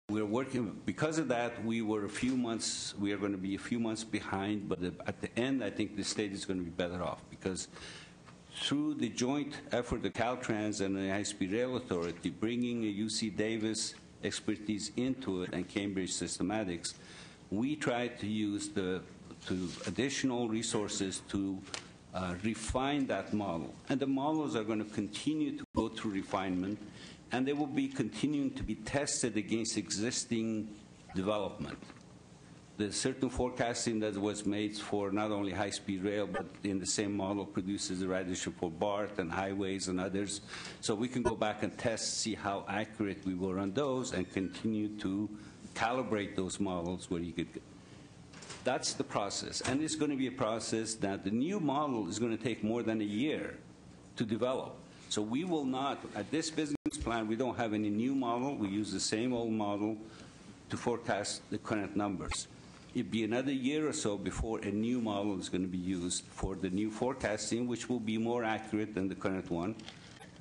we're working, because of that, we are going to be a few months behind, but at the end, I think the state is going to be better off, because through the joint effort of Caltrans and the High-Speed Rail Authority, bringing a UC Davis expertise into it and Cambridge Systematics, we tried to use additional resources to refine that model. And the models are going to continue to go through refinement, and they will be continuing to be tested against existing development. There's certain forecasting that was made for not only high-speed rail, but in the same model produces the ridership for BART and highways and others. So we can go back and test, see how accurate we were on those, and continue to calibrate those models where you could. That's the process. And it's going to be a process that the new model is going to take more than a year to develop. So we will not, at this business plan, we don't have any new model. We use the same old model to forecast the current numbers. It'd be another year or so before a new model is going to be used for the new forecasting, which will be more accurate than the current one.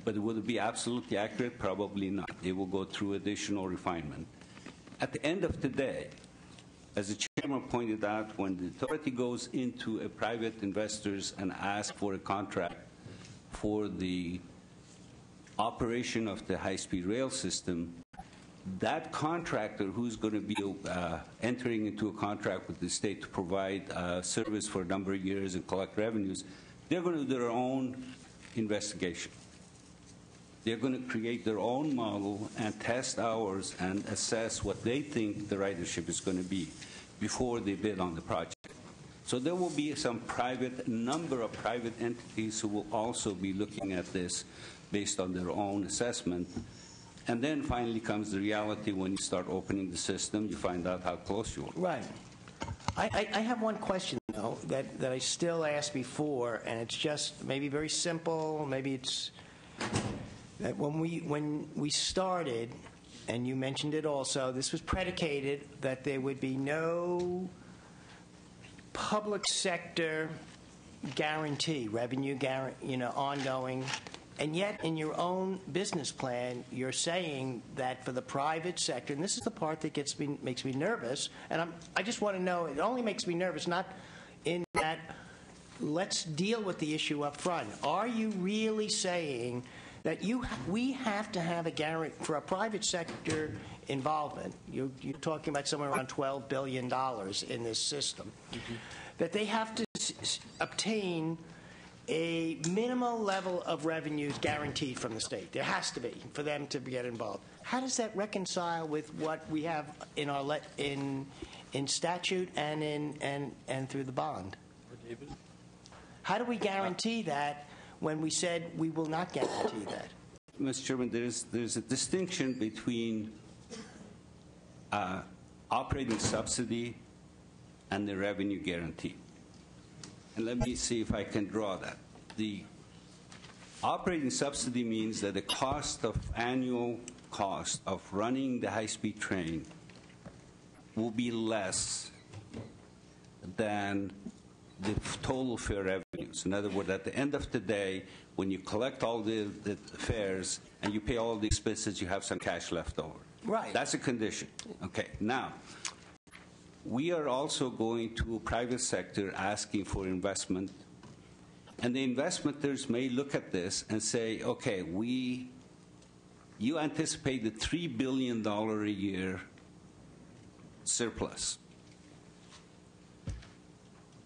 But will it be absolutely accurate? Probably not. It will go through additional refinement. At the end of the day, as the chairman pointed out, when the authority goes into a private investors and asks for a contract for the operation of the high-speed rail system, that contractor who's going to be entering into a contract with the state to provide service for a number of years and collect revenues, they're going to do their own investigation. They're going to create their own model and test ours and assess what they think the ridership is going to be before they bid on the project. So there will be number of private entities who will also be looking at this based on their own assessment. And then finally comes the reality when you start opening the system, you find out how close you are. Right. I have one question, though, that I still asked before, and it's just maybe very simple, maybe it's that when we started, and you mentioned it also, this was predicated that there would be no public sector guarantee, revenue guarantee, ongoing. And yet, in your own business plan, you're saying that for the private sector, and this is the part that makes me nervous, and I just want to know, it only makes me nervous, not in that let's deal with the issue up front. Are you really saying that we have to have a guarantee for a private sector involvement? You're talking about somewhere around $12 billion in this system. Mm-hmm. That they have to obtain a minimal level of revenues guaranteed from the state. There has to be for them to get involved. How does that reconcile with what we have in our in statute and through the bond? David? How do we guarantee that when we said we will not guarantee that? Mr. Chairman, there's a distinction between operating subsidy and the revenue guarantee. And let me see if I can draw that. The operating subsidy means that the annual cost of running the high-speed train will be less than the total fare revenues. In other words, at the end of the day, when you collect all the fares and you pay all the expenses, you have some cash left over. Right. That's a condition. Okay. Now, we are also going to a private sector asking for investment, and the investmenters may look at this and say, okay, you anticipate the $3 billion a year surplus.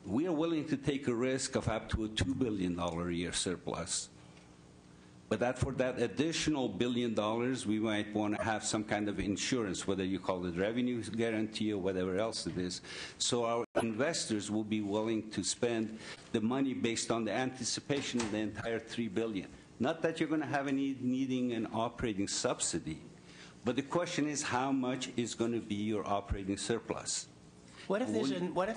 We are willing to take a risk of up to a $2 billion a year surplus. But for that additional $1 billion, we might want to have some kind of insurance, whether you call it revenue guarantee or whatever else it is. So our investors will be willing to spend the money based on the anticipation of the entire $3 billion. Not that you're going to have needing an operating subsidy, but the question is how much is going to be your operating surplus. What if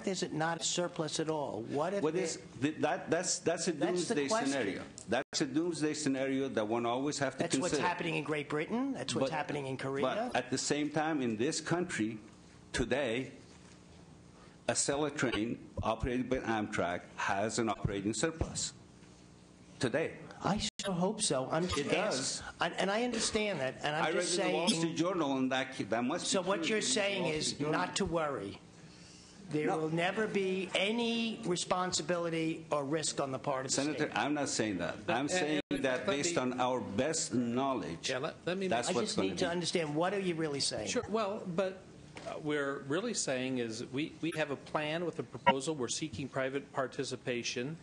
there's not a surplus at all? That's a doomsday scenario. That's a doomsday scenario that one always have to consider. That's what's happening in Great Britain. That's what's happening in Korea. But at the same time, in this country today, a Acela train operated by Amtrak has an operating surplus today. I don't hope so. I'm just It does. and I understand that, and I'm I read just in the Wall Street saying. Journal, and that must be So what true. you're It's in the saying Wall is Street Journal. not to worry. There No. will never be any responsibility or risk on the part of the Senator, state. I'm not saying that. I'm saying that based on our best knowledge, Yeah, let me- that's I what's just going need to to be. understand, what are you really saying? Sure, well, but we're really saying is we have a plan with a proposal. We're seeking private participation.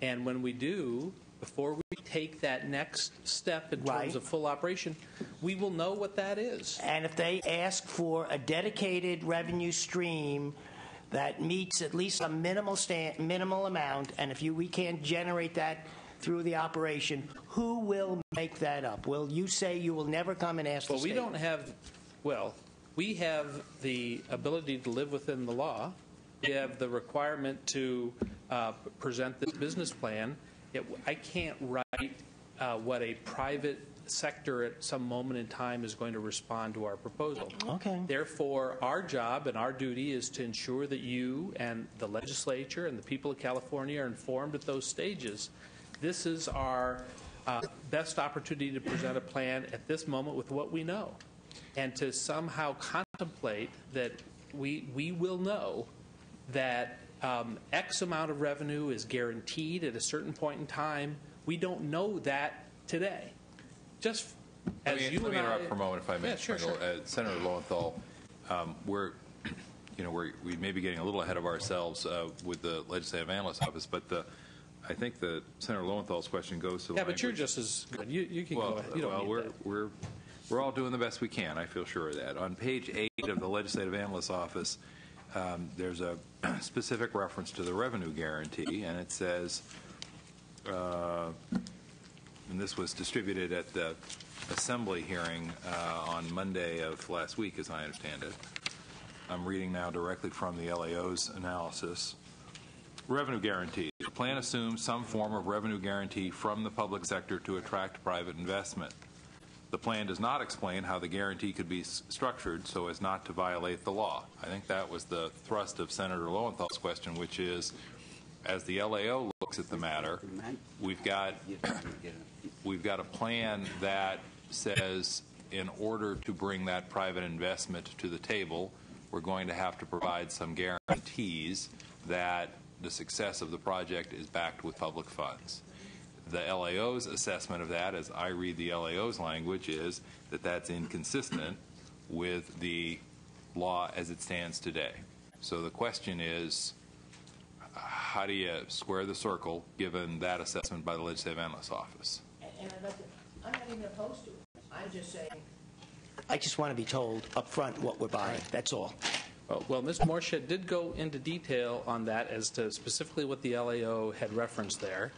And when we do, before we take that next step in Right. terms of full operation, we will know what that is. And if they ask for a dedicated revenue stream that meets at least a minimal amount, and if we can't generate that through the operation, who will make that up? Will you say you will never come and ask Well, the we state? don't have, we have the ability to live within the law. We have the requirement to present this business plan. I can't write what a private sector at some moment in time is going to respond to our proposal. Okay. Therefore, our job and our duty is to ensure that you and the legislature and the people of California are informed at those stages. This is our best opportunity to present a plan at this moment with what we know, and to somehow contemplate that we will know that X amount of revenue is guaranteed at a certain point in time. We don't know that today. Just as Let you me and I... interrupt for a moment, if I may. Yeah, sure, Pringle. sure. Senator Lowenthal, we may be getting a little ahead of ourselves with the Legislative Analyst Office, but I think that Senator Lowenthal's question goes to the Yeah, but you're language. just as good. You can Well, go ahead. You don't need that. we're all doing the best we can. I feel sure of that. On page 8 of the Legislative Analyst Office, there's a specific reference to the revenue guarantee, and it says, and this was distributed at the Assembly hearing on Monday of last week, as I understand it. I'm reading now directly from the LAO's analysis. Revenue guarantee. The plan assumes some form of revenue guarantee from the public sector to attract private investment. The plan does not explain how the guarantee could be structured so as not to violate the law. I think that was the thrust of Senator Lowenthal's question, which is, as the LAO looks at the matter, we've got a plan that says in order to bring that private investment to the table, we're going to have to provide some guarantees that the success of the project is backed with public funds. The LAO's assessment of that, as I read the LAO's language, is that that's inconsistent with the law as it stands today. So the question is, how do you square the circle given that assessment by the Legislative Analyst Office? And I'm not even opposed to it. I'm just saying, I just want to be told up front what we're buying. That's all. Well, Ms. Morshed did go into detail on that as to specifically what the LAO had referenced there.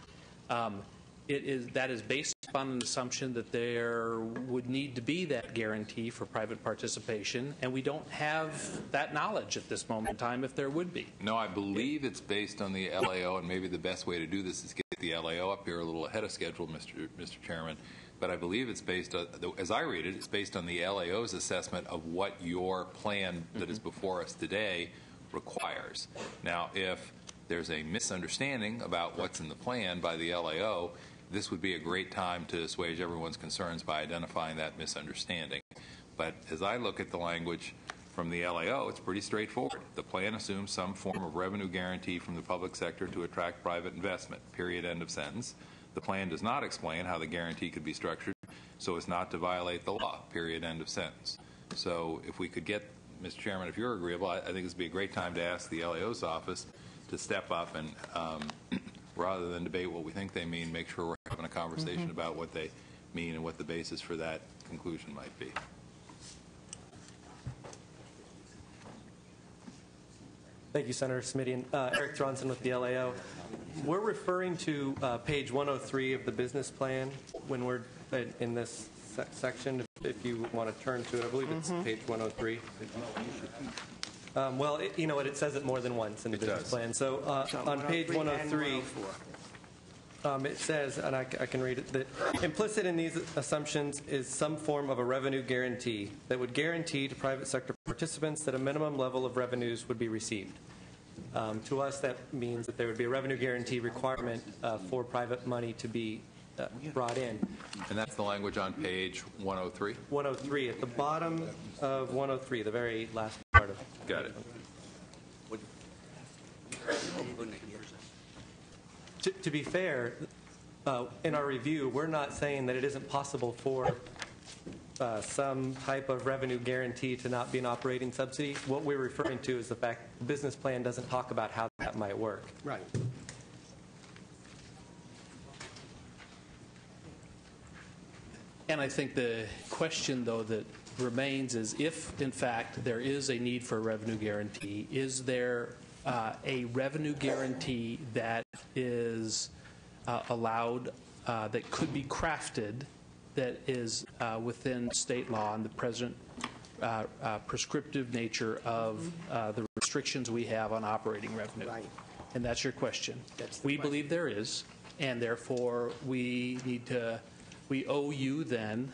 That is based upon an assumption that there would need to be that guarantee for private participation, and we don't have that knowledge at this moment in time if there would be. No, I believe it's based on the LAO, and maybe the best way to do this is get the LAO up here a little ahead of schedule, Mr. Chairman. But I believe it's based on, as I read it, it's based on the LAO's assessment of what your plan that is before us today requires. Now, if there's a misunderstanding about what's in the plan by the LAO, this would be a great time to assuage everyone's concerns by identifying that misunderstanding. But as I look at the language from the LAO, it's pretty straightforward. The plan assumes some form of revenue guarantee from the public sector to attract private investment, period, end of sentence. The plan does not explain how the guarantee could be structured so as not to violate the law, period, end of sentence. So if we could get, Mr. Chairman, if you're agreeable, I think this would be a great time to ask the LAO's office to step up and rather than debate what we think they mean, make sure we're having a conversation about what they mean and what the basis for that conclusion might be. Thank you, Senator Simitian. Eric Thronson with the LAO. We're referring to page 103 of the business plan when we're in this section. If you want to turn to it, I believe it's page 103. Well, it says it more than once in the business plan. So on page 103, it says, and I can read it, that implicit in these assumptions is some form of a revenue guarantee that would guarantee to private sector participants that a minimum level of revenues would be received. To us, that means that there would be a revenue guarantee requirement for private money to be brought in. And that's the language on page 103? 103, at the bottom of 103, the very last part of it. Got it. To be fair, in our review, we're not saying that it isn't possible for some type of revenue guarantee to not be an operating subsidy. What we're referring to is the fact the business plan doesn't talk about how that might work. Right. And I think the question, though, that remains is if, in fact, there is a need for a revenue guarantee, is there a revenue guarantee that is allowed, that could be crafted, that is within state law and the present prescriptive nature of the restrictions we have on operating revenue? Right. And that's your question. That's the We question. believe there is, and therefore we owe you then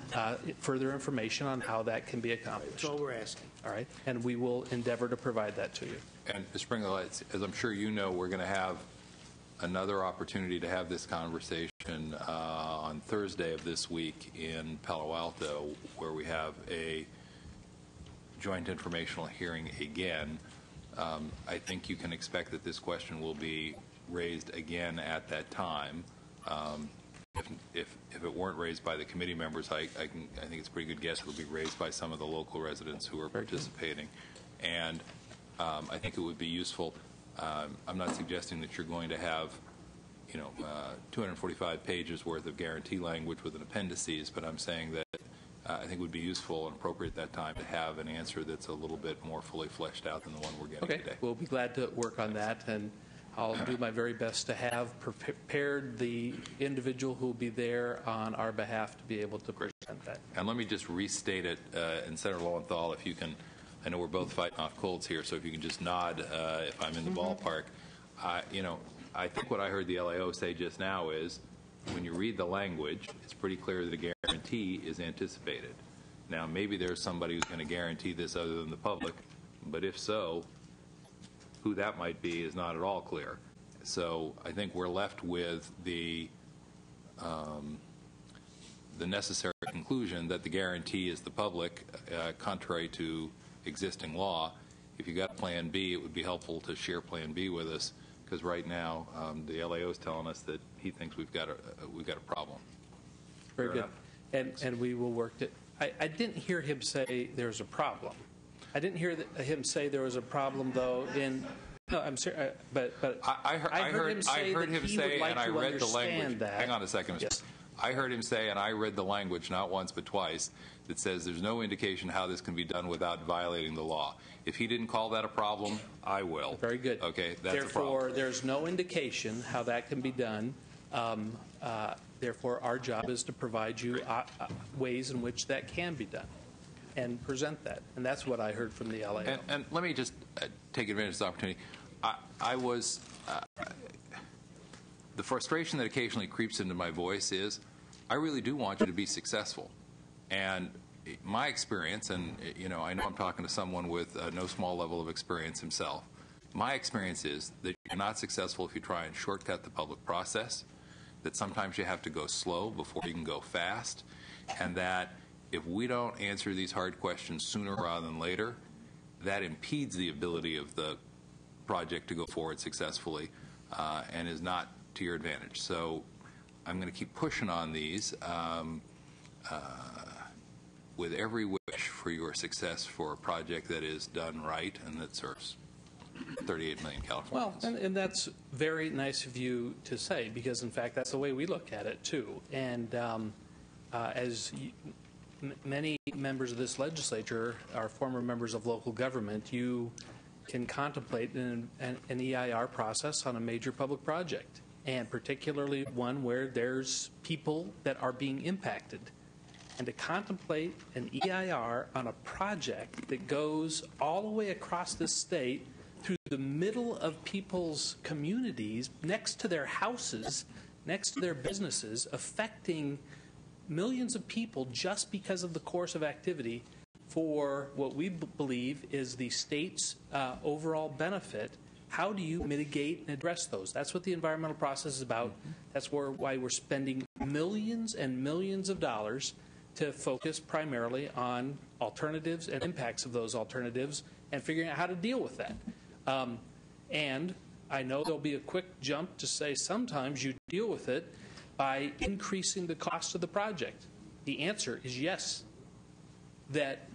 further information on how that can be accomplished. That's all we're asking. All right? And we will endeavor to provide that to you. And Mr. Pringle, as I'm sure you know, we're going to have another opportunity to have this conversation on Thursday of this week in Palo Alto, where we have a joint informational hearing again. I think you can expect that this question will be raised again at that time. If it weren't raised by the committee members, I think it's a pretty good guess it'll be raised by some of the local residents who are participating. And I think it would be useful. I'm not suggesting that you're going to have, 245 pages worth of guarantee language with an appendices, but I'm saying that I think it would be useful and appropriate at that time to have an answer that's a little bit more fully fleshed out than the one we're getting Okay. today. We'll be glad to work on that, and I'll do my very best to have prepared the individual who will be there on our behalf to be able to present that. And let me just restate it, and Senator Lowenthal, if you can, I know we're both fighting off colds here, so if you can just nod if I'm in the ballpark. I think what I heard the LAO say just now is when you read the language, it's pretty clear that a guarantee is anticipated. Now, maybe there's somebody who's going to guarantee this other than the public, but if so, who that might be is not at all clear. So I think we're left with the necessary conclusion that the guarantee is the public, contrary to existing law. If you got Plan B, it would be helpful to share Plan B with us, because right now the LAO is telling us that he thinks we've got a problem. Very Fair good. enough. And we will work to. I didn't hear him say there's a problem. I didn't hear him say there was a problem, though. No, I'm sorry, but I heard him say, and I read the language. That. Hang on a second, Mr. Yes. I heard him say, and I read the language not once but twice, that says there's no indication how this can be done without violating the law. If he didn't call that a problem, I will. Very good. Okay, that's a problem. Therefore, there's no indication how that can be done. Therefore, our job is to provide you ways in which that can be done and present that. And that's what I heard from the LAO. And let me just take advantage of this opportunity. I was the frustration that occasionally creeps into my voice is I really do want you to be successful. And my experience, and I know I'm talking to someone with no small level of experience himself, my experience is that you're not successful if you try and shortcut the public process, that sometimes you have to go slow before you can go fast, and that if we don't answer these hard questions sooner rather than later, that impedes the ability of the project to go forward successfully and is not to your advantage. So I'm going to keep pushing on these with every wish for your success for a project that is done right and that serves 38 million Californians. Well, and that's very nice of you to say, because, in fact, that's the way we look at it, too. And many members of this legislature are former members of local government, you can contemplate an EIR process on a major public project, and particularly one where there's people that are being impacted. And to contemplate an EIR on a project that goes all the way across this state through the middle of people's communities, next to their houses, next to their businesses, affecting millions of people just because of the course of activity for what we believe is the state's overall benefit. How do you mitigate and address those? That's what the environmental process is about. That's why we're spending millions and millions of dollars to focus primarily on alternatives and impacts of those alternatives and figuring out how to deal with that. And I know there'll be a quick jump to say sometimes you deal with it by increasing the cost of the project. The answer is yes, that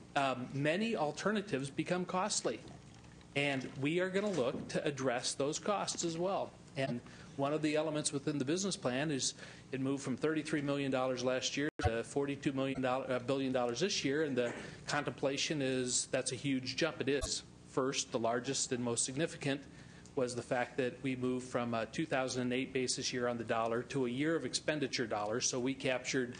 many alternatives become costly. And we are going to look to address those costs as well. And one of the elements within the business plan is it moved from $33 million last year to $42 billion this year, and the contemplation is that's a huge jump. It is. First, the largest and most significant was the fact that we moved from a 2008 basis year on the dollar to a year of expenditure dollars. So we captured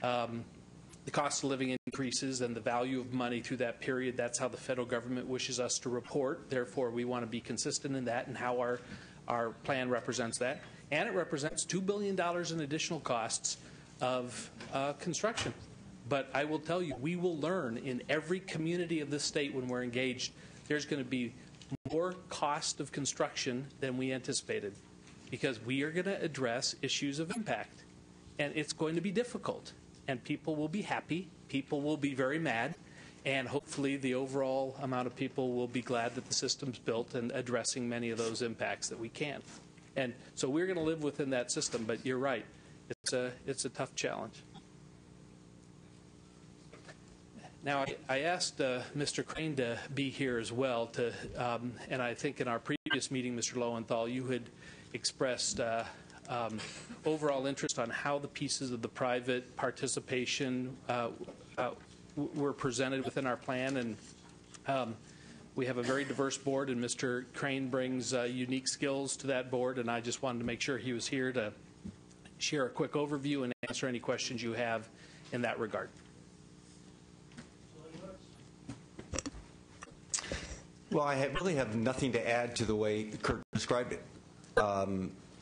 the cost of living increases and the value of money through that period. That's how the federal government wishes us to report. Therefore, we want to be consistent in that and how our plan represents that. And it represents $2 billion in additional costs of construction. But I will tell you, we will learn in every community of this state when we're engaged, there's going to be more cost of construction than we anticipated because we are going to address issues of impact. And it's going to be difficult. And people will be happy, people will be very mad, and hopefully the overall amount of people will be glad that the system's built and addressing many of those impacts that we can. And so we're going to live within that system, but you're right, it's a tough challenge. Now, I asked Mr. Crane to be here as well, and I think in our previous meeting, Mr. Lowenthal, you had expressed overall interest on how the pieces of the private participation were presented within our plan. And we have a very diverse board, and Mr. Crane brings unique skills to that board, and I just wanted to make sure he was here to share a quick overview and answer any questions you have in that regard. Well, I really have nothing to add to the way Kurt described it.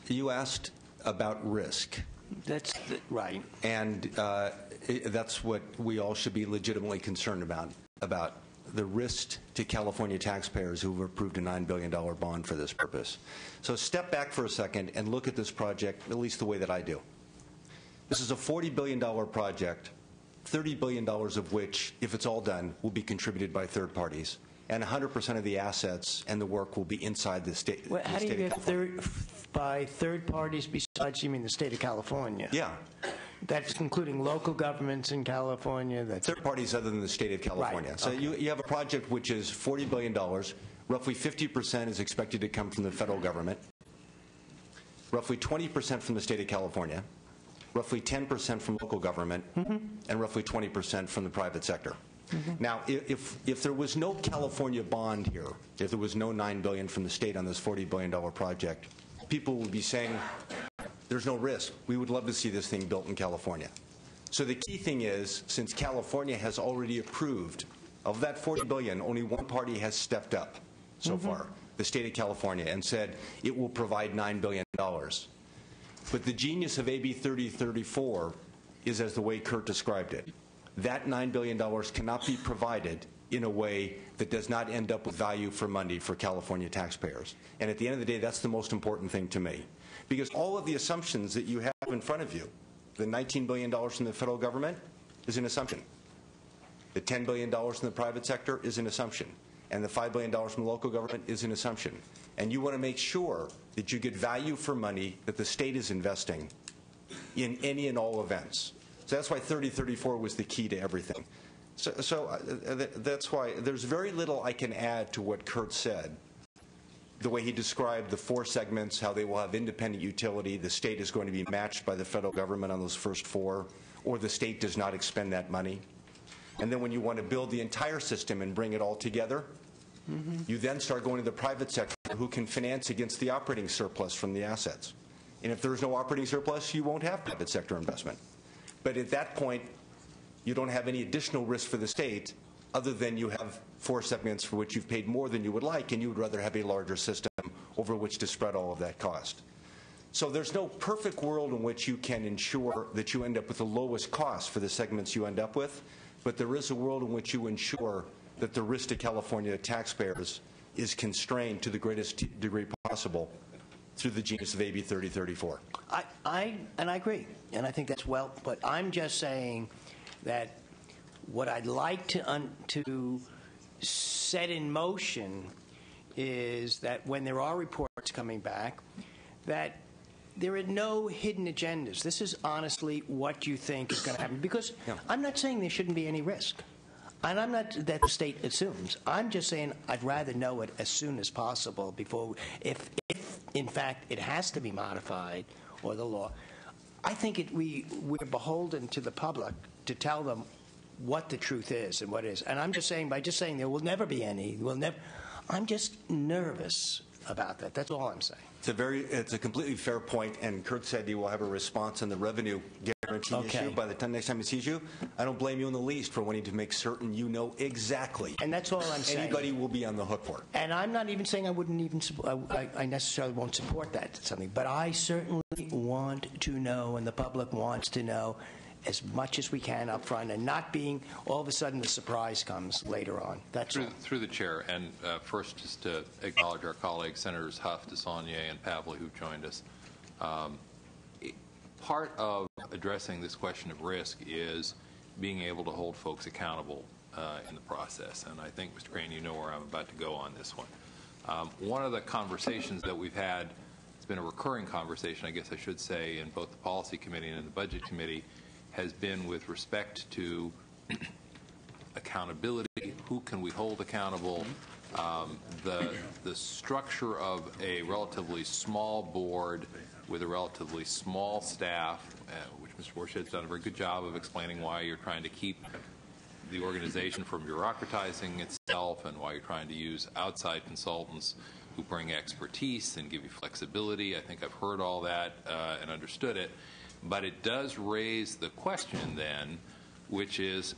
You asked about risk. That's right. And that's what we all should be legitimately concerned about the risk to California taxpayers who have approved a $9 billion bond for this purpose. So step back for a second and look at this project, at least the way that I do. This is a $40 billion project, $30 billion of which, if it's all done, will be contributed by third parties. And 100% of the assets and the work will be inside the state. Well, how do you get by third parties besides, you mean the state of California? Yeah. That's including local governments in California? That's third parties other than the state of California. Right. So okay. you have a project which is $40 billion. Roughly 50% is expected to come from the federal government. Roughly 20% from the state of California. Roughly 10% from local government. And roughly 20% from the private sector. Now, if there was no California bond here, if there was no $9 billion from the state on this $40 billion project, people would be saying, there's no risk. We would love to see this thing built in California. So the key thing is, since California has already approved, of that $40 billion, only one party has stepped up so far, the state of California, and said it will provide $9 billion. But the genius of AB 3034 is as the way Kurt described it. That $9 billion cannot be provided in a way that does not end up with value for money for California taxpayers. And at the end of the day, that's the most important thing to me. Because all of the assumptions that you have in front of you, the $19 billion from the federal government is an assumption. The $10 billion from the private sector is an assumption. And the $5 billion from the local government is an assumption. And you want to make sure that you get value for money that the state is investing in any and all events. So that's why 3034 was the key to everything. So that's why there's very little I can add to what Kurt said. The way he described the four segments, how they will have independent utility, the state is going to be matched by the federal government on those first four, or the state does not expend that money. And then when you want to build the entire system and bring it all together, you then start going to the private sector who can finance against the operating surplus from the assets. And if there's no operating surplus, you won't have private sector investment. But at that point, you don't have any additional risk for the state other than you have four segments for which you've paid more than you would like, and you would rather have a larger system over which to spread all of that cost. So there's no perfect world in which you can ensure that you end up with the lowest cost for the segments you end up with, but there is a world in which you ensure that the risk to California taxpayers is constrained to the greatest degree possible through the genius of AB 3034. I agree, and I think that's well. But I'm just saying that what I'd like to set in motion is that when there are reports coming back, that there are no hidden agendas. This is honestly what you think is going to happen. Because I'm not saying there shouldn't be any risk. And I'm not that the state assumes. I'm just saying I'd rather know it as soon as possible before, if in fact it has to be modified or the law. I think we're beholden to the public to tell them what the truth is and what is. And I'm just saying, by just saying there will never be any, I'm just nervous about that. That's all I'm saying. It's a completely fair point, and Kurt said he will have a response on the revenue guarantee issue by the time next time he sees you. I don't blame you in the least for wanting to make certain you know exactly. And that's all I'm saying. Anybody will be on the hook for it. And I'm not even saying I wouldn't even I necessarily won't support that something, but I certainly want to know, and the public wants to know, as much as we can up front, and not being all of a sudden the surprise comes later on. That's all. Through the chair, and first just to acknowledge our colleagues, Senators Huff, DeSaulnier, and Pavley, who joined us. Part of addressing this question of risk is being able to hold folks accountable in the process. And I think, Mr. Crane, you know where I'm about to go on this one. One of the conversations that we've had, it's been a recurring conversation, I guess I should say, in both the Policy Committee and in the Budget Committee, has been with respect to accountability. Who can we hold accountable? The structure of a relatively small board with a relatively small staff, which Mr. Borched's done a very good job of explaining why you're trying to keep the organization from bureaucratizing itself and why you're trying to use outside consultants who bring expertise and give you flexibility. I think I've heard all that and understood it. But it does raise the question then, which is,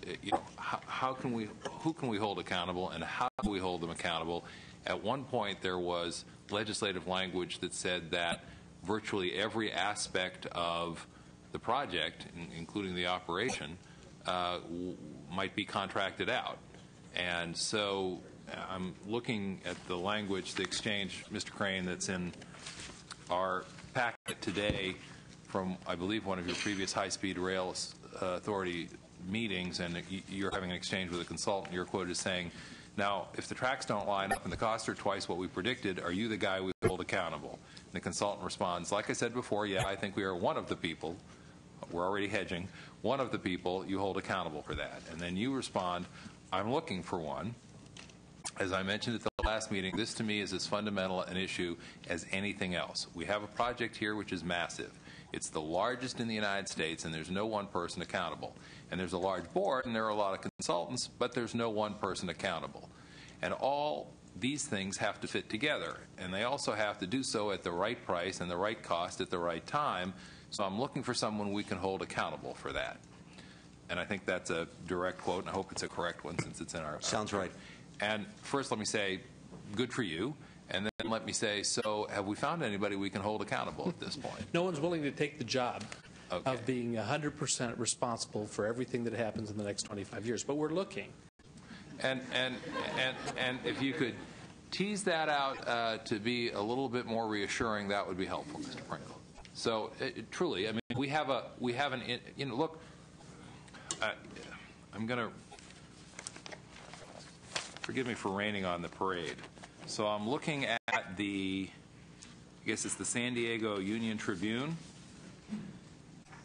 who can we hold accountable, and how do we hold them accountable? At one point, there was legislative language that said that virtually every aspect of the project, including the operation, might be contracted out. And so I'm looking at the language, the exchange, Mr. Crane, that's in our packet today from, I believe, one of your previous high-speed rail authority meetings, and you're having an exchange with a consultant. Your quote is saying, now, if the tracks don't line up and the costs are twice what we predicted, are you the guy we hold accountable? And the consultant responds, like I said before, yeah, I think we are one of the people, we're already hedging, one of the people you hold accountable for that. And then you respond, I'm looking for one. As I mentioned at the last meeting, this to me is as fundamental an issue as anything else. We have a project here which is massive. It's the largest in the United States, and there's no one person accountable. And there's a large board, and there are a lot of consultants, but there's no one person accountable. And all these things have to fit together, and they also have to do so at the right price and the right cost at the right time. So I'm looking for someone we can hold accountable for that. And I think that's a direct quote, and I hope it's a correct one since it's in our... Sounds right. And first, let me say, good for you. And then let me say, so have we found anybody we can hold accountable at this point? No one's willing to take the job of being 100% responsible for everything that happens in the next 25 years, but we're looking. And if you could tease that out to be a little bit more reassuring, that would be helpful, Mr. Pringle. So truly, I mean, we have an, you know, look, I'm going to, forgive me for raining on the parade. So I'm looking at the, I guess it's the San Diego Union Tribune,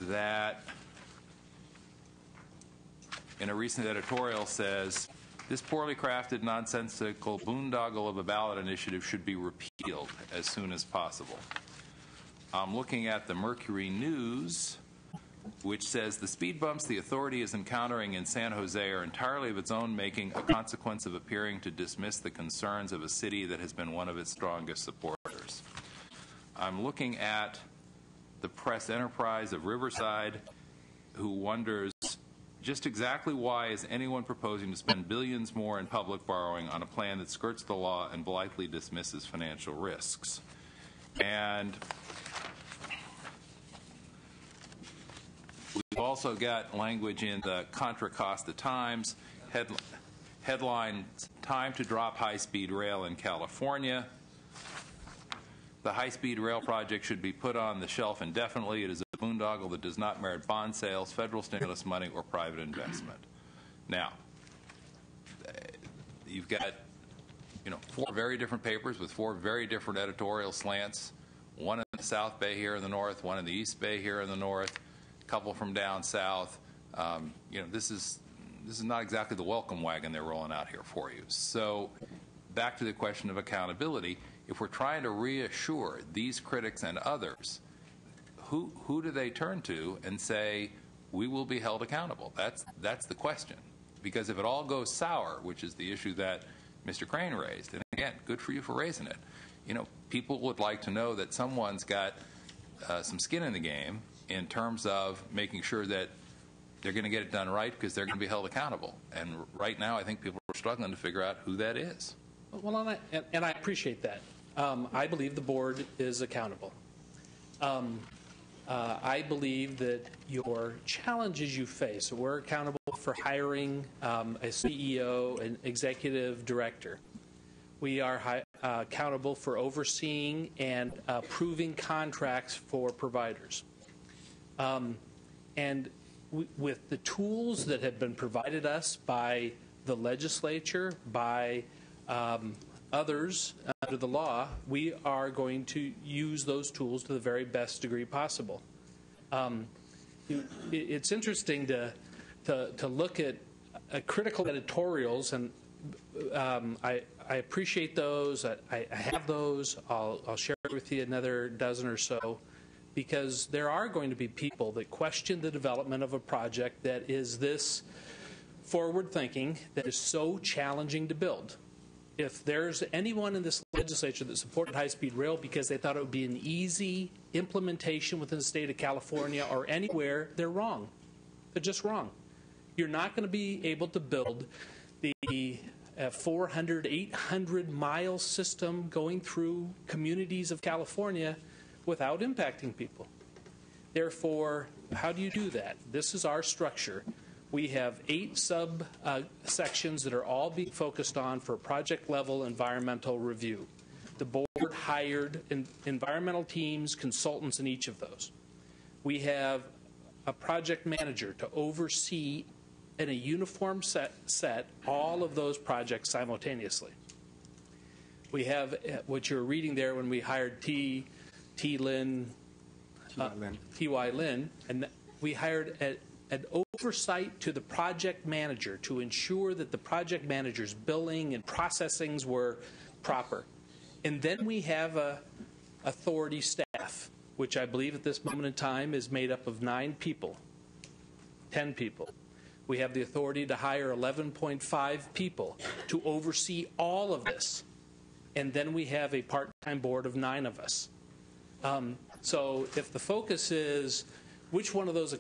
that in a recent editorial says, this poorly crafted, nonsensical boondoggle of a ballot initiative should be repealed as soon as possible. I'm looking at the Mercury News, which says the speed bumps the authority is encountering in San Jose are entirely of its own making, a consequence of appearing to dismiss the concerns of a city that has been one of its strongest supporters. I'm looking at the Press Enterprise of Riverside, who wonders just exactly why is anyone proposing to spend billions more in public borrowing on a plan that skirts the law and blithely dismisses financial risks. And we've also got language in the Contra Costa Times, headline, time to drop high-speed rail in California. the high-speed rail project should be put on the shelf indefinitely. It is a boondoggle that does not merit bond sales, federal stimulus money, or private investment. Now, you've got, four very different papers with four very different editorial slants. One in the South Bay here in the north, one in the East Bay here in the north, a couple from down south. This is not exactly the welcome wagon they're rolling out here for you. So, back to the question of accountability. If we're trying to reassure these critics and others, who do they turn to and say, we will be held accountable? That's the question. Because if it all goes sour, which is the issue that Mr. Crane raised, and again, good for you for raising it, people would like to know that someone's got some skin in the game in terms of making sure that they're going to get it done right because they're going to be held accountable. And right now, I think people are struggling to figure out who that is. Well, and I appreciate that. I believe the board is accountable. I believe that your challenges you face, we're accountable for hiring a CEO, an executive director. We are accountable for overseeing and approving contracts for providers. And with the tools that have been provided us by the legislature, by others under the law, we are going to use those tools to the very best degree possible. It's interesting to look at critical editorials, and I appreciate those. I have those. I'll share with you another dozen or so, because there are going to be people that question the development of a project that is this forward-thinking, that is so challenging to build. If there's anyone in this legislature that supported high-speed rail because they thought it would be an easy implementation within the state of California or anywhere, they're wrong. They're just wrong. You're not going to be able to build the 400, 800-mile system going through communities of California without impacting people. Therefore, how do you do that? This is our structure. We have 8 subsections that are all being focused on for project-level environmental review. The board hired environmental teams, consultants in each of those. We have a project manager to oversee in a uniform set all of those projects simultaneously. We have what you're reading there when we hired T.Y. Lin, and we hired an oversight to the project manager to ensure that the project manager's billing and processings were proper. And then we have a authority staff, which I believe at this moment in time is made up of 9 people, 10 people. We have the authority to hire 11.5 people to oversee all of this. And then we have a part-time board of 9 of us. So if the focus is which one of those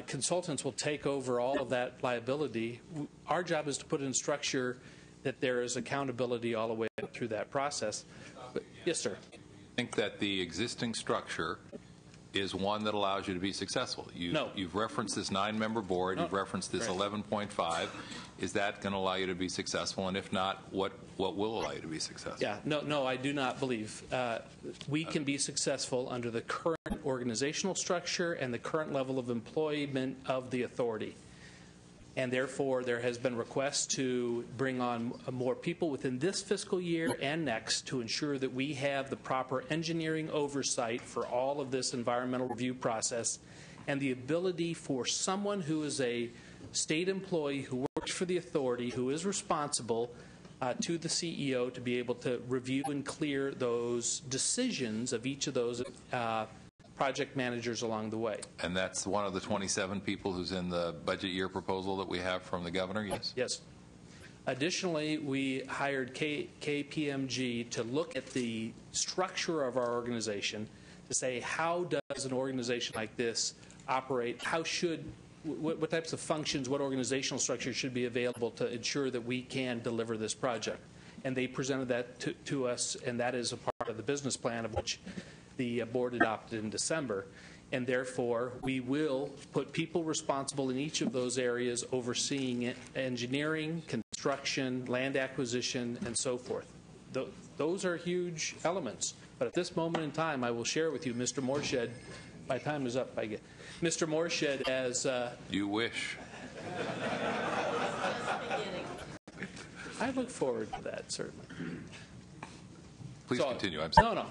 consultants will take over all of that liability, our job is to put in structure that there is accountability all the way up through that process. But, yes, sir. I think that the existing structure is one that allows you to be successful. You've referenced this 9-member board. You've referenced this 11.5. Is that going to allow you to be successful? And if not, what will allow you to be successful? Yeah, no, I do not believe we can be successful under the current organizational structure and the current level of employment of the authority. And therefore, there has been requests to bring on more people within this fiscal year and next to ensure that we have the proper engineering oversight for all of this environmental review process, and the ability for someone who is a state employee who works for the authority, who is responsible to the CEO, to be able to review and clear those decisions of each of those project managers along the way. And that's one of the 27 people who's in the budget year proposal that we have from the governor, yes? Yes. Additionally, we hired KPMG to look at the structure of our organization to say, how does an organization like this operate? What types of functions, what organizational structure should be available to ensure that we can deliver this project? And they presented that to us, and that is a part of the business plan of which the board adopted in December. And therefore, we will put people responsible in each of those areas overseeing engineering, construction, land acquisition, and so forth. those are huge elements. But at this moment in time, I will share with you, Mr. Morshed, my time is up, I guess. Mr. Morshed, as... You wish. I look forward to that, certainly. Please continue. I'm sorry. No.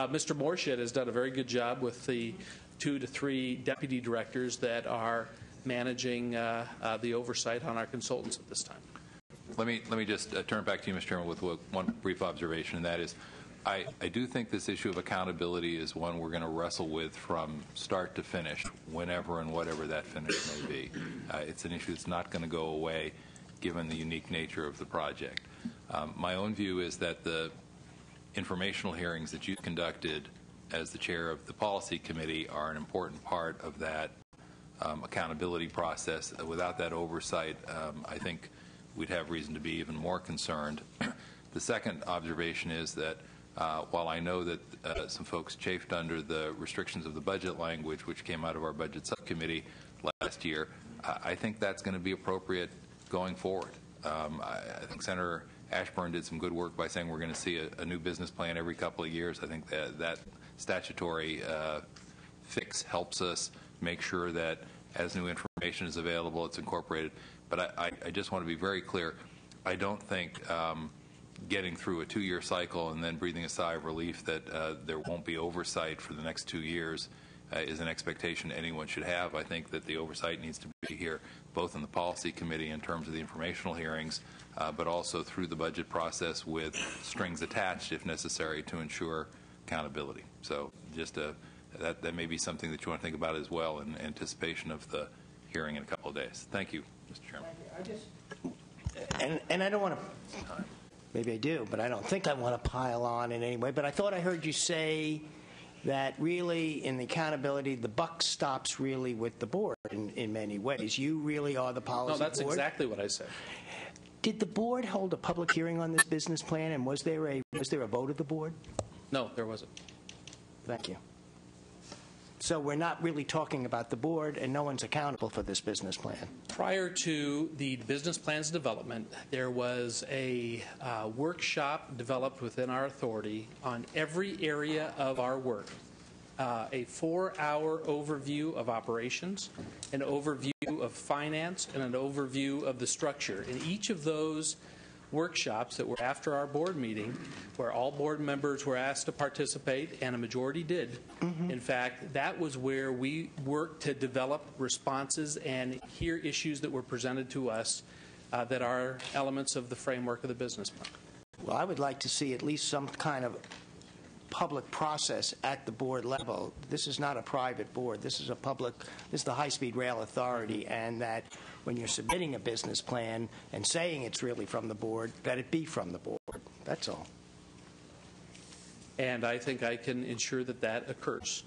Mr. Morshed has done a very good job with the 2 to 3 deputy directors that are managing the oversight on our consultants at this time. Let me just turn back to you, Mr. Chairman, with one brief observation, and that is I do think this issue of accountability is one we're going to wrestle with from start to finish, whenever and whatever that finish may be. It's an issue that's not going to go away given the unique nature of the project. My own view is that the informational hearings that you conducted as the chair of the policy committee are an important part of that accountability process. Without that oversight, I think we'd have reason to be even more concerned. The second observation is that while I know that some folks chafed under the restrictions of the budget language, which came out of our budget subcommittee last year, I think that's going to be appropriate going forward. I think Senator Ashburn did some good work by saying we're going to see a new business plan every couple of years. I think that statutory fix helps us make sure that as new information is available, it's incorporated. But I just want to be very clear. I don't think getting through a 2-year cycle and then breathing a sigh of relief that there won't be oversight for the next 2 years is an expectation anyone should have. I think that the oversight needs to be here both in the policy committee in terms of the informational hearings, but also through the budget process with strings attached if necessary to ensure accountability. So just that may be something that you want to think about as well in anticipation of the hearing in a couple of days. Thank you, Mr. Chairman. And I don't want to, maybe I do, but I don't think I want to pile on in any way. But I thought I heard you say that really in the accountability, the buck stops really with the board in many ways. You really are the policy board. No, that's exactly what I said. Did the board hold a public hearing on this business plan, and was there a vote of the board? No, there wasn't. Thank you. So we're not really talking about the board, and no one's accountable for this business plan. Prior to the business plan's development, there was a workshop developed within our authority on every area of our work. A 4-hour overview of operations, an overview of finance, and an overview of the structure. In each of those workshops that were after our board meeting, where all board members were asked to participate, and a majority did. In fact, that was where we worked to develop responses and hear issues that were presented to us that are elements of the framework of the business plan. Well, I would like to see at least some kind of public process at the board level. This is not a private board. This is the High-Speed Rail Authority, and that when you're submitting a business plan and saying it's really from the board, that it be from the board. That's all. And I think I can ensure that that occurs.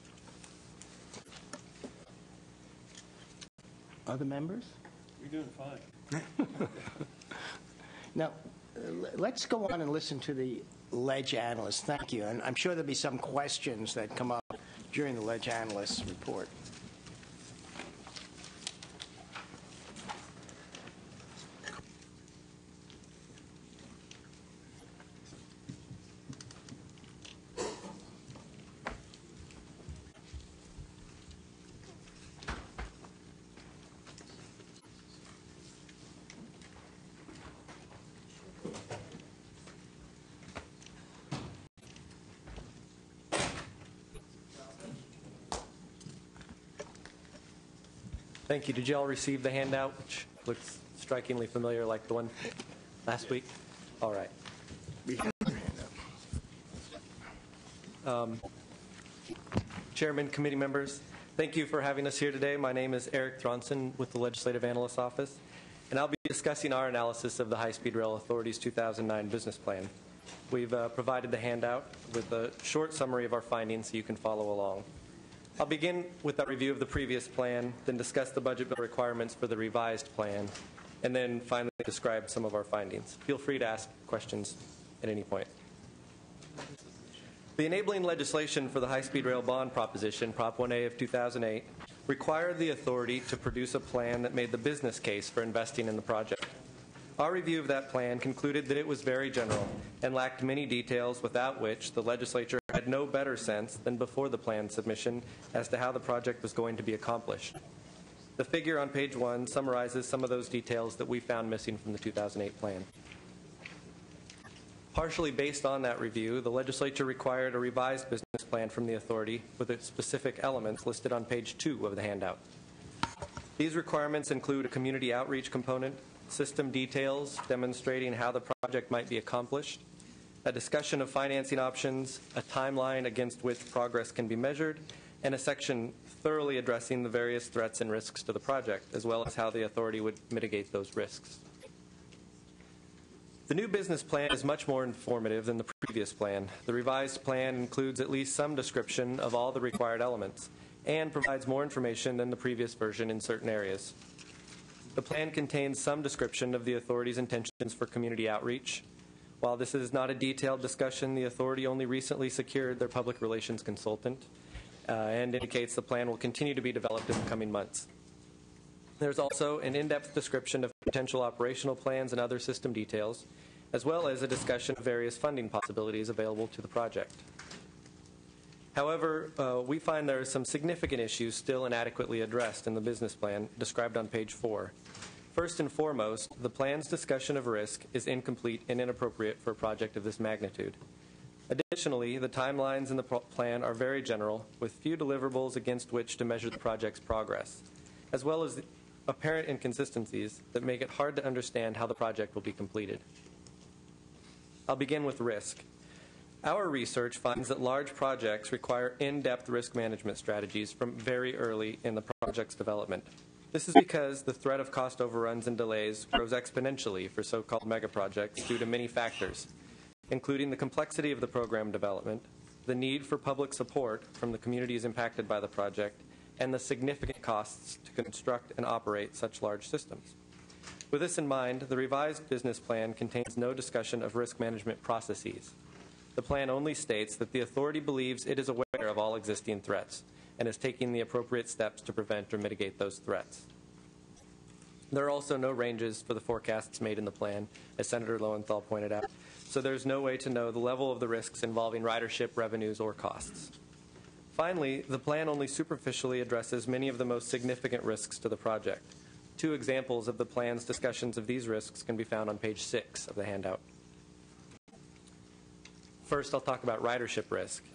Other members? You're doing fine. Now, let's go on and listen to the ledge analyst. Thank you. And I'm sure there'll be some questions that come up during the ledge analyst's report. Thank you. Did you all receive the handout, which looks strikingly familiar like the one last week? All right. Chairman, committee members, thank you for having us here today. My name is Eric Thronson with the Legislative Analyst's Office, and I'll be discussing our analysis of the High-Speed Rail Authority's 2009 business plan. We've provided the handout with a short summary of our findings so you can follow along. I'll begin with a review of the previous plan, then discuss the budget bill requirements for the revised plan, and then finally describe some of our findings. Feel free to ask questions at any point. The enabling legislation for the high-speed rail bond proposition, Prop 1A of 2008, required the authority to produce a plan that made the business case for investing in the project. Our review of that plan concluded that it was very general and lacked many details without which the legislature had no better sense than before the plan submission as to how the project was going to be accomplished. The figure on page 1 summarizes some of those details that we found missing from the 2008 plan. Partially based on that review, the legislature required a revised business plan from the authority with its specific elements listed on page 2 of the handout. These requirements include a community outreach component, system details demonstrating how the project might be accomplished, a discussion of financing options, a timeline against which progress can be measured, and a section thoroughly addressing the various threats and risks to the project, as well as how the authority would mitigate those risks. The new business plan is much more informative than the previous plan. The revised plan includes at least some description of all the required elements and provides more information than the previous version in certain areas. The plan contains some description of the authority's intentions for community outreach. While this is not a detailed discussion, the authority only recently secured their public relations consultant and indicates the plan will continue to be developed in the coming months. There's also an in-depth description of potential operational plans and other system details, as well as a discussion of various funding possibilities available to the project. However, we find there are some significant issues still inadequately addressed in the business plan described on page 4. First and foremost, the plan's discussion of risk is incomplete and inappropriate for a project of this magnitude. Additionally, the timelines in the plan are very general, with few deliverables against which to measure the project's progress, as well as apparent inconsistencies that make it hard to understand how the project will be completed. I'll begin with risk. Our research finds that large projects require in-depth risk management strategies from very early in the project's development. This is because the threat of cost overruns and delays grows exponentially for so-called megaprojects due to many factors, including the complexity of the program development, the need for public support from the communities impacted by the project, and the significant costs to construct and operate such large systems. With this in mind, the revised business plan contains no discussion of risk management processes. The plan only states that the authority believes it is aware of all existing threats and is taking the appropriate steps to prevent or mitigate those threats. There are also no ranges for the forecasts made in the plan, as Senator Lowenthal pointed out, so there's no way to know the level of the risks involving ridership, revenues, or costs. Finally, the plan only superficially addresses many of the most significant risks to the project. 2 examples of the plan's discussions of these risks can be found on page 6 of the handout. First, I'll talk about ridership risk.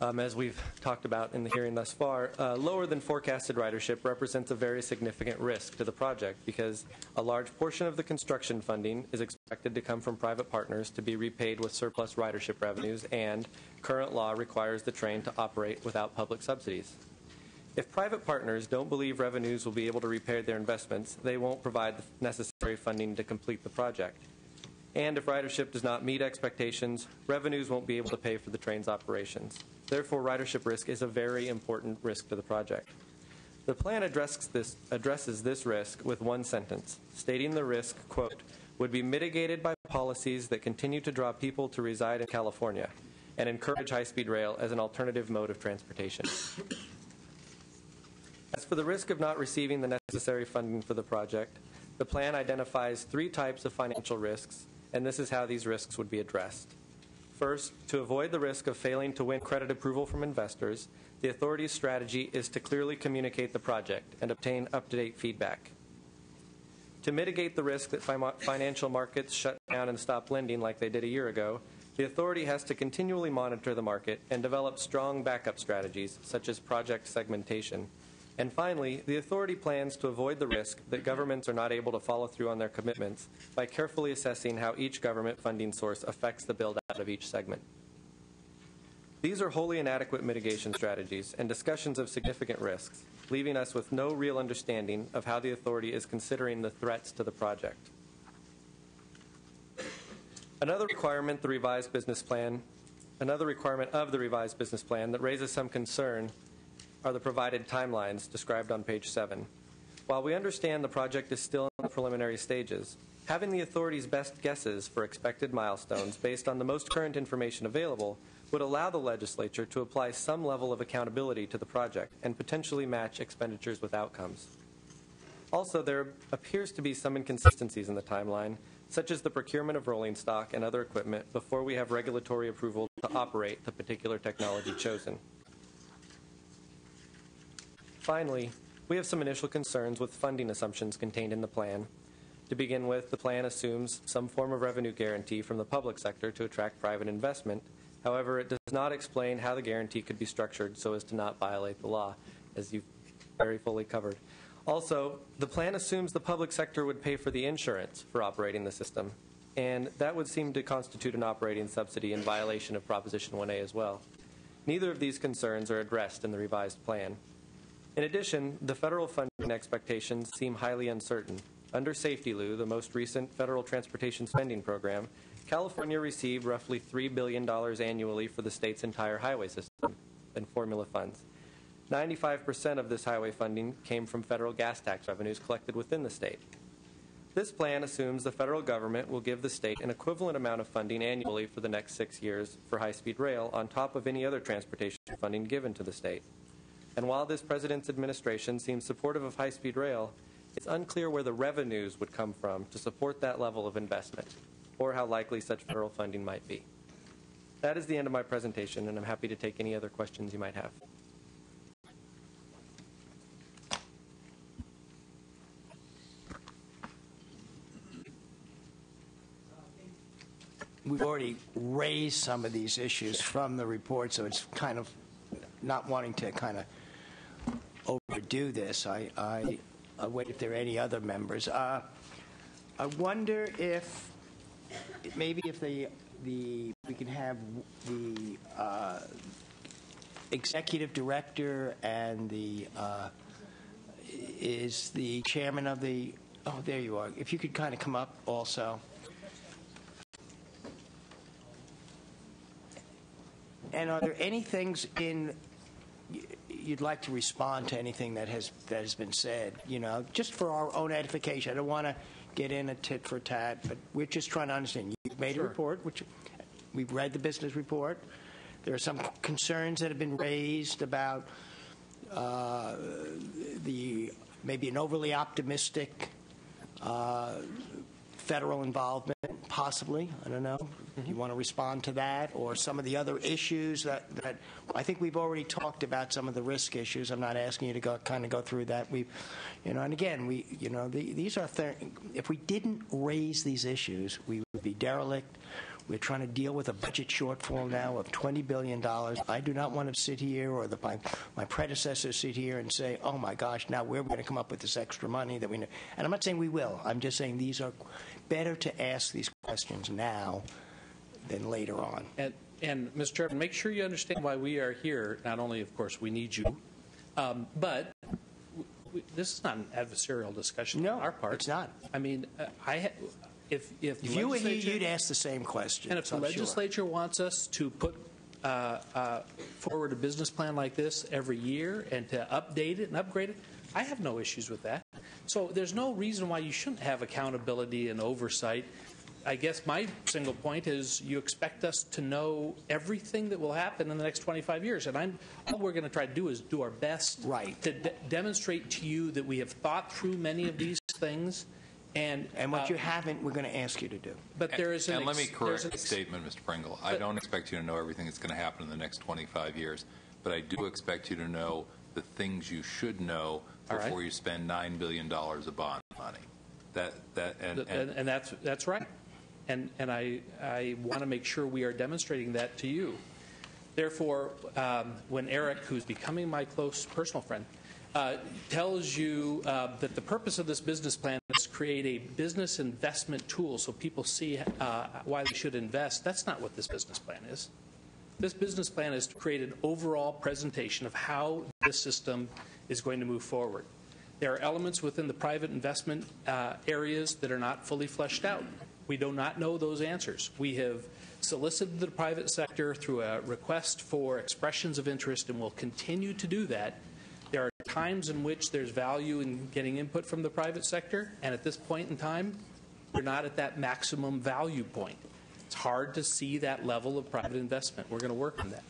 As we've talked about in the hearing thus far, lower than forecasted ridership represents a very significant risk to the project because a large portion of the construction funding is expected to come from private partners to be repaid with surplus ridership revenues, and current law requires the train to operate without public subsidies. If private partners don't believe revenues will be able to repay their investments, they won't provide the necessary funding to complete the project. And if ridership does not meet expectations, revenues won't be able to pay for the train's operations. Therefore, ridership risk is a very important risk to the project. The plan addresses this risk with one sentence, stating the risk, quote, would be mitigated by policies that continue to draw people to reside in California and encourage high-speed rail as an alternative mode of transportation. As for the risk of not receiving the necessary funding for the project, the plan identifies 3 types of financial risks, and this is how these risks would be addressed. First, to avoid the risk of failing to win credit approval from investors, the authority's strategy is to clearly communicate the project and obtain up-to-date feedback. To mitigate the risk that financial markets shut down and stop lending like they did a year ago, the authority has to continually monitor the market and develop strong backup strategies, such as project segmentation. And finally, the authority plans to avoid the risk that governments are not able to follow through on their commitments by carefully assessing how each government funding source affects the build-out of each segment. These are wholly inadequate mitigation strategies and discussions of significant risks, leaving us with no real understanding of how the authority is considering the threats to the project. Another requirement of the revised business plan that raises some concern are the provided timelines described on page 7. While we understand the project is still in the preliminary stages, having the authority's best guesses for expected milestones based on the most current information available would allow the legislature to apply some level of accountability to the project and potentially match expenditures with outcomes. Also, there appears to be some inconsistencies in the timeline, such as the procurement of rolling stock and other equipment before we have regulatory approval to operate the particular technology chosen. Finally, we have some initial concerns with funding assumptions contained in the plan. To begin with, the plan assumes some form of revenue guarantee from the public sector to attract private investment. However, it does not explain how the guarantee could be structured so as to not violate the law, as you've very fully covered. Also, the plan assumes the public sector would pay for the insurance for operating the system, and that would seem to constitute an operating subsidy in violation of Proposition 1A as well. Neither of these concerns are addressed in the revised plan. In addition, the federal funding expectations seem highly uncertain. Under Safety Lou, the most recent federal transportation spending program, California received roughly $3 billion annually for the state's entire highway system and formula funds. 95% of this highway funding came from federal gas tax revenues collected within the state. This plan assumes the federal government will give the state an equivalent amount of funding annually for the next 6 years for high-speed rail on top of any other transportation funding given to the state. And while this president's administration seems supportive of high-speed rail, it's unclear where the revenues would come from to support that level of investment, or how likely such federal funding might be. That is the end of my presentation, and I'm happy to take any other questions you might have. We've already raised some of these issues from the report, so it's kind of not wanting to kind of overdo this. I wait if there are any other members. I wonder if maybe if we can have the executive director and is the chairman of the, oh, there you are. If you could kind of come up also. And are there any things you'd like to respond to anything that has been said? You know, just for our own edification. I don't want to get in a tit for tat, but we're just trying to understand. You've made a report, which we've read the business report. There are some concerns that have been raised about maybe an overly optimistic federal involvement, possibly. I don't know. You want to respond to that, or some of the other issues that I think we've already talked about some of the risk issues. I'm not asking you to go through that. And again, these are if we didn't raise these issues, we would be derelict. We're trying to deal with a budget shortfall now of $20 billion. I do not want to sit here, or my predecessors sit here and say, oh my gosh, now we're going to come up with this extra money that we know. And I'm not saying we will. I'm just saying these are better to ask these questions now than later on. And Mr. Chairman, make sure you understand why we are here. Not only, of course, we need you, but this is not an adversarial discussion on our part. No, it's not. I mean, if you were here, you'd ask the same question. And if the legislature wants us to put forward a business plan like this every year and to update it and upgrade it, I have no issues with that. So there's no reason why you shouldn't have accountability and oversight. I guess my single point is you expect us to know everything that will happen in the next 25 years. And all we're going to try to do is do our best to demonstrate to you that we have thought through many of these things. And what you haven't, we're going to ask you to do. But there is and let me correct the statement, Mr. Pringle. I don't expect you to know everything that's going to happen in the next 25 years, but I do expect you to know the things you should know before you spend $9 billion of bond money. And that's right. And I want to make sure we are demonstrating that to you. Therefore, when Eric, who's becoming my close personal friend, tells you that the purpose of this business plan is to create a business investment tool so people see why they should invest, that's not what this business plan is. This business plan is to create an overall presentation of how this system is going to move forward. There are elements within the private investment areas that are not fully fleshed out. We do not know those answers. We have solicited the private sector through a request for expressions of interest and will continue to do that. There are times in which there's value in getting input from the private sector, and at this point in time, we're not at that maximum value point. It's hard to see that level of private investment. We're going to work on that.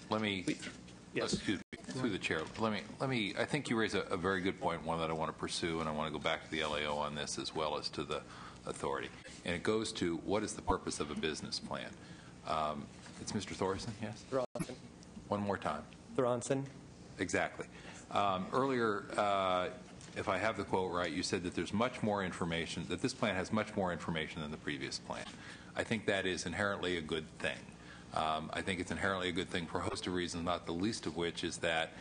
Excuse me. through the chair, let me. I think you raise a very good point, one that I want to pursue, and I want to go back to the LAO on this as well as to the authority. And it goes to what is the purpose of a business plan? It's Mr. Thorson, yes? Thronson. One more time. Thronson. Exactly. Earlier, if I have the quote right, you said that there's much more information, that this plan has much more information than the previous plan. I think that is inherently a good thing. I think it's inherently a good thing for a host of reasons, not the least of which is that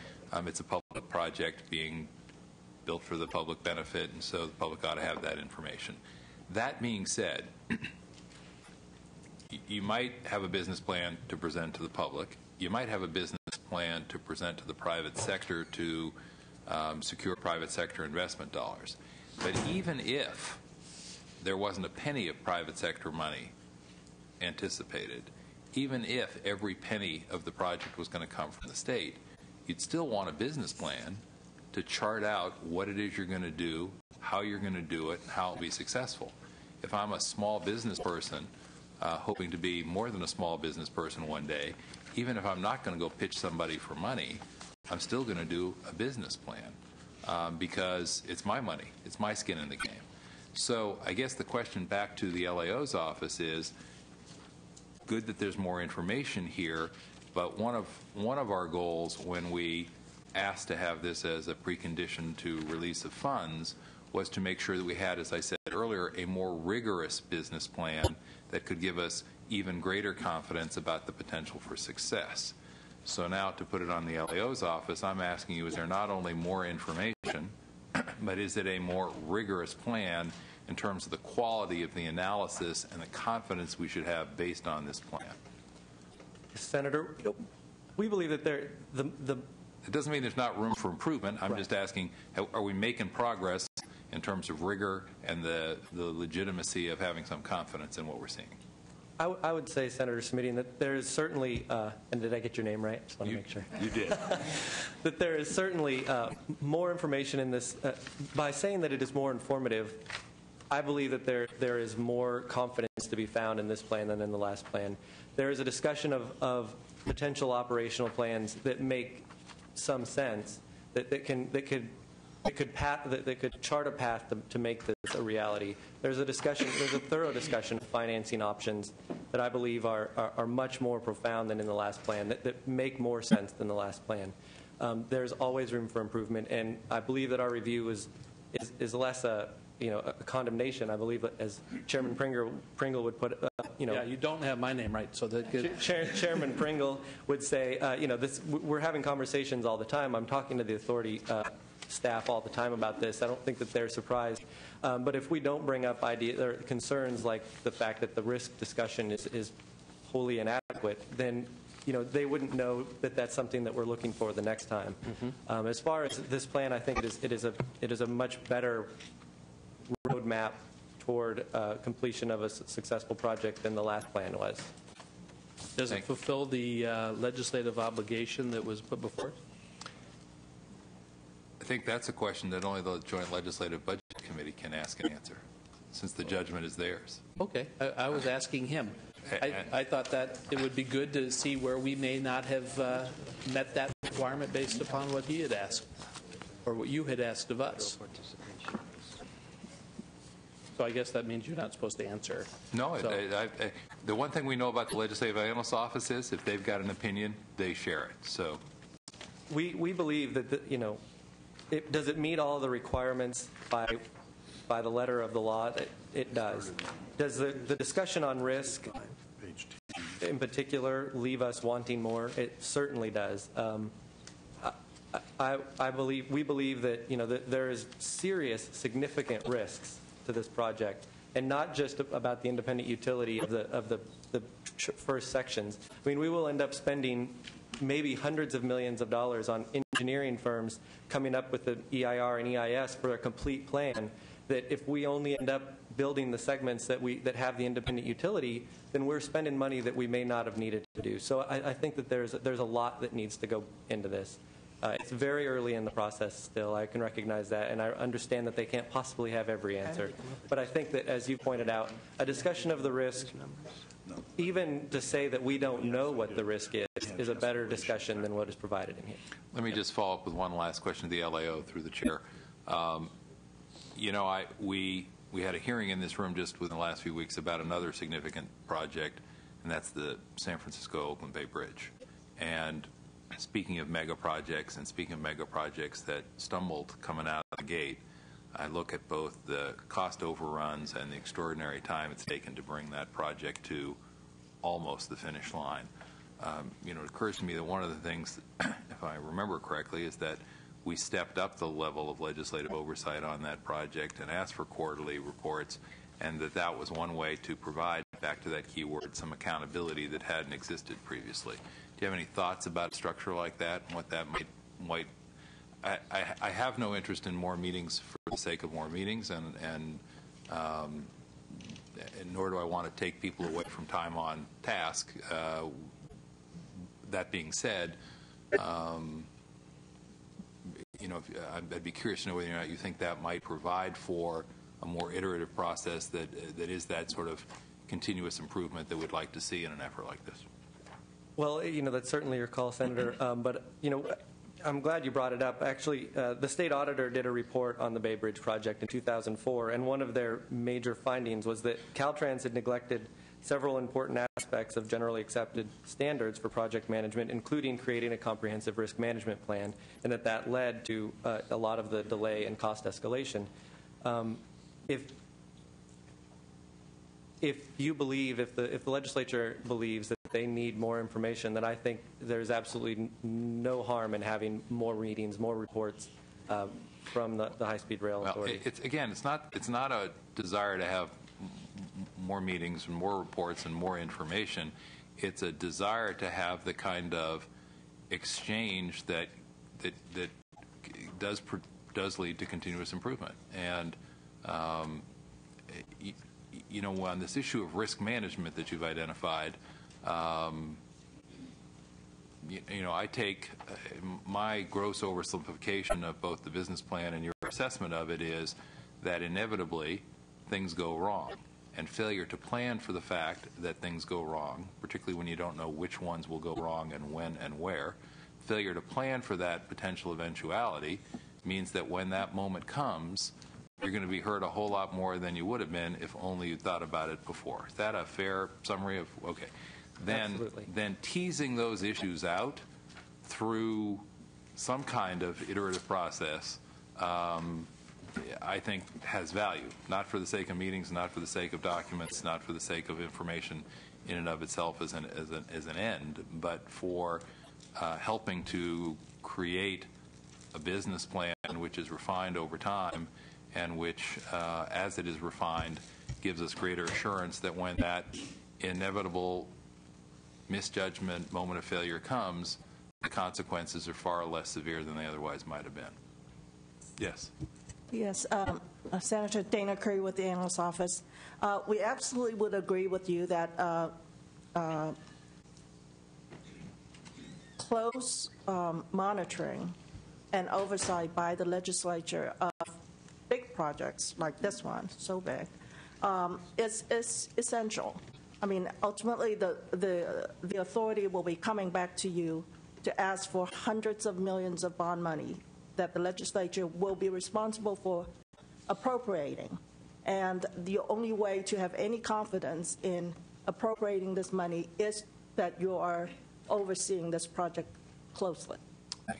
it's a public project being built for the public benefit, and so the public ought to have that information. That being said, you might have a business plan to present to the public. You might have a business plan to present to the private sector to secure private sector investment dollars. But even if there wasn't a penny of private sector money anticipated, even if every penny of the project was going to come from the state, you'd still want a business plan to chart out what it is you're going to do, how you're going to do it, and how it'll be successful. If I'm a small business person hoping to be more than a small business person one day, even if I'm not going to go pitch somebody for money, I'm still going to do a business plan because it's my money. It's my skin in the game. So I guess the question back to the LAO's office is, good that there's more information here, but one of our goals when we asked to have this as a precondition to release of funds was to make sure that we had, as I said earlier, a more rigorous business plan that could give us even greater confidence about the potential for success. So now, to put it on the LAO's office, I'm asking you, is there not only more information, but is it a more rigorous plan in terms of the quality of the analysis and the confidence we should have based on this plan? Senator, we believe that it doesn't mean there's not room for improvement. I'm just asking, are we making progress in terms of rigor and the legitimacy of having some confidence in what we're seeing? I would say, Senator Simitian, that there is certainly, and did I get your name right? Just want to make sure. You did. That there is certainly more information in this. By saying that it is more informative, I believe that there is more confidence to be found in this plan than in the last plan. There is a discussion of potential operational plans that make some sense, that could chart a path to make this a reality. There's a thorough discussion of financing options that I believe are much more profound than in the last plan, that make more sense than the last plan. There's always room for improvement, and I believe that our review is less a condemnation. I believe that, as Chairman Pringle would put it, Yeah, you don't have my name right, so that Chairman Pringle would say, we're having conversations all the time. I'm talking to the authority staff all the time about this. I don't think that they're surprised. But if we don't bring up ideas or concerns like the fact that the risk discussion is wholly inadequate, then they wouldn't know that that's something that we're looking for the next time. Mm-hmm. As far as this plan, I think it is a much better roadmap toward completion of a successful project than the last plan was. Does it fulfill the legislative obligation that was put before it? I think that's a question that only the Joint Legislative Budget Committee can ask and answer, since the judgment is theirs. Okay. I was asking him. I thought that it would be good to see where we may not have met that requirement based upon what he had asked, or what you had asked of us. So I guess that means you're not supposed to answer. No. The one thing we know about the Legislative Analyst's Office is if they've got an opinion, they share it. So we believe that does it meet all the requirements by the letter of the law? It does. Does the discussion on risk, in particular, leave us wanting more? It certainly does. We believe that that there is serious, significant risks to this project, and not just about the independent utility of the first sections. I mean, we will end up spending maybe hundreds of millions of dollars on engineering firms coming up with the EIR and EIS for a complete plan, that if we only end up building the segments that have the independent utility, then we're spending money that we may not have needed to do. So I think that there's a lot that needs to go into this. It's very early in the process still. I can recognize that, and I understand that they can't possibly have every answer. But I think that, as you pointed out, a discussion of the risk even to say that we don't know what the risk is a better discussion than what is provided in here. Let me just follow up with one last question to the LAO through the chair. We had a hearing in this room just within the last few weeks about another significant project, and that's the San Francisco-Oakland Bay Bridge. And speaking of mega projects that stumbled coming out of the gate, I look at both the cost overruns and the extraordinary time it's taken to bring that project to almost the finish line. It occurs to me that one of the things, if I remember correctly, is that we stepped up the level of legislative oversight on that project and asked for quarterly reports, and that was one way to provide, back to that key word, some accountability that hadn't existed previously. Do you have any thoughts about a structure like that and what that might I have no interest in more meetings for the sake of more meetings, and nor do I want to take people away from time on task. That being said, I'd be curious to know whether or not you think that might provide for a more iterative process that is that sort of continuous improvement that we'd like to see in an effort like this. Well, that's certainly your call, Senator. But I'm glad you brought it up. Actually, the state auditor did a report on the Bay Bridge project in 2004, and one of their major findings was that Caltrans had neglected several important aspects of generally accepted standards for project management, including creating a comprehensive risk management plan, and that led to a lot of the delay and cost escalation. If the legislature believes that they need more information, then I think there's absolutely no harm in having more readings, more reports from the High-Speed Rail Authority. It's not a desire to have more meetings and more reports and more information. It's a desire to have the kind of exchange that does lead to continuous improvement. And on this issue of risk management that you've identified, I take my gross oversimplification of both the business plan and your assessment of it is that inevitably things go wrong. And failure to plan for the fact that things go wrong, particularly when you don't know which ones will go wrong and when and where, failure to plan for that potential eventuality means that when that moment comes, you're going to be hurt a whole lot more than you would have been if only you thought about it before. Is that a fair summary of, okay. Then teasing those issues out through some kind of iterative process, I think has value, not for the sake of meetings, not for the sake of documents, not for the sake of information in and of itself as an end, but for helping to create a business plan which is refined over time and which, as it is refined, gives us greater assurance that when that inevitable misjudgment moment of failure comes, the consequences are far less severe than they otherwise might have been. Yes. Yes, Senator Dana Curry with the Analyst's Office. We absolutely would agree with you that close monitoring and oversight by the legislature of big projects like this one, so big, is essential. I mean, ultimately, the authority will be coming back to you to ask for hundreds of millions of bond money that the legislature will be responsible for appropriating. And the only way to have any confidence in appropriating this money is that you are overseeing this project closely.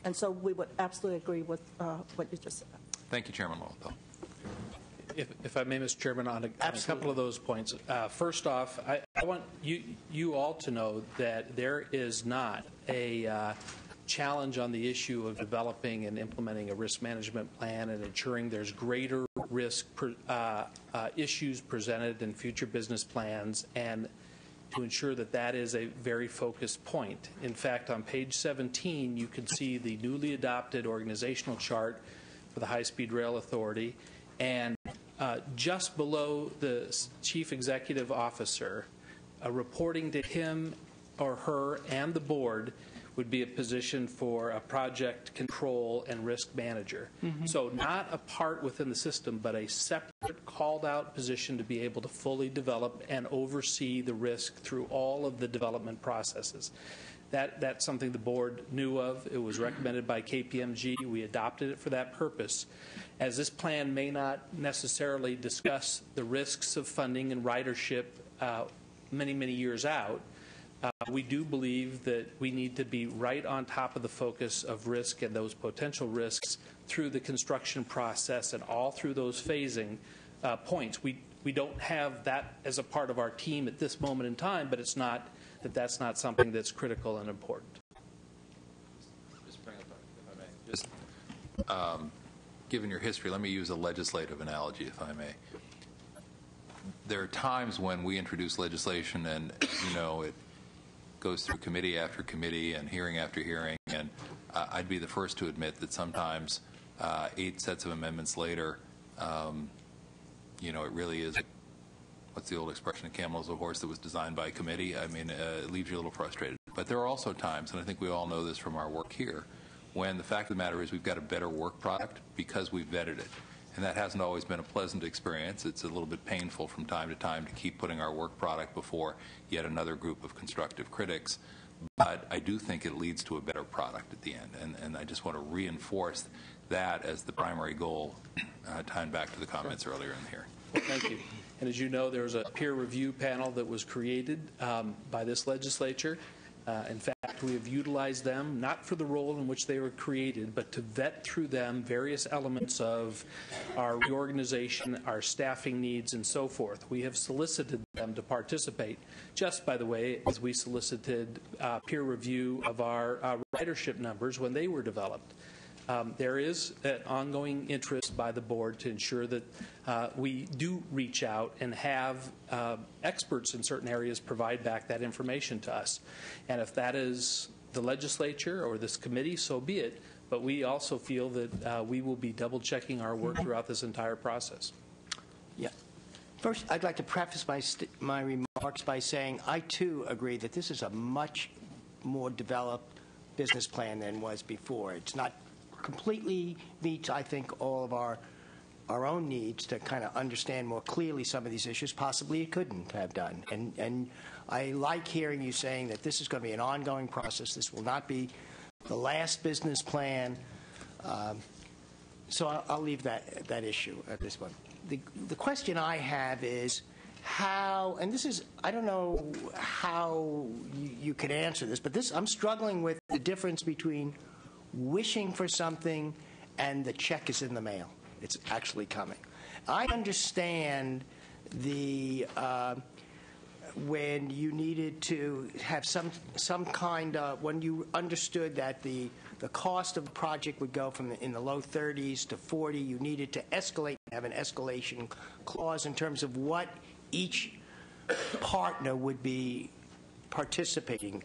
And so we would absolutely agree with what you just said. Thank you, Chairman Lowenthal. If I may, Mr. Chairman, on a couple of those points. First off, I want you all to know that there is not a challenge on the issue of developing and implementing a risk management plan and ensuring there's greater risk issues presented in future business plans, and to ensure that that is a very focused point. In fact, on page 17, you can see the newly adopted organizational chart for the High-Speed Rail Authority, and just below the Chief Executive Officer, reporting to him or her and the board, would be a position for a project control and risk manager. So not a part within the system, but a separate called-out position to be able to fully develop and oversee the risk through all of the development processes. That's something the board knew of. It was recommended by KPMG. We adopted it for that purpose. As this plan may not necessarily discuss the risks of funding and ridership many, many years out, we do believe that we need to be right on top of the focus of risk and those potential risks through the construction process and all through those phasing points. We don't have that as a part of our team at this moment in time, but it's not that's not something that's critical and important. Just bring it up, if I may. Just given your history, let me use a legislative analogy, if I may. There are times when we introduce legislation and, it goes through committee after committee and hearing after hearing, and I'd be the first to admit that sometimes 8 sets of amendments later, it really is, what's the old expression, a camel is a horse that was designed by a committee. I mean, it leaves you a little frustrated. But there are also times, and I think we all know this from our work here, when the fact of the matter is we've got a better work product because we've vetted it. And that hasn't always been a pleasant experience. It's a little bit painful from time to time to keep putting our work product before yet another group of constructive critics. But I do think it leads to a better product at the end. And I just want to reinforce that as the primary goal, tying back to the comments earlier in the hearing. Well, thank you. And as you know, there was a peer review panel that was created by this legislature. In fact, we have utilized them, not for the role in which they were created, but to vet through them various elements of our reorganization, our staffing needs, and so forth. We have solicited them to participate, just, by the way, as we solicited peer review of our ridership numbers when they were developed. There is an ongoing interest by the board to ensure that we do reach out and have experts in certain areas provide back that information to us. And if that is the legislature or this committee, so be it. But we also feel that we will be double-checking our work throughout this entire process. Yeah. First, I'd like to preface my remarks by saying I, too, agree that this is a much more developed business plan than was before. It's not completely meets, I think, all of our own needs to kind of understand more clearly some of these issues. Possibly it couldn't have done. And I like hearing you saying that this is going to be an ongoing process. This will not be the last business plan. So I'll leave that issue at this point. The question I have is how, and this is, I don't know how you could answer this, but I'm struggling with the difference between wishing for something and the check is in the mail. It's actually coming. I understand when you needed to have some kind of, when you understood that the cost of the project would go from in the low 30s to 40, you needed to escalate, have an escalation clause in terms of what each partner would be participating.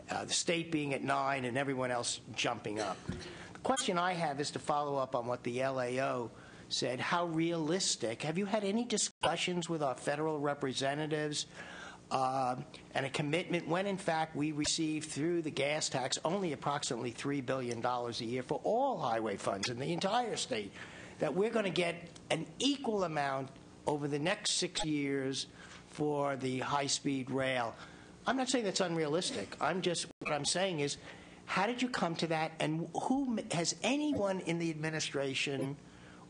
The state being at 9 and everyone else jumping up. The question I have is to follow up on what the LAO said. How realistic? Have you had any discussions with our federal representatives and a commitment when, in fact, we receive through the gas tax only approximately $3 billion a year for all highway funds in the entire state, that we're going to get an equal amount over the next 6 years for the high-speed rail? I'm not saying that's unrealistic. What I'm saying is, how did you come to that? And has anyone in the administration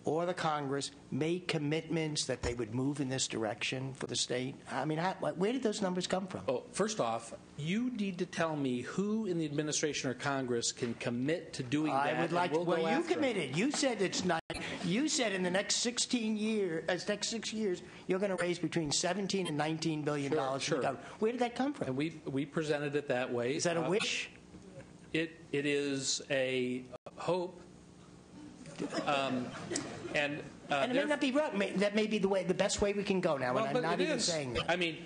or the Congress made commitments that they would move in this direction for the state? I mean, where did those numbers come from? Oh, first off, you need to tell me who in the administration or Congress can commit to doing that. I would like. Well, you committed. You said it's not. You said in the next 6 years, you're going to raise between $17 and $19 billion. Sure. Where did that come from? And we presented it that way. Is that a wish? It is a hope. And it may not be right. That may be the best way we can go now. Well, and I'm not even saying that. I mean,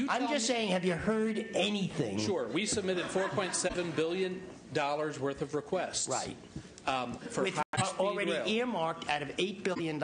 I'm just saying, have you heard anything? Sure. We submitted $4.7 billion worth of requests. Right. For with already rail. Earmarked out of $8 billion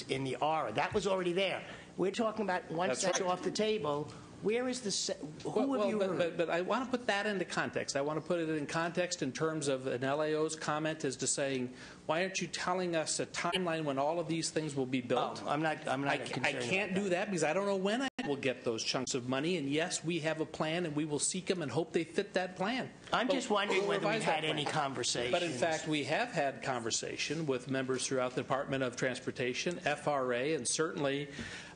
in the ARA. That was already there. We're talking about once that's off the table, Where is the, who have you heard? But I want to put that into context. I want to put it in context in terms of an LAO's comment as to saying, why aren't you telling us a timeline when all of these things will be built? Oh, I'm not I concerned can't about do that because I don't know when I will get those chunks of money. And yes, we have a plan, and we will seek them and hope they fit that plan. I'm just wondering whether we've revise that had any plan. conversations. But in fact, we have had conversation with members throughout the Department of Transportation, FRA, and certainly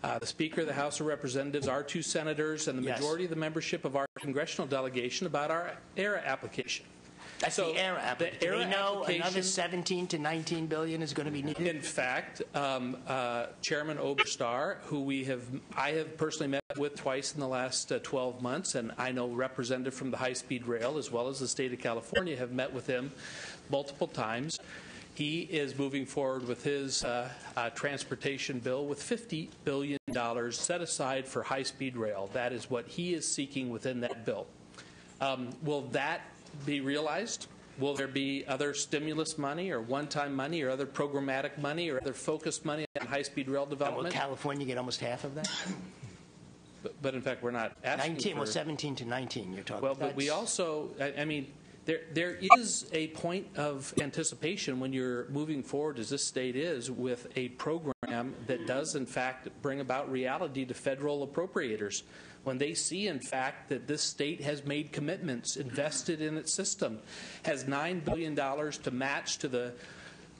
the Speaker of the House of Representatives, our two senators, and the Yes. majority of the membership of our congressional delegation about our ERA application. That's the ERA application. Do ERA we know another application- 17 to 19 billion is going to be needed? In fact, Chairman Oberstar, who I have personally met with twice in the last 12 months, and I know representative from the high-speed rail as well as the state of California have met with him multiple times. He is moving forward with his transportation bill with $50 billion set aside for high-speed rail. That is what he is seeking within that bill. Will that be realized? Will there be other stimulus money or one-time money or other programmatic money or other focused money on high-speed rail And will development? California get almost half of that? But in fact, we're not asking 19, for... well, 17 to 19 you're talking Well, about. but we also, I mean, there is a point of anticipation when you're moving forward, as this state is, with a program that does, in fact, bring about reality to federal appropriators. When they see, in fact, that this state has made commitments, invested in its system, has $9 billion to match to the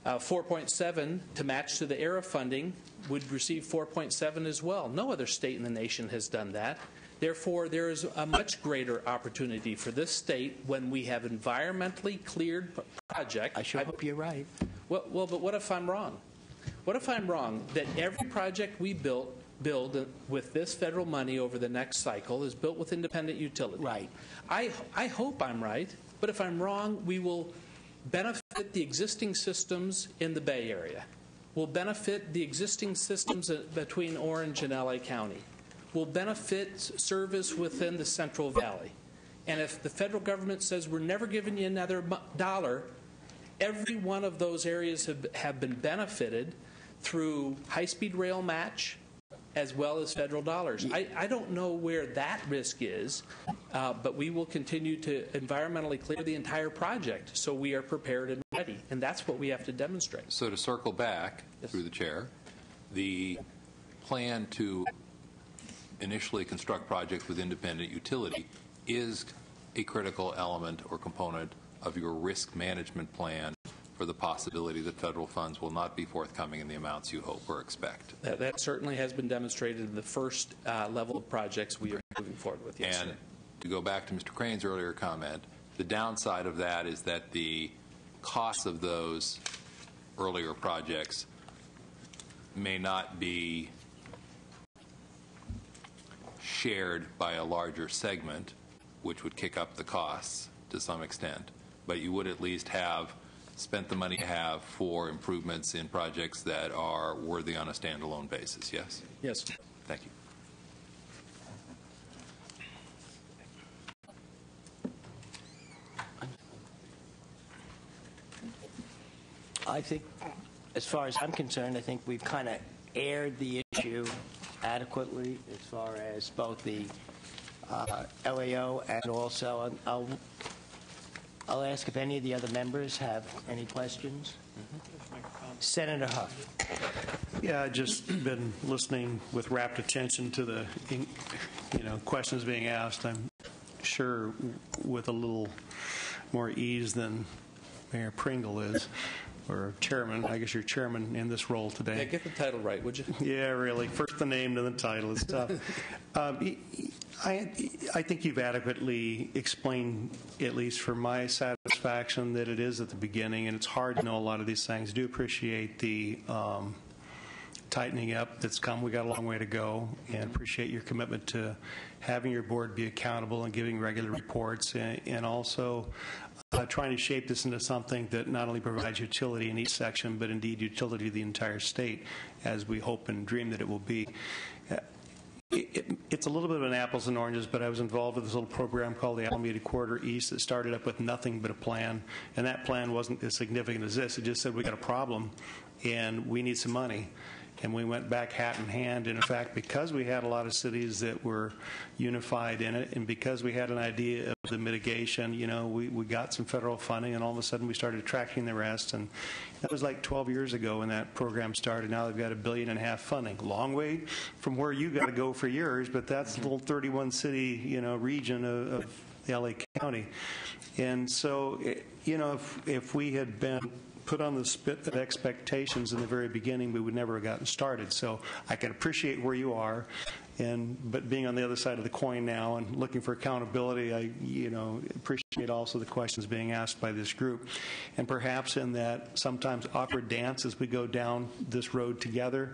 4.7 to match to the ERA funding, would receive 4.7 as well. No other state in the nation has done that. Therefore, there is a much greater opportunity for this state when we have environmentally cleared project. I sure hope you're right. Well, but what if I'm wrong? What if I'm wrong that every project we build with this federal money over the next cycle is built with independent utility? Right. I hope I'm right, but if I'm wrong, we will benefit the existing systems in the Bay Area. We'll benefit the existing systems between Orange and LA County. We'll benefit service within the Central Valley. And if the federal government says we're never giving you another dollar, every one of those areas have been benefited through high-speed rail match as well as federal dollars. I don't know where that risk is, but we will continue to environmentally clear the entire project so we are prepared and ready. And that's what we have to demonstrate. So to circle back, through the chair, the plan to initially construct projects with independent utility is a critical element or component of your risk management plan for the possibility that federal funds will not be forthcoming in the amounts you hope or expect. That certainly has been demonstrated in the first level of projects we are moving forward with. Yes, And sir. to go back to Mr. Crane's earlier comment, the downside of that is that the costs of those earlier projects may not be shared by a larger segment, which would kick up the costs to some extent. But you would at least have spent the money you have for improvements in projects that are worthy on a standalone basis, yes? Yes. Thank you. I think, as far as I'm concerned, I think we've kind of aired the issue adequately as far as both the LAO and also I'll ask if any of the other members have any questions. Senator Huff. Yeah, I've just been listening with rapt attention to the, questions being asked. I'm sure with a little more ease than Mayor Pringle is, or chairman. I guess you're chairman in this role today. Yeah, get the title right, would you? Yeah, really. First the name, then the title. It's tough. I think you've adequately explained, at least for my satisfaction, that it is at the beginning, and it's hard to know a lot of these things. Do appreciate the tightening up that's come. We got a long way to go, and appreciate your commitment to having your board be accountable and giving regular reports, and also trying to shape this into something that not only provides utility in each section, but indeed utility to the entire state, as we hope and dream that it will be. It's a little bit of an apples and oranges, but I was involved with this little program called the Alameda Corridor East that started up with nothing but a plan, and that plan wasn't as significant as this. It just said we got a problem, and we need some money. and we went back hat in hand. And in fact, because we had a lot of cities that were unified in it, and because we had an idea of the mitigation, we got some federal funding, and all of a sudden we started tracking the rest. And that was like 12 years ago when that program started. Now they've got $1.5 billion funding. Long way from where you got to go for yours, but that's a little 31 city, region of the LA County. And so, if we had been put on the spit of expectations in the very beginning, we would never have gotten started. So I can appreciate where you are, but being on the other side of the coin now and looking for accountability, I appreciate also the questions being asked by this group, and perhaps in that sometimes awkward dance as we go down this road together,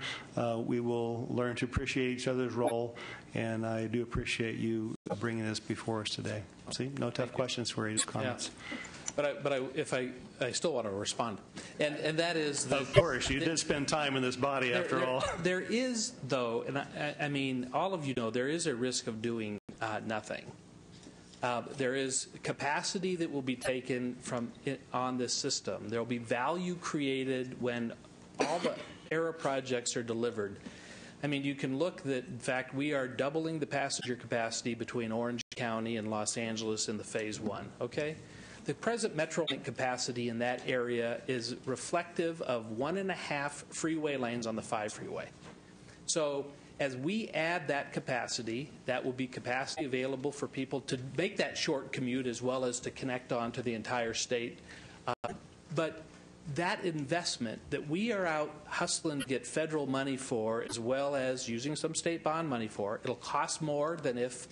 we will learn to appreciate each other's role. And I do appreciate you bringing this before us today. See, no tough questions for you, comments. Yeah. But I still want to respond, and that is that, of course you did spend time in this body after all. There is, though, and I mean, all of you know, there is a risk of doing nothing. There is capacity that will be taken on this system. There will be value created when all the ERA projects are delivered. I mean, you can look that, in fact, we are doubling the passenger capacity between Orange County and Los Angeles in the Phase 1, okay? The present Metrolink capacity in that area is reflective of 1.5 freeway lanes on the 5 freeway. So as we add that capacity, that will be capacity available for people to make that short commute as well as to connect on to the entire state. But that investment that we are out hustling to get federal money for, as well as using some state bond money for, it'll cost more than if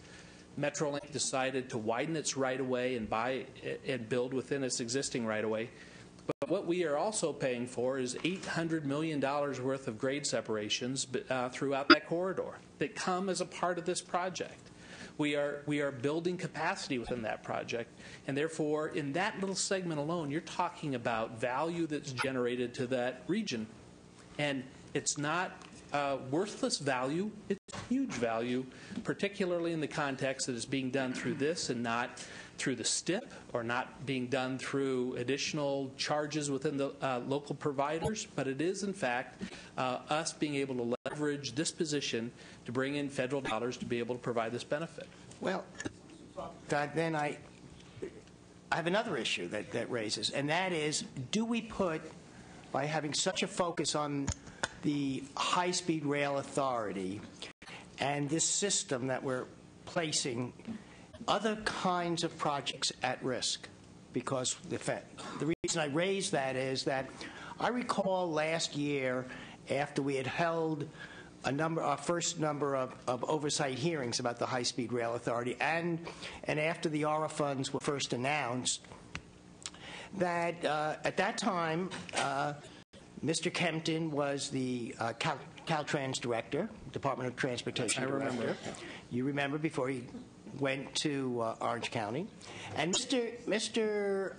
Metrolink decided to widen its right-of-way and buy and build within its existing right-of-way. But what we are also paying for is $800 million worth of grade separations throughout that corridor that come as a part of this project. We are building capacity within that project, and therefore, in that little segment alone, you're talking about value that's generated to that region. And it's not worthless value, it's huge value, particularly in the context that it's being done through this and not through the STIP, or not being done through additional charges within the local providers, but it is, in fact, us being able to leverage this position to bring in federal dollars to be able to provide this benefit. Well, then I have another issue that raises, and that is, do we put, by having such a focus on the high-speed rail authority and this system that we're placing, other kinds of projects at risk? Because the reason I raise that is that I recall last year, after we had held our first number of oversight hearings about the high-speed rail authority, and after the ARA funds were first announced, that at that time, Mr. Kempton was the Caltrans director, Department of Transportation director. I remember. You remember, before he went to Orange County. And Mr.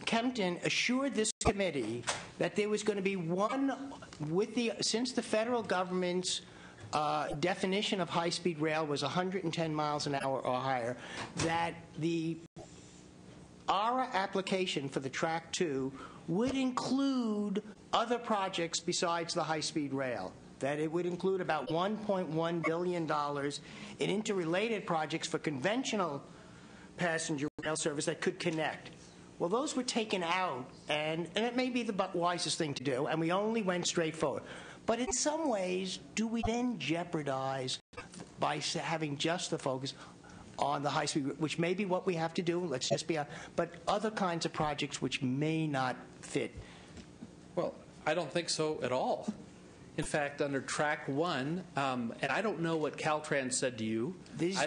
Kempton assured this committee that there was going to be one, since the federal government's definition of high-speed rail was 110 miles an hour or higher, that the ARA application for the Track 2 would include other projects besides the high-speed rail, that it would include about $1.1 billion in interrelated projects for conventional passenger rail service that could connect. Well, those were taken out, and it may be the wisest thing to do, and we only went straight forward. But in some ways, do we then jeopardize by having just the focus on the high speed, which may be what we have to do, let's just be, but other kinds of projects which may not fit? Well, I don't think so at all. In fact, under Track 1, and I don't know what Caltrans said to you. These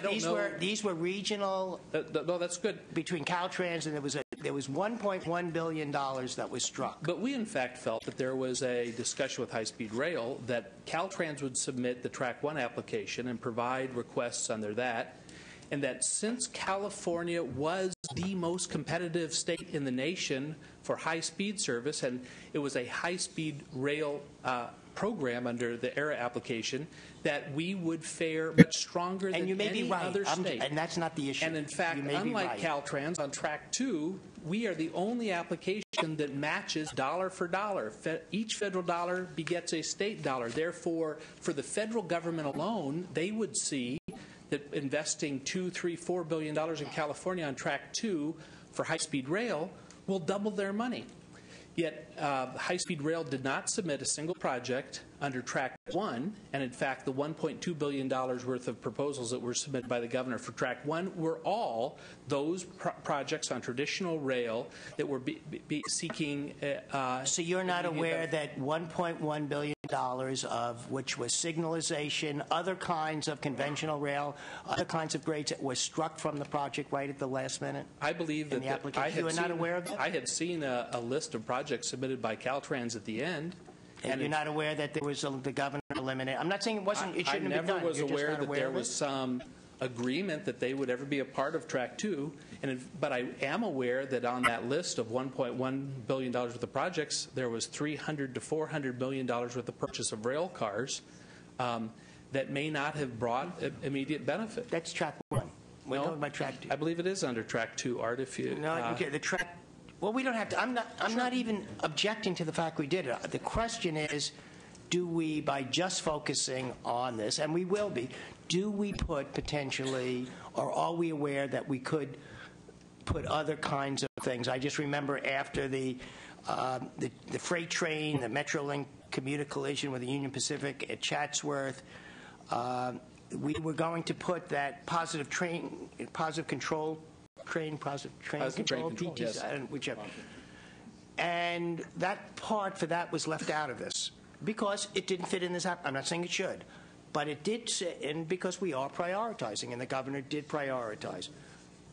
were regional. No, that's good. Between Caltrans, and there was $1.1 billion that was struck. But we, in fact, felt that there was a discussion with high-speed rail that Caltrans would submit the Track 1 application and provide requests under that, and that since California was the most competitive state in the nation for high-speed service, and it was a high-speed rail program under the ERA application, that we would fare much stronger than any other state. And that's not the issue. And in fact, unlike Caltrans, on Track 2, we are the only application that matches dollar for dollar. Each federal dollar begets a state dollar. Therefore, for the federal government alone, they would see that investing $2, $3, $4 billion in California on Track 2 for high-speed rail will double their money. Yet high-speed rail did not submit a single project under Track 1, and in fact the $1.2 billion worth of proposals that were submitted by the governor for Track 1 were all those projects on traditional rail that were seeking So you're not aware that $1.1 billion of which was signalization, other kinds of conventional rail, other kinds of grades that was struck from the project right at the last minute? I believe that you are not aware of that? I had seen a list of projects submitted by Caltrans at the end. And you're not aware that there was the governor eliminated? I'm not saying it wasn't. It shouldn't have been done. I never was aware that there was some agreement that they would ever be a part of Track 2. But I am aware that on that list of $1.1 billion worth of projects, there was $300 to $400 million worth of purchase of rail cars that may not have brought immediate benefit. That's Track 1. We're talking about Track 2. I believe it is under Track 2, Art. If you okay, the Track. Well, we don't have to. I'm not even objecting to the fact we did it. The question is, do we, by just focusing on this, and we will be, do we put potentially, or are we aware that we could put other kinds of things? I just remember after the freight train, the Metrolink commuter collision with the Union Pacific at Chatsworth, we were going to put that positive control, yes. Whichever. And that part for that was left out of this because it didn't fit in this app. I'm not saying it should, but it did sit in because we are prioritizing, and the governor did prioritize.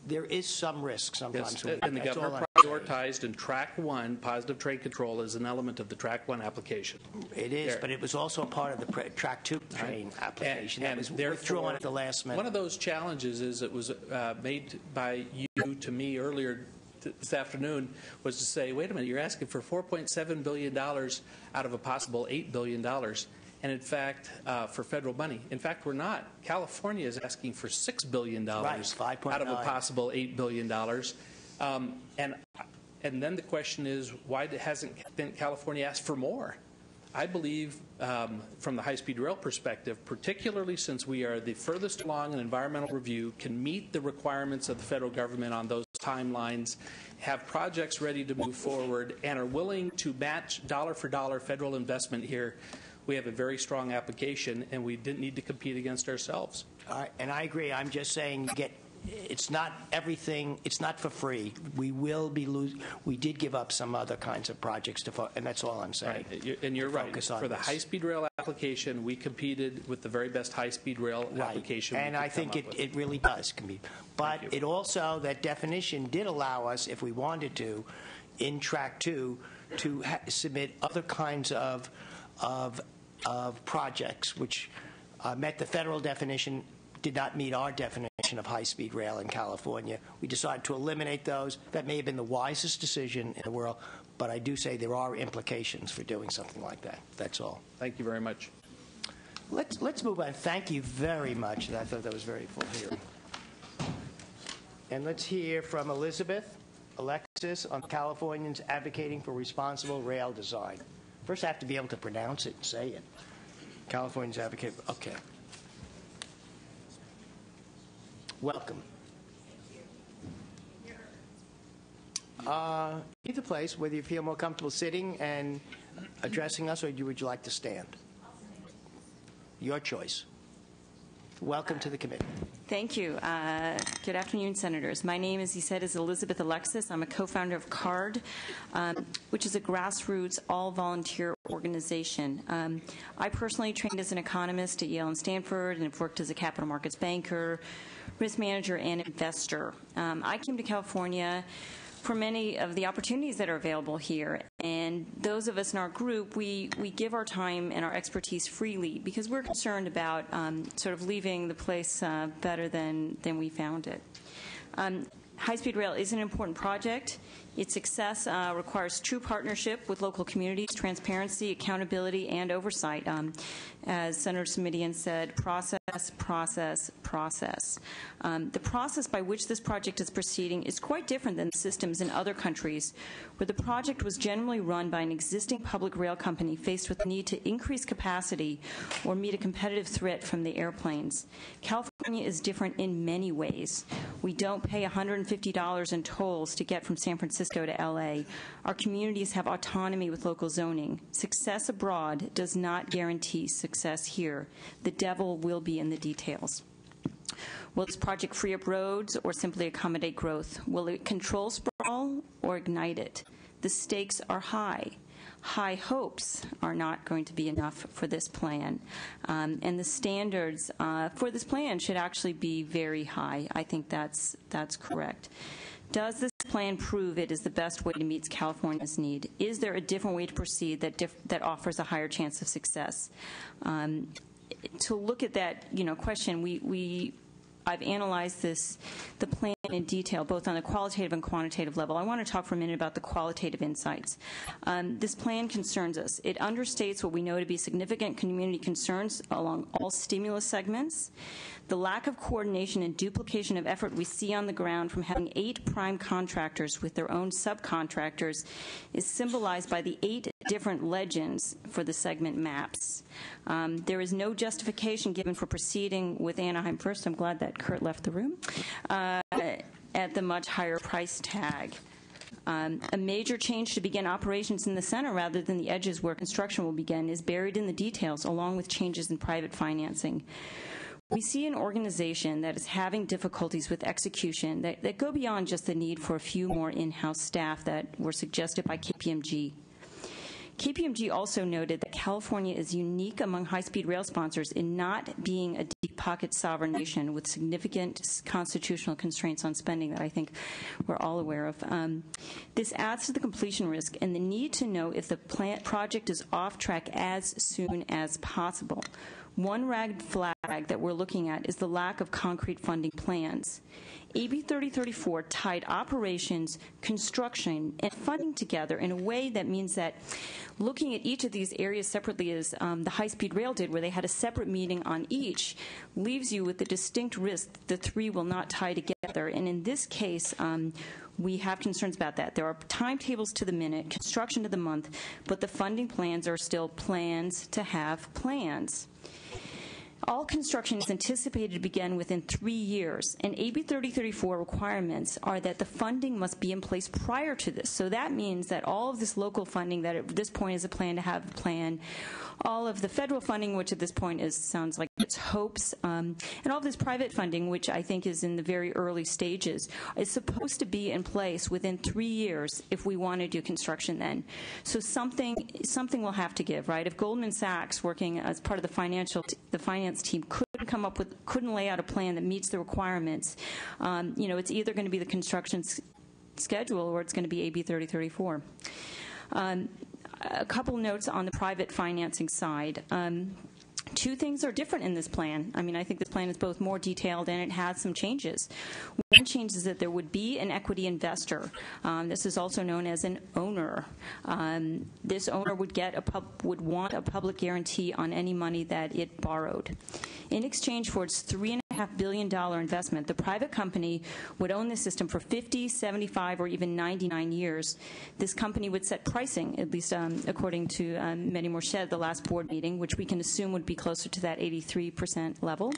There is some risk sometimes. Yes, and the governor prioritized in Track 1, positive train control is an element of the Track 1 application. It is, but it was also a part of the Track 2 train application. And that was withdrawn at the last minute. One of those challenges is it was made by you to me earlier this afternoon was to say, wait a minute, you're asking for $4.7 billion out of a possible $8 billion. And in fact, for federal money. In fact, we're not. California is asking for $6 billion out of a possible $8 billion. And then the question is, why hasn't California asked for more? I believe, from the high-speed rail perspective, particularly since we are the furthest along in environmental review, can meet the requirements of the federal government on those timelines, have projects ready to move forward, and are willing to match dollar for dollar federal investment here, we have a very strong application, and we didn't need to compete against ourselves. And I agree. I'm just saying, it's not everything. It's not for free. We will be we did give up some other kinds of projects and that's all I'm saying. Right. And you're right. For the high-speed rail application, we competed with the very best high-speed rail application. And I think it really does compete. But it also, that definition did allow us, if we wanted to, in Track 2, to submit other kinds of projects which met the federal definition, did not meet our definition of high-speed rail in California. We decided to eliminate those. That may have been the wisest decision in the world, but I do say there are implications for doing something like that. That's all. Thank you very much. Let's move on. Thank you very much. I thought that was very full here. And let's hear from Elizabeth Alexis on Californians advocating for responsible rail design. First, I have to be able to pronounce it and say it. Californians advocate. Okay. Welcome. Either place, whether you feel more comfortable sitting and addressing us, or would you like to stand? Your choice. Welcome to the committee. Thank you. Good afternoon, Senators. My name, as you said, is Elizabeth Alexis. I'm a co-founder of CARD, which is a grassroots, all-volunteer organization. I personally trained as an economist at Yale and Stanford and have worked as a capital markets banker, risk manager, and investor. I came to California for many of the opportunities that are available here. And those of us in our group, we give our time and our expertise freely because we're concerned about sort of leaving the place better than we found it. High-speed rail is an important project. Its success requires true partnership with local communities, transparency, accountability, and oversight. As Senator Simitian said, process, process, process. The process by which this project is proceeding is quite different than systems in other countries, where the project was generally run by an existing public rail company faced with the need to increase capacity or meet a competitive threat from the airplanes. California is different in many ways. We don't pay $150 in tolls to get from San Francisco to L.A. Our communities have autonomy with local zoning. Success abroad does not guarantee success here. The devil will be in the details. Will this project free up roads or simply accommodate growth? Will it control sprawl or ignite it? The stakes are high. High hopes are not going to be enough for this plan. And the standards for this plan should actually be very high. I think that's correct. Does this plan prove it is the best way to meet California's need? Is there a different way to proceed that offers a higher chance of success? To look at that, question, I've analyzed the plan in detail, both on a qualitative and quantitative level. I want to talk for a minute about the qualitative insights. This plan concerns us. It understates what we know to be significant community concerns along all stimulus segments. The lack of coordination and duplication of effort we see on the ground from having 8 prime contractors with their own subcontractors is symbolized by the 8 different legends for the segment maps. There is no justification given for proceeding with Anaheim first. I'm glad that Kurt left the room. At the much higher price tag. A major change to begin operations in the center rather than the edges where construction will begin is buried in the details, along with changes in private financing. We see an organization that is having difficulties with execution that go beyond just the need for a few more in-house staff that were suggested by KPMG. KPMG also noted that California is unique among high-speed rail sponsors in not being a deep-pocket sovereign nation with significant constitutional constraints on spending that I think we're all aware of. This adds to the completion risk and the need to know if the project is off track as soon as possible. One red flag that we're looking at is the lack of concrete funding plans. AB 3034 tied operations, construction, and funding together in a way that means that looking at each of these areas separately, as the high-speed rail did, where they had a separate meeting on each, leaves you with the distinct risk that the 3 will not tie together. And in this case, we have concerns about that. There are timetables to the minute, construction to the month, but the funding plans are still plans to have plans. All construction is anticipated to begin within 3 years, and AB 3034 requirements are that the funding must be in place prior to this. So that means that all of this local funding that at this point is a plan to have a plan, all of the federal funding, which at this point sounds like it's hopes, and all of this private funding, which I think is in the very early stages, is supposed to be in place within 3 years if we want to do construction then. So something will have to give, right? If Goldman Sachs, working as part of the finance team, couldn't lay out a plan that meets the requirements, it's either going to be the construction schedule or it's going to be AB 3034. A couple notes on the private financing side. 2 things are different in this plan. I think this plan is both more detailed and it has some changes. One change is that there would be an equity investor. This is also known as an owner. This owner would want a public guarantee on any money that it borrowed. In exchange for its $3.5 billion investment, the private company would own the system for 50, 75, or even 99 years. This company would set pricing, at least according to Mehdi Morshed, the last board meeting, which we can assume would be closer to that 83% level.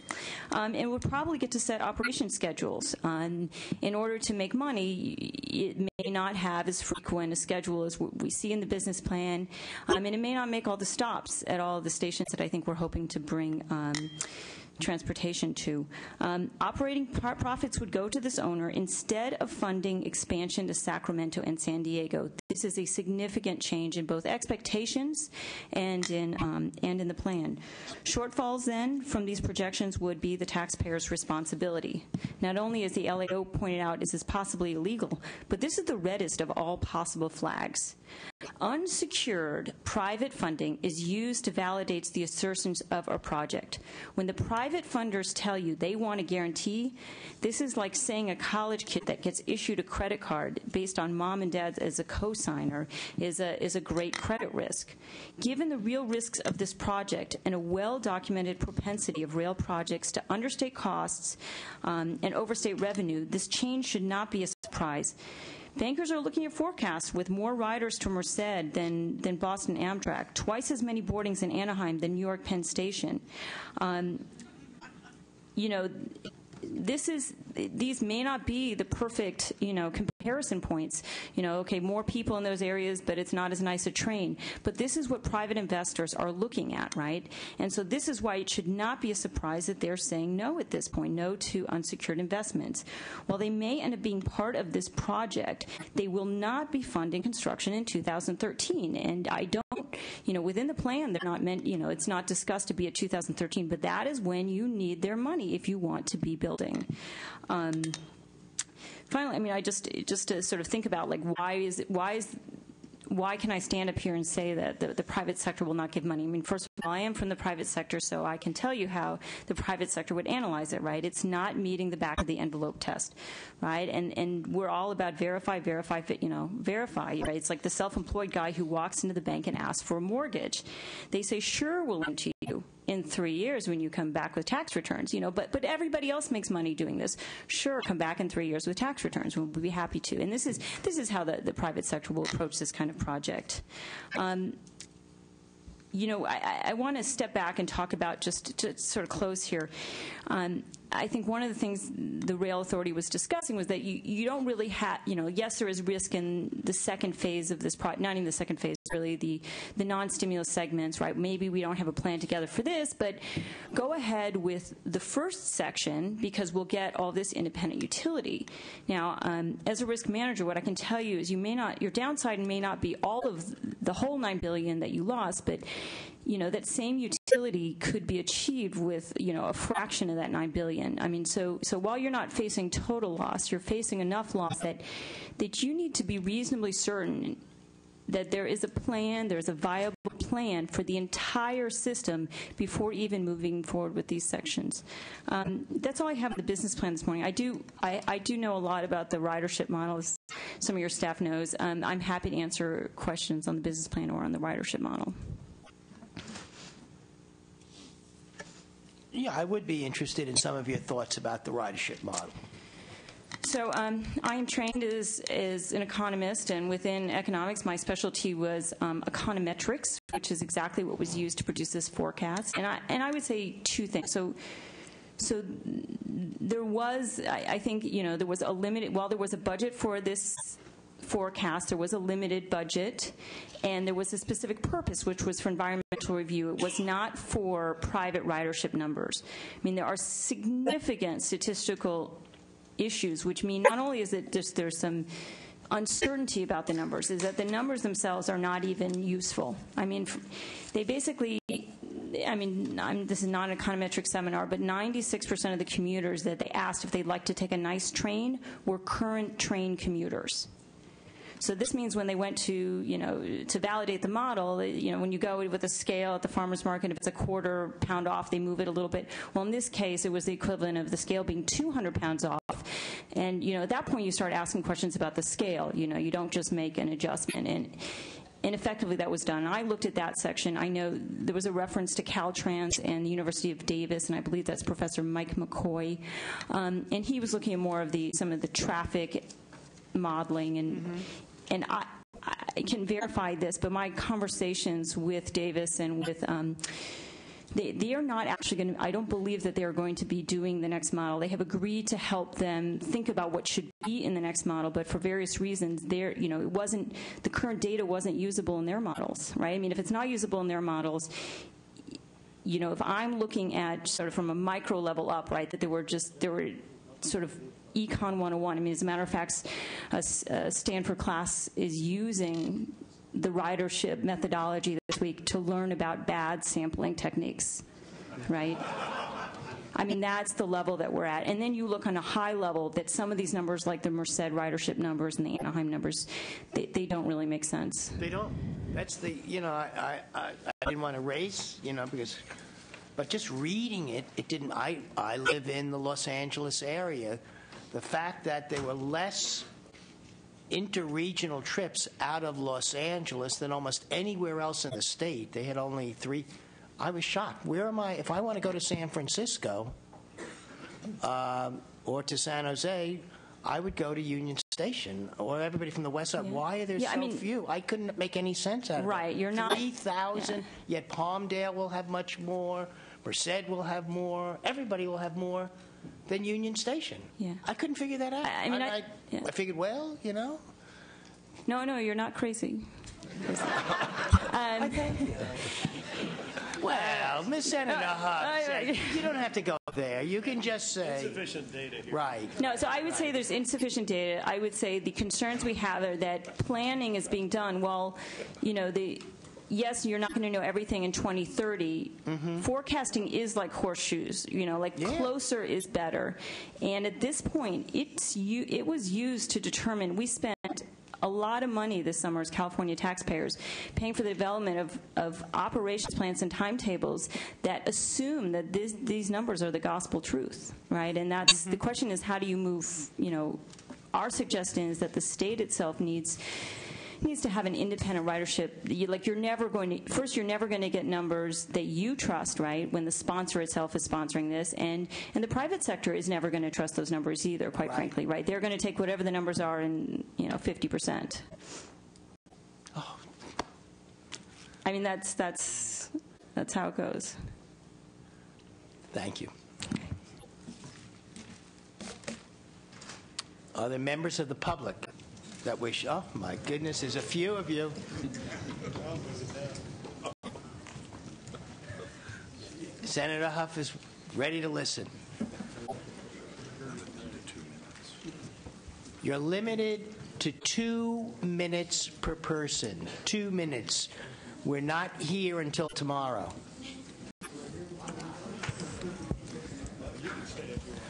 And would probably get to set operation schedules. In order to make money, it may not have as frequent a schedule as we see in the business plan, and it may not make all the stops at all of the stations that I think we're hoping to bring transportation to. Operating profits would go to this owner instead of funding expansion to Sacramento and San Diego. This is a significant change in both expectations and in the plan. Shortfalls then from these projections would be the taxpayer's responsibility. Not only, as the LAO pointed out, is this possibly illegal, but this is the reddest of all possible flags. Unsecured private funding is used to validate the assertions of a project. When the private funders tell you they want a guarantee, this is like saying a college kid that gets issued a credit card based on mom and dad as a cosigner is a great credit risk. Given the real risks of this project and a well-documented propensity of rail projects to understate costs and overstate revenue, this change should not be a surprise. Bankers are looking at forecasts with more riders to Merced than Boston Amtrak, twice as many boardings in Anaheim than New York Penn Station. These may not be the perfect, comparison points. Okay, more people in those areas, but it's not as nice a train. But this is what private investors are looking at, right? And so this is why it should not be a surprise that they're saying no at this point, no to unsecured investments. While they may end up being part of this project, they will not be funding construction in 2013. And I don't, within the plan, they're not meant, it's not discussed to be at 2013, but that is when you need their money if you want to be building. Finally, I just to sort of think about, like, why can I stand up here and say that the private sector will not give money? First of all, I am from the private sector, so I can tell you how the private sector would analyze it, right? It's not meeting the back of the envelope test, right? And we're all about verify, right? It's like the self-employed guy who walks into the bank and asks for a mortgage. They say, sure, we'll lend to you in 3 years when you come back with tax returns, but everybody else makes money doing this. Sure, come back in 3 years with tax returns. We'll be happy to. And this is how the private sector will approach this kind of project. I want to step back and talk about, just to sort of close here. I think one of the things the Rail Authority was discussing was that you don't really have, yes, there is risk in the second phase of this project, not even the second phase, really the non-stimulus segments, right? Maybe we don't have a plan together for this, but go ahead with the first section because we'll get all this independent utility. Now, as a risk manager, what I can tell you is your downside may not be all of the whole $9 billion that you lost, but that same utility could be achieved with, a fraction of that $9 billion. So while you're not facing total loss, you're facing enough loss that you need to be reasonably certain that there is a plan, there's a viable plan for the entire system before even moving forward with these sections. That's all I have in the business plan this morning. I do know a lot about the ridership model, as some of your staff knows. I'm happy to answer questions on the business plan or on the ridership model. Yeah, I would be interested in some of your thoughts about the ridership model. So I am trained as an economist, and within economics, my specialty was econometrics, which is exactly what was used to produce this forecast. And I would say two things. So there was, I think, there was a limited, while there was a budget for this forecast, there was a limited budget, and there was a specific purpose, which was for environmental review. It was not for private ridership numbers. There are significant statistical issues, which mean not only is it just there's some uncertainty about the numbers, is that the numbers themselves are not even useful. They basically, this is not an econometric seminar, but 96% of the commuters that they asked if they'd like to take a nice train were current train commuters. So this means when they went to, to validate the model, when you go with a scale at the farmer's market, if it's a quarter pound off, they move it a little bit. Well, in this case, it was the equivalent of the scale being 200 pounds off. And, at that point, you start asking questions about the scale. You don't just make an adjustment. And effectively, that was done. And I looked at that section. I know there was a reference to Caltrans and the University of Davis, and I believe that's Professor Mike McCoy. And he was looking at more of some of the traffic modeling, and I can verify this, but my conversations with Davis and with they are not actually going to, I don't believe that they are going to be doing the next model. They have agreed to help them think about what should be in the next model, but for various reasons, it wasn't, the current data wasn't usable in their models, right? If it's not usable in their models, if I'm looking at sort of from a micro level up, right, that there were sort of Econ 101. I mean, as a matter of fact, a Stanford class is using the ridership methodology this week to learn about bad sampling techniques, right? I mean, that's the level that we're at. And then you look on a high level that some of these numbers, like the Merced ridership numbers and the Anaheim numbers, they don't really make sense. They don't. That's the, I didn't want to race, but just reading it, it didn't. I live in the Los Angeles area. The fact that there were less interregional trips out of Los Angeles than almost anywhere else in the state. They had only 3. I was shocked. Where am I? If I want to go to San Francisco or to San Jose, I would go to Union Station or everybody from the West Side. Yeah. Why are there so few? I couldn't make any sense out of it. Right, you're not 3,000. Yet Palmdale will have much more. Merced will have more. Everybody will have more than Union Station. Yeah. I couldn't figure that out. I figured, well, No, you're not crazy. Thank you. Well, Ms. Senator Huff said, you don't have to go there. You can just say... Insufficient data here. Right. No, so I would say there's insufficient data. I would say the concerns we have are that planning is being done. Well, yes, you're not going to know everything in 2030. Mm-hmm. Forecasting is like horseshoes. Closer is better. And at this point, it was used to determine. We spent a lot of money this summer as California taxpayers paying for the development of operations plans and timetables that assume that these numbers are the gospel truth, right? And that's the question is, how do you move? Our suggestion is that the state itself needs to have an independent ridership. You're never going to get numbers that you trust, right, when the sponsor itself is sponsoring this, and the private sector is never going to trust those numbers either, quite frankly, right? They're going to take whatever the numbers are and 50%. Oh. I mean, that's how it goes. Thank you. Are there members of the public that wish? Oh, my goodness, there's a few of you. Senator Huff is ready to listen. You're limited to 2 minutes per person. 2 minutes. We're not here until tomorrow.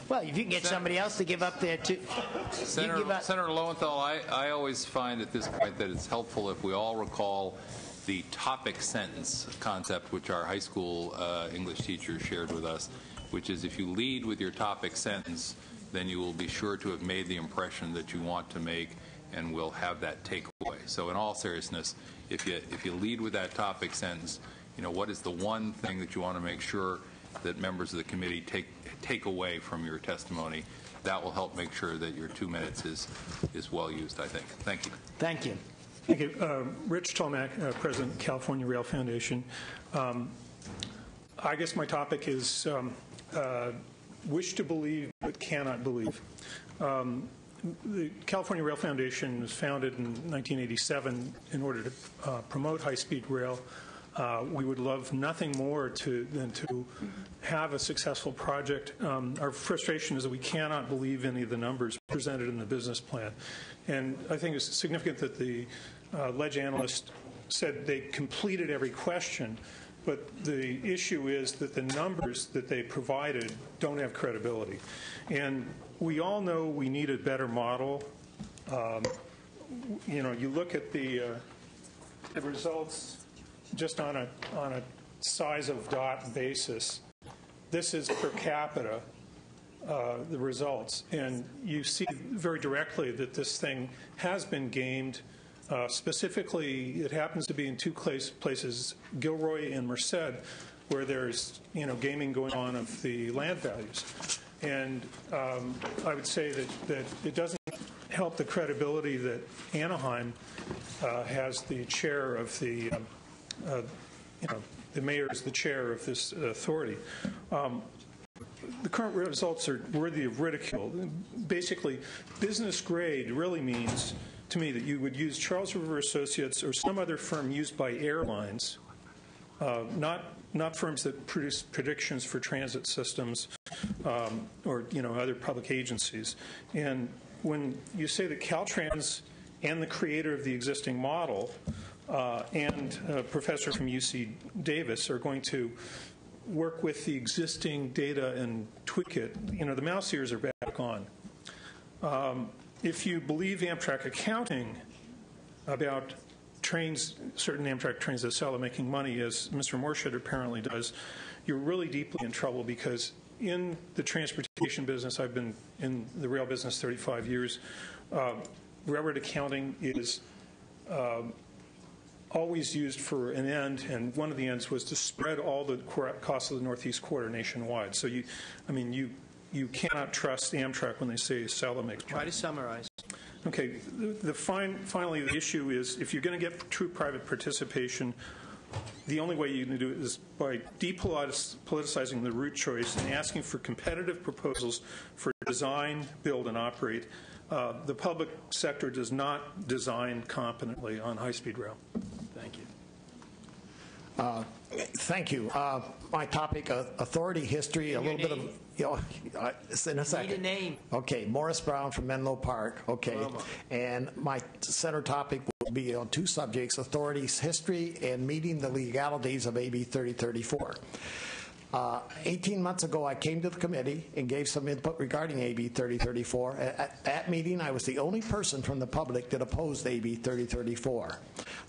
Well, if you can get somebody else to give up there, too. Senator Lowenthal, I always find at this point that it's helpful if we all recall the topic sentence concept, which our high school English teacher shared with us, which is if you lead with your topic sentence, then you will be sure to have made the impression that you want to make and will have that takeaway. So in all seriousness, if you lead with that topic sentence, what is the one thing that you want to make sure that members of the committee take away from your testimony? That will help make sure that your 2 minutes is well used, I think. Thank you. Thank you. Thank you. Rich Tomac, President, California Rail Foundation. I guess my topic is wish to believe but cannot believe. The California Rail Foundation was founded in 1987 in order to promote high-speed rail. We would love nothing more than to have a successful project. Our frustration is that we cannot believe any of the numbers presented in the business plan. And I think it's significant that the ledge analyst said they completed every question, but the issue is that the numbers that they provided don't have credibility. And we all know we need a better model. You look at the results just on a size of dot basis. This is per capita, the results. And you see very directly that this thing has been gamed. Specifically, it happens to be in 2 places, Gilroy and Merced, where there's gaming going on of the land values. And I would say that it doesn't help the credibility that Anaheim has the chair of the the mayor is the chair of this authority. The current results are worthy of ridicule. Basically, business grade really means to me that you would use Charles River Associates or some other firm used by airlines, not firms that produce predictions for transit systems or other public agencies. And when you say that Caltrans and the creator of the existing model and a professor from UC Davis are going to work with the existing data and tweak it, the mouse ears are back on. If you believe Amtrak accounting about trains, certain Amtrak trains that sell are making money, as Mr. Morshad apparently does, you're really deeply in trouble, because in the transportation business, I've been in the rail business 35 years, railroad accounting is always used for an end, and one of the ends was to spread all the costs of the Northeast Corridor nationwide. So you cannot trust Amtrak when they say sell makes money. Try to summarize. Okay. Finally, the issue is, if you're going to get true private participation, the only way you can do it is by depoliticizing the route choice and asking for competitive proposals for design, build, and operate. The public sector does not design competently on high-speed rail. Thank you. Thank you. My topic, authority history, a little bit of, in a second. Need a name. Okay, Morris Brown from Menlo Park. Okay, and my center topic will be on two subjects: authority's history and meeting the legalities of AB 3034. 18 months ago, I came to the committee and gave some input regarding AB 3034. At that meeting, I was the only person from the public that opposed AB 3034.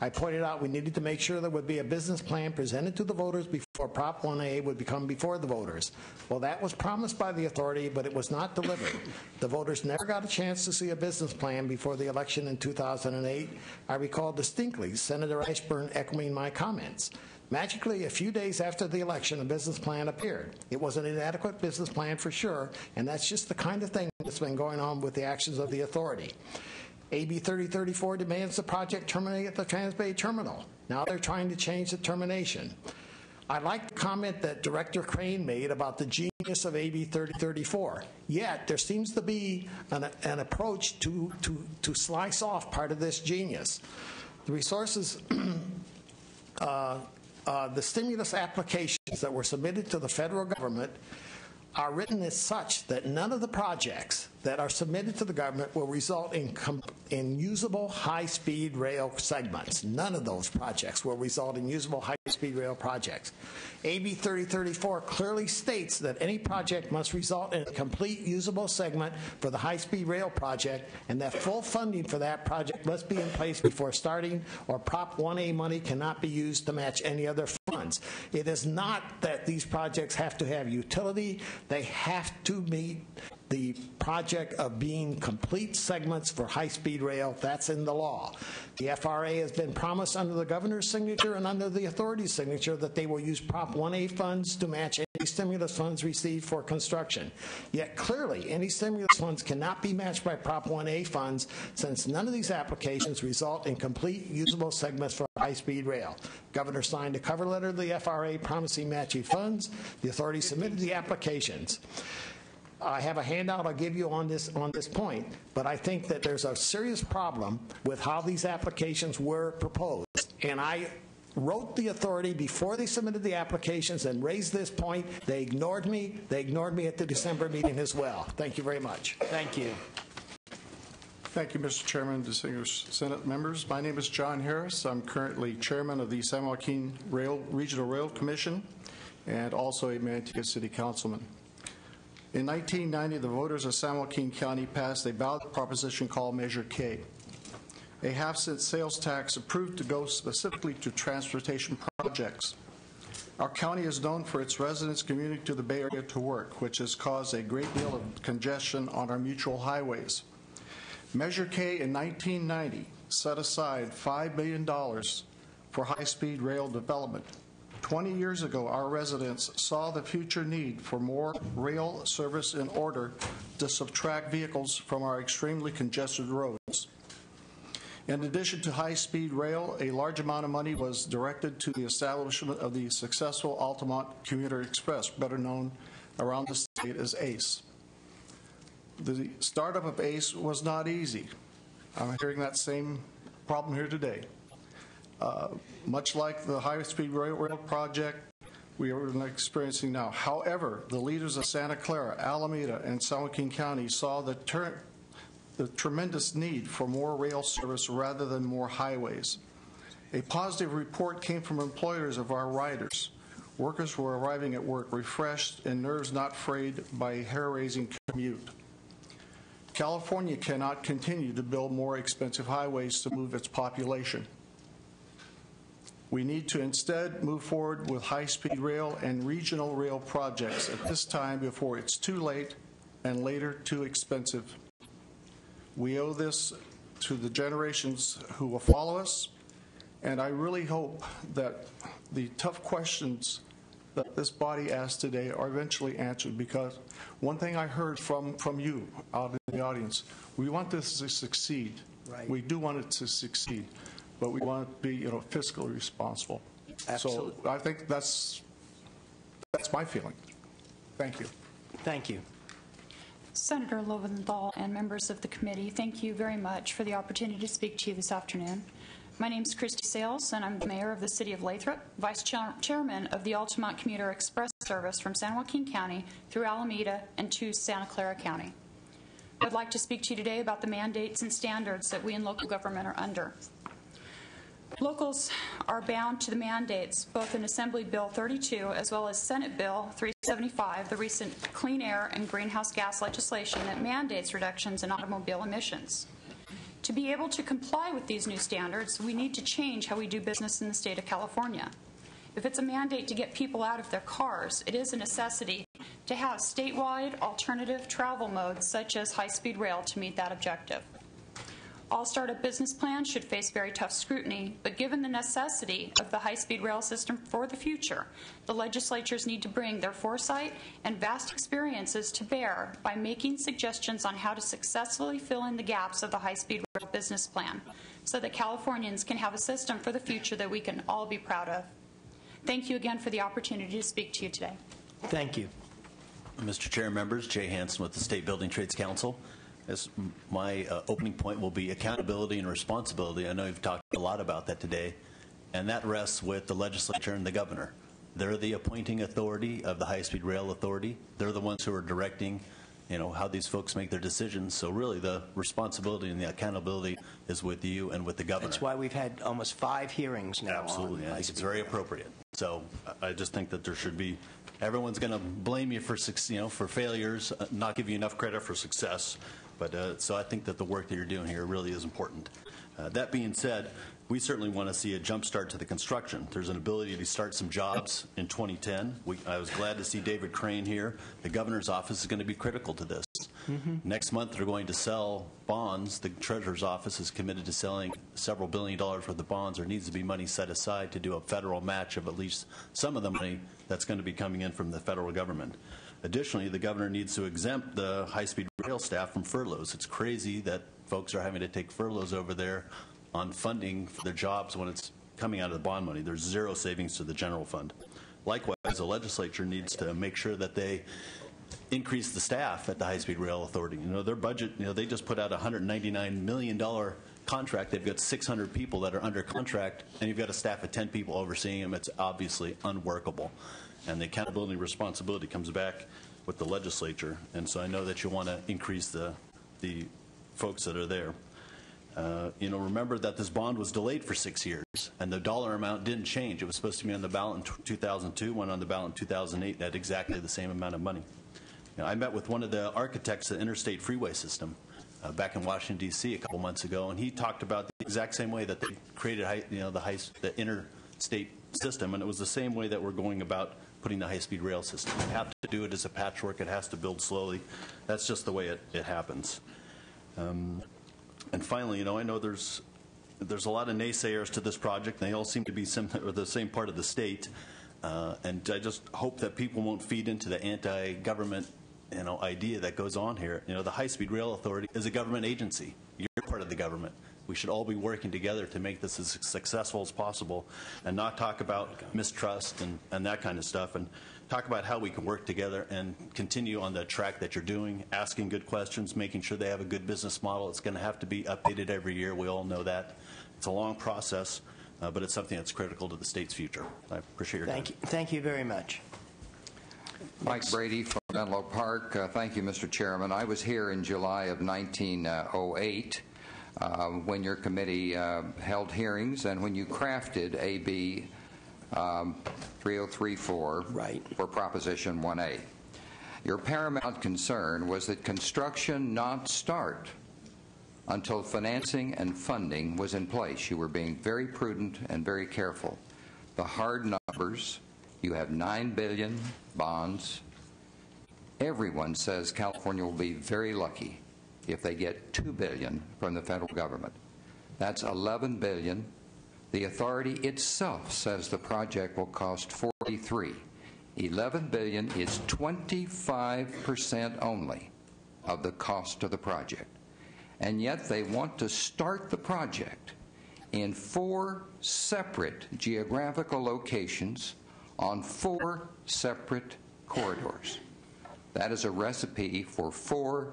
I pointed out we needed to make sure there would be a business plan presented to the voters before Prop 1A would come before the voters. Well, that was promised by the authority, but it was not delivered. The voters never got a chance to see a business plan before the election in 2008. I recall distinctly Senator Ashburn echoing my comments. Magically, a few days after the election, a business plan appeared. It was an inadequate business plan for sure, and that's just the kind of thing that's been going on with the actions of the authority. AB 3034 demands the project terminate at the Transbay Terminal. Now they're trying to change the termination. I like the comment that Director Crane made about the genius of AB 3034. Yet there seems to be an approach to slice off part of this genius. The resources the stimulus applications that were submitted to the federal government are written as such that none of the projects that are submitted to the government will result in usable high-speed rail segments. None of those projects will result in usable high-speed rail projects. AB 3034 clearly states that any project must result in a complete usable segment for the high-speed rail project, and that full funding for that project must be in place before starting, or Prop 1A money cannot be used to match any other funds. It is not that these projects have to have utility. They have to meet the project of being complete segments for high-speed rail. That's in the law. The FRA has been promised under the governor's signature and under the authority's signature that they will use Prop 1A funds to match any stimulus funds received for construction. Yet clearly, any stimulus funds cannot be matched by Prop 1A funds, since none of these applications result in complete usable segments for high-speed rail. Governor signed a cover letter to the FRA promising matching funds. The authority submitted the applications. I have a handout I'll give you on this point, but I think that there's a serious problem with how these applications were proposed. And I wrote the authority before they submitted the applications and raised this point. They ignored me. They ignored me at the December meeting as well. Thank you very much. Thank you. Thank you, Mr. Chairman, distinguished Senate members. My name is John Harris. I'm currently chairman of the San Joaquin Regional Rail Commission and also a Manteca City Councilman. In 1990, the voters of San Joaquin County passed a ballot proposition called Measure K, a half-cent sales tax approved to go specifically to transportation projects. Our county is known for its residents commuting to the Bay Area to work, which has caused a great deal of congestion on our mutual highways. Measure K in 1990 set aside $5 billion for high-speed rail development. 20 years ago, our residents saw the future need for more rail service in order to subtract vehicles from our extremely congested roads. In addition to high-speed rail, a large amount of money was directed to the establishment of the successful Altamont Commuter Express, better known around the state as ACE. The startup of ACE was not easy. I'm hearing that same problem here today. Much like the high-speed railroad project, we are experiencing now. However, the leaders of Santa Clara, Alameda, and San Joaquin County saw the tremendous need for more rail service rather than more highways. A positive report came from employers of our riders. Workers were arriving at work refreshed and nerves not frayed by a hair-raising commute. California cannot continue to build more expensive highways to move its population. We need to instead move forward with high-speed rail and regional rail projects at this time before it's too late and later too expensive. We owe this to the generations who will follow us, and I really hope that the tough questions that this body asked today are eventually answered, because one thing I heard from you out in the audience, we want this to succeed. Right. We do want it to succeed, but we want it to be, fiscally responsible. Absolutely. So I think that's my feeling. Thank you. Thank you. Senator Lowenthal and members of the committee, thank you very much for the opportunity to speak to you this afternoon. My name is Christy Sales, and I'm the mayor of the city of Lathrop, vice chairman of the Altamont Commuter Express service from San Joaquin County through Alameda and to Santa Clara County. I'd like to speak to you today about the mandates and standards that we in local government are under. Locals are bound to the mandates, both in Assembly Bill 32 as well as Senate Bill 375, the recent clean air and greenhouse gas legislation that mandates reductions in automobile emissions. To be able to comply with these new standards, we need to change how we do business in the state of California. If it's a mandate to get people out of their cars, it is a necessity to have statewide alternative travel modes such as high-speed rail to meet that objective. All startup business plans should face very tough scrutiny, but given the necessity of the high-speed rail system for the future, the legislatures need to bring their foresight and vast experiences to bear by making suggestions on how to successfully fill in the gaps of the high-speed rail business plan so that Californians can have a system for the future that we can all be proud of. Thank you again for the opportunity to speak to you today. Thank you. Mr. Chair, members, Jay Hansen with the State Building Trades Council. As my opening point will be accountability and responsibility. I know you've talked a lot about that today, and that rests with the legislature and the governor. They're the appointing authority of the high-speed rail authority. They're the ones who are directing, how these folks make their decisions. So really the responsibility and the accountability is with you and with the governor. That's why we've had almost 5 hearings now. Absolutely. I think it's very appropriate. So I just think that there should be, everyone's going to blame you for, for failures, not give you enough credit for success. But so I think that the work that you're doing here really is important. That being said, we certainly want to see a jump start to the construction. There's an ability to start some jobs in 2010. I was glad to see David Crane here. The governor's office is going to be critical to this. Next month, they're going to sell bonds. The treasurer's office is committed to selling several $1 billion worth of bonds. There needs to be money set aside to do a federal match of at least some of the money that's going to be coming in from the federal government. Additionally, the governor needs to exempt the high-speed rail staff from furloughs. It's crazy that folks are having to take furloughs over there on funding for their jobs when it's coming out of the bond money. There's zero savings to the general fund. Likewise, the legislature needs to make sure that they increase the staff at the high-speed rail authority. Their budget, they just put out a $199 million contract. They've got 600 people that are under contract, and you've got a staff of 10 people overseeing them. It's obviously unworkable. And the accountability and responsibility comes back with the legislature. And so I know that you want to increase the folks that are there. Remember that this bond was delayed for 6 years, and the dollar amount didn't change. It was supposed to be on the ballot in 2002, went on the ballot in 2008, at exactly the same amount of money. I met with one of the architects of the interstate freeway system back in Washington, D.C. a couple months ago, and he talked about the exact same way that they created the interstate system, and it was the same way that we're going about putting the high-speed rail system. You have to do it as a patchwork. It has to build slowly. That's just the way it happens. And finally, I know there's a lot of naysayers to this project. They all seem to be the same part of the state. And I just hope that people won't feed into the anti-government idea that goes on here. The High-Speed Rail Authority is a government agency. You're part of the government. We should all be working together to make this as successful as possible and not talk about mistrust and that kind of stuff, and talk about how we can work together and continue on the track that you're doing, asking good questions, making sure they have a good business model. It's going to have to be updated every year. We all know that. It's a long process, but it's something that's critical to the state's future. I appreciate your time. Thank you very much. Mike Brady from Menlo Park. Thank you, Mr. Chairman. I was here in July of 1908 when your committee held hearings and when you crafted AB 3034 for Proposition 1A. Your paramount concern was that construction not start until financing and funding was in place. You were being very prudent and very careful. The hard numbers, you have $9 billion bonds. Everyone says California will be very lucky if they get $2 billion from the federal government. That's $11 billion. The authority itself says the project will cost $43. $11 billion is 25% only of the cost of the project. And yet they want to start the project in 4 separate geographical locations on 4 separate corridors. That is a recipe for 4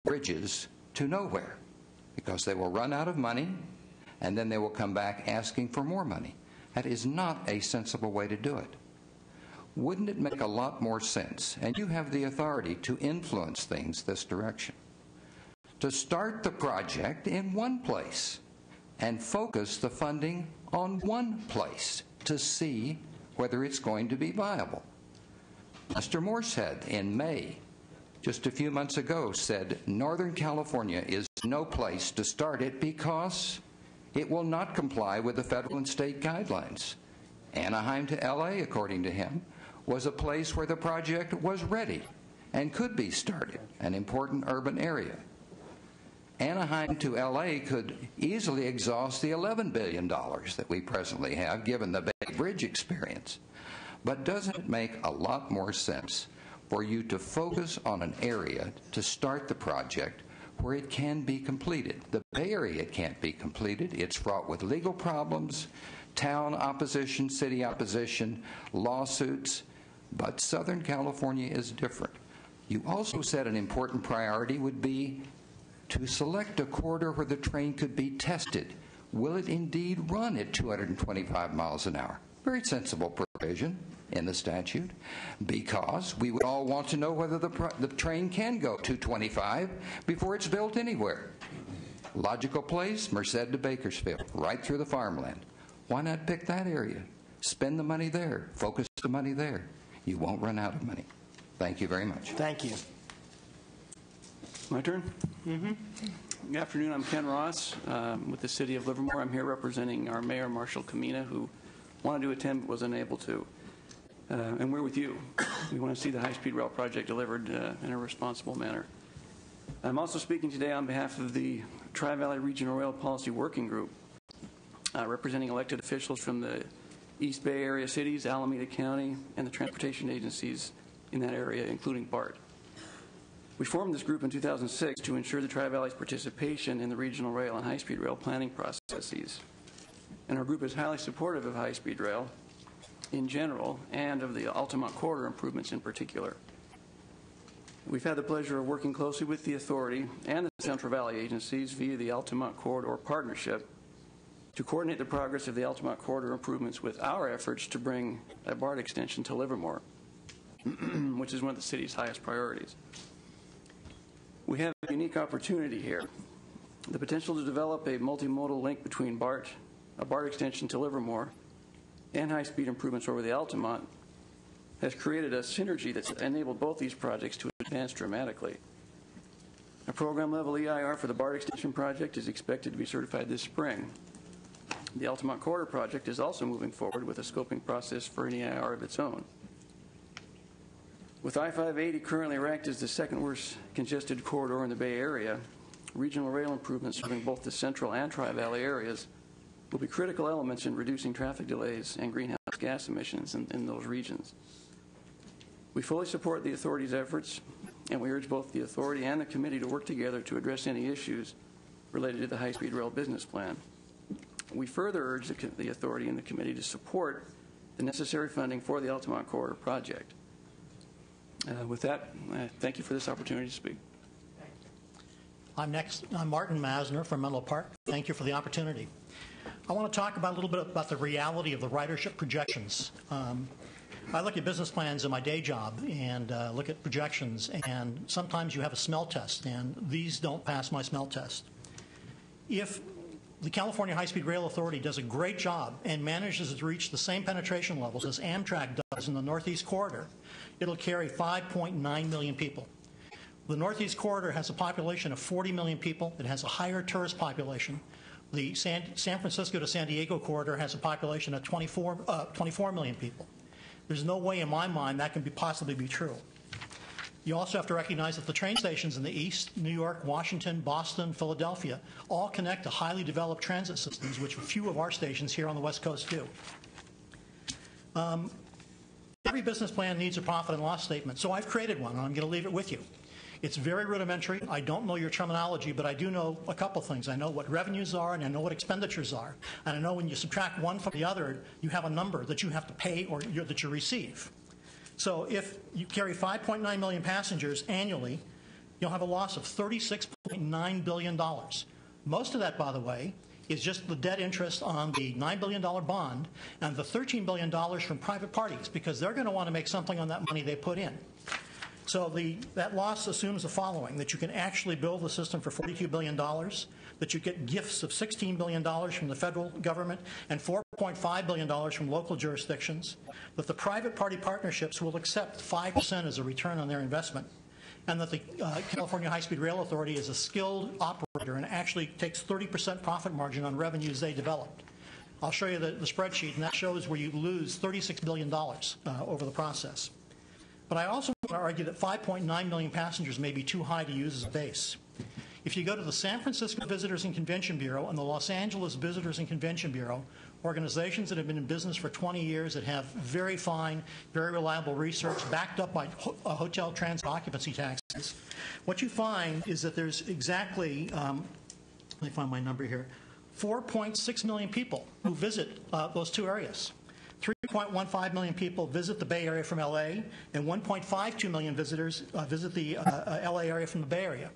bridges to nowhere, because they will run out of money and then they will come back asking for more money. That is not a sensible way to do it. Wouldn't it make a lot more sense, and you have the authority to influence things this direction, to start the project in one place and focus the funding on one place to see whether it's going to be viable? Mr. Morsehead in May, just a few months ago, said Northern California is no place to start it because it will not comply with the federal and state guidelines. Anaheim to LA, according to him, was a place where the project was ready and could be started, an important urban area. Anaheim to LA could easily exhaust the $11 billion that we presently have, given the Bay Bridge experience. But doesn't it make a lot more sense for you to focus on an area to start the project where it can be completed? The Bay Area can't be completed. It's fraught with legal problems, town opposition, city opposition, lawsuits. But Southern California is different. You also said an important priority would be to select a corridor where the train could be tested. Will it indeed run at 225 miles an hour? Very sensible provision in the statute, because we would all want to know whether the train can go 225 before it's built anywhere. Logical place, Merced to Bakersfield, right through the farmland. Why not pick that area? Spend the money there. Focus the money there. You won't run out of money. Thank you very much. Thank you. My turn? Good afternoon. I'm Ken Ross with the City of Livermore. I'm here representing our Mayor, Marshall Kamina, who wanted to attend but was unable to. And we're with you. We want to see the high-speed rail project delivered in a responsible manner. I'm also speaking today on behalf of the Tri-Valley Regional Rail Policy Working Group, representing elected officials from the East Bay area cities, Alameda County, and the transportation agencies in that area, including BART. We formed this group in 2006 to ensure the Tri-Valley's participation in the regional rail and high-speed rail planning processes. And our group is highly supportive of high-speed rail in general and of the Altamont Corridor improvements in particular. We've had the pleasure of working closely with the authority and the Central Valley agencies via the Altamont Corridor Partnership to coordinate the progress of the Altamont Corridor improvements with our efforts to bring a BART extension to Livermore, which is one of the city's highest priorities. We have a unique opportunity here. The potential to develop a multimodal link between a BART extension to Livermore and high-speed improvements over the Altamont has created a synergy that's enabled both these projects to advance dramatically. A program-level EIR for the BART extension project is expected to be certified this spring. The Altamont Corridor project is also moving forward with a scoping process for an EIR of its own. With I-580 currently ranked as the second worst congested corridor in the Bay Area, regional rail improvements serving both the Central and Tri-Valley areas will be critical elements in reducing traffic delays and greenhouse gas emissions in those regions. We fully support the authority's efforts, and we urge both the authority and the committee to work together to address any issues related to the high-speed rail business plan. We further urge the authority and the committee to support the necessary funding for the Altamont Corridor project. With that, thank you for this opportunity to speak. I'm Martin Masner from Menlo Park. Thank you for the opportunity. I want to talk about a little bit about the reality of the ridership projections. I look at business plans in my day job and look at projections, and sometimes you have a smell test, and these don't pass my smell test. If the California High-Speed Rail Authority does a great job and manages to reach the same penetration levels as Amtrak does in the Northeast Corridor, it'll carry 5.9 million people. The Northeast Corridor has a population of 40 million people. It has a higher tourist population. The San Francisco to San Diego corridor has a population of 24 million people. There's no way in my mind that can possibly be true. You also have to recognize that the train stations in the east, New York, Washington, Boston, Philadelphia, all connect to highly developed transit systems, which few of our stations here on the West Coast do. Every business plan needs a profit and loss statement, so I've created one, and I'm going to leave it with you. It's very rudimentary. I don't know your terminology, but I do know a couple things. I know what revenues are, and I know what expenditures are. And I know when you subtract one from the other, you have a number that you have to pay or that you receive. So if you carry 5.9 million passengers annually, you'll have a loss of $36.9 billion. Most of that, by the way, is just the debt interest on the $9 billion bond and the $13 billion from private parties, because they're going to want to make something on that money they put in. So that loss assumes the following: that you can actually build the system for $42 billion, that you get gifts of $16 billion from the federal government and $4.5 billion from local jurisdictions, that the private party partnerships will accept 5% as a return on their investment, and that the California High-Speed Rail Authority is a skilled operator and actually takes 30% profit margin on revenues they developed. I'll show you the spreadsheet, and that shows where you lose $36 billion over the process. But I also want to argue that 5.9 million passengers may be too high to use as a base. If you go to the San Francisco Visitors and Convention Bureau and the Los Angeles Visitors and Convention Bureau, organizations that have been in business for 20 years that have very fine, very reliable research backed up by hotel transit occupancy taxes, what you find is that there's exactly, let me find my number here, 4.6 million people who visit those two areas. 3.15 million people visit the Bay Area from L.A., and 1.52 million visitors visit the L.A. area from the Bay Area.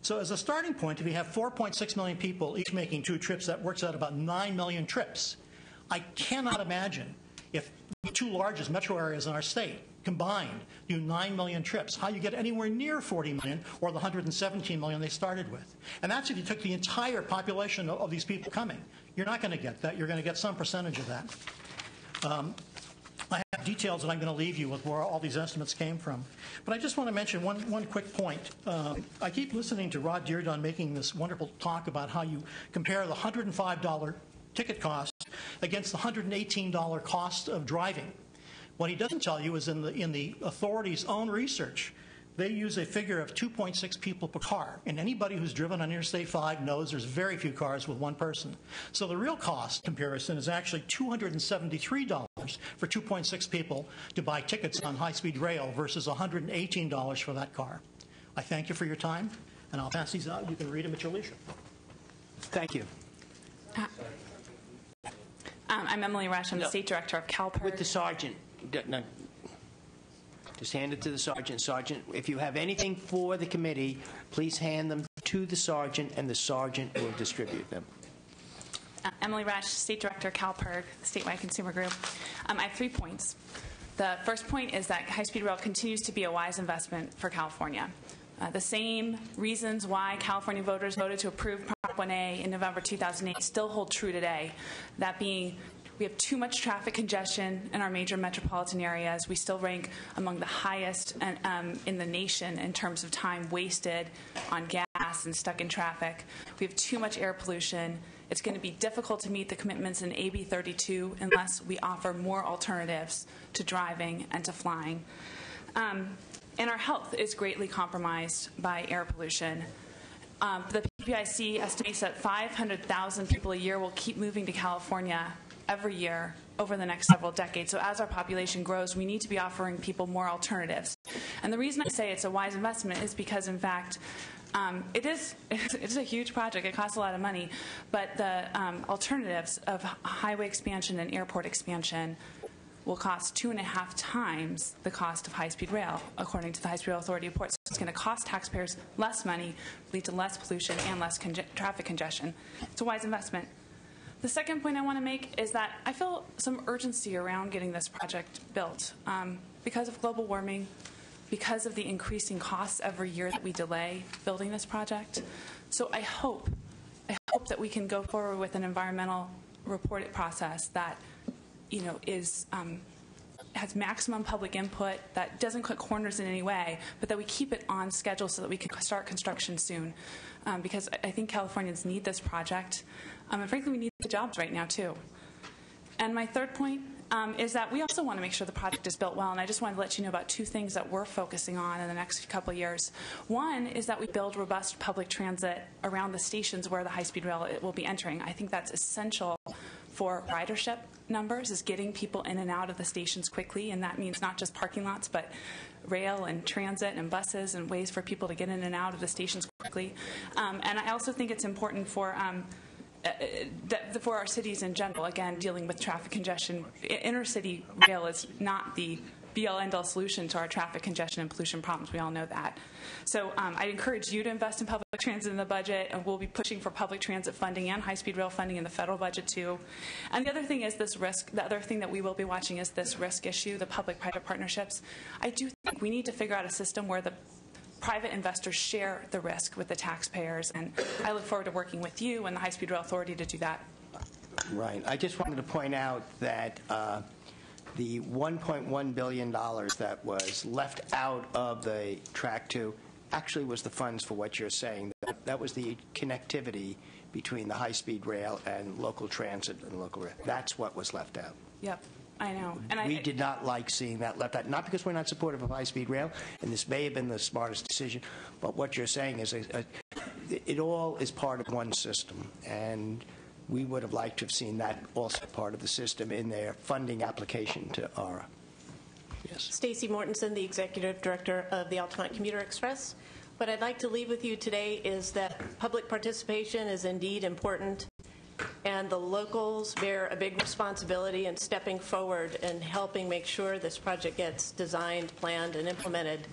So as a starting point, if you have 4.6 million people each making two trips, that works out about 9 million trips. I cannot imagine if the two largest metro areas in our state combined do 9 million trips, how you get anywhere near 40 million or the 117 million they started with. And that's if you took the entire population of these people coming. You're not going to get that. You're going to get some percentage of that. I have details that I'm going to leave you with where all these estimates came from. But I just want to mention one quick point. I keep listening to Rod Dearden making this wonderful talk about how you compare the $105 ticket cost against the $118 cost of driving. What he doesn't tell you is in the authority's own research, they use a figure of 2.6 people per car. And anybody who's driven on Interstate 5 knows there's very few cars with one person. So the real cost comparison is actually $273 for 2.6 people to buy tickets on high-speed rail versus $118 for that car. I thank you for your time, and I'll pass these out. You can read them at your leisure. Thank you. I'm Emily Rush. I'm the State Director of CalPERG. With the sergeant. No. Just hand it to the sergeant. Sergeant, if you have anything for the committee, please hand them to the sergeant, and the sergeant will distribute them. Emily Rush, State Director, CalPERG, Statewide Consumer Group. I have 3 points. The first point is that high-speed rail continues to be a wise investment for California. The same reasons why California voters voted to approve Prop 1A in November 2008 still hold true today. That being, we have too much traffic congestion in our major metropolitan areas. We still rank among the highest in the nation in terms of time wasted on gas and stuck in traffic. We have too much air pollution. It's going to be difficult to meet the commitments in AB 32 unless we offer more alternatives to driving and to flying. And our health is greatly compromised by air pollution. The PPIC estimates that 500,000 people a year will keep moving to California every year over the next several decades. So as our population grows, we need to be offering people more alternatives. And the reason I say it's a wise investment is because, in fact, it's a huge project. It costs a lot of money. But the alternatives of highway expansion and airport expansion will cost 2.5 times the cost of high-speed rail, according to the High-Speed Rail Authority report. So it's going to cost taxpayers less money, lead to less pollution and less traffic congestion. It's a wise investment. The second point I want to make is that I feel some urgency around getting this project built because of global warming, because of the increasing costs every year that we delay building this project. So I hope that we can go forward with an environmental reporting process that, has maximum public input, that doesn't cut corners in any way, but that we keep it on schedule so that we can start construction soon. Because I think Californians need this project. And frankly, we need the jobs right now, too. And my third point is that we also want to make sure the project is built well. And I just wanted to let you know about two things that we're focusing on in the next couple of years. One is that we build robust public transit around the stations where the high-speed rail will be entering. I think that's essential for ridership numbers, is getting people in and out of the stations quickly. And that means not just parking lots, but rail and transit and buses and ways for people to get in and out of the stations quickly. And I also think it's important for our cities in general, again, dealing with traffic congestion. Intercity rail is not the be-all, end-all solution to our traffic congestion and pollution problems. We all know that. So I encourage you to invest in public transit in the budget, and we'll be pushing for public transit funding and high-speed rail funding in the federal budget, too. And the other thing is this risk. The other thing that we will be watching is this risk issue, the public-private partnerships. I do think we need to figure out a system where the private investors share the risk with the taxpayers, and I look forward to working with you and the High-Speed Rail Authority to do that. Right. I just wanted to point out that the $1.1 billion that was left out of the Track 2 actually was the funds for what you're saying. That was the connectivity between the high-speed rail and local transit and local rail. That's what was left out. Yep. I know. And we did not like seeing that left out, not because we're not supportive of high-speed rail, and this may have been the smartest decision, but what you're saying is it all is part of one system, and we would have liked to have seen that also part of the system in their funding application to ARA. Yes. Stacy Mortensen, the Executive Director of the Altamont Commuter Express. What I'd like to leave with you today is that public participation is indeed important, and the locals bear a big responsibility in stepping forward and helping make sure this project gets designed, planned, and implemented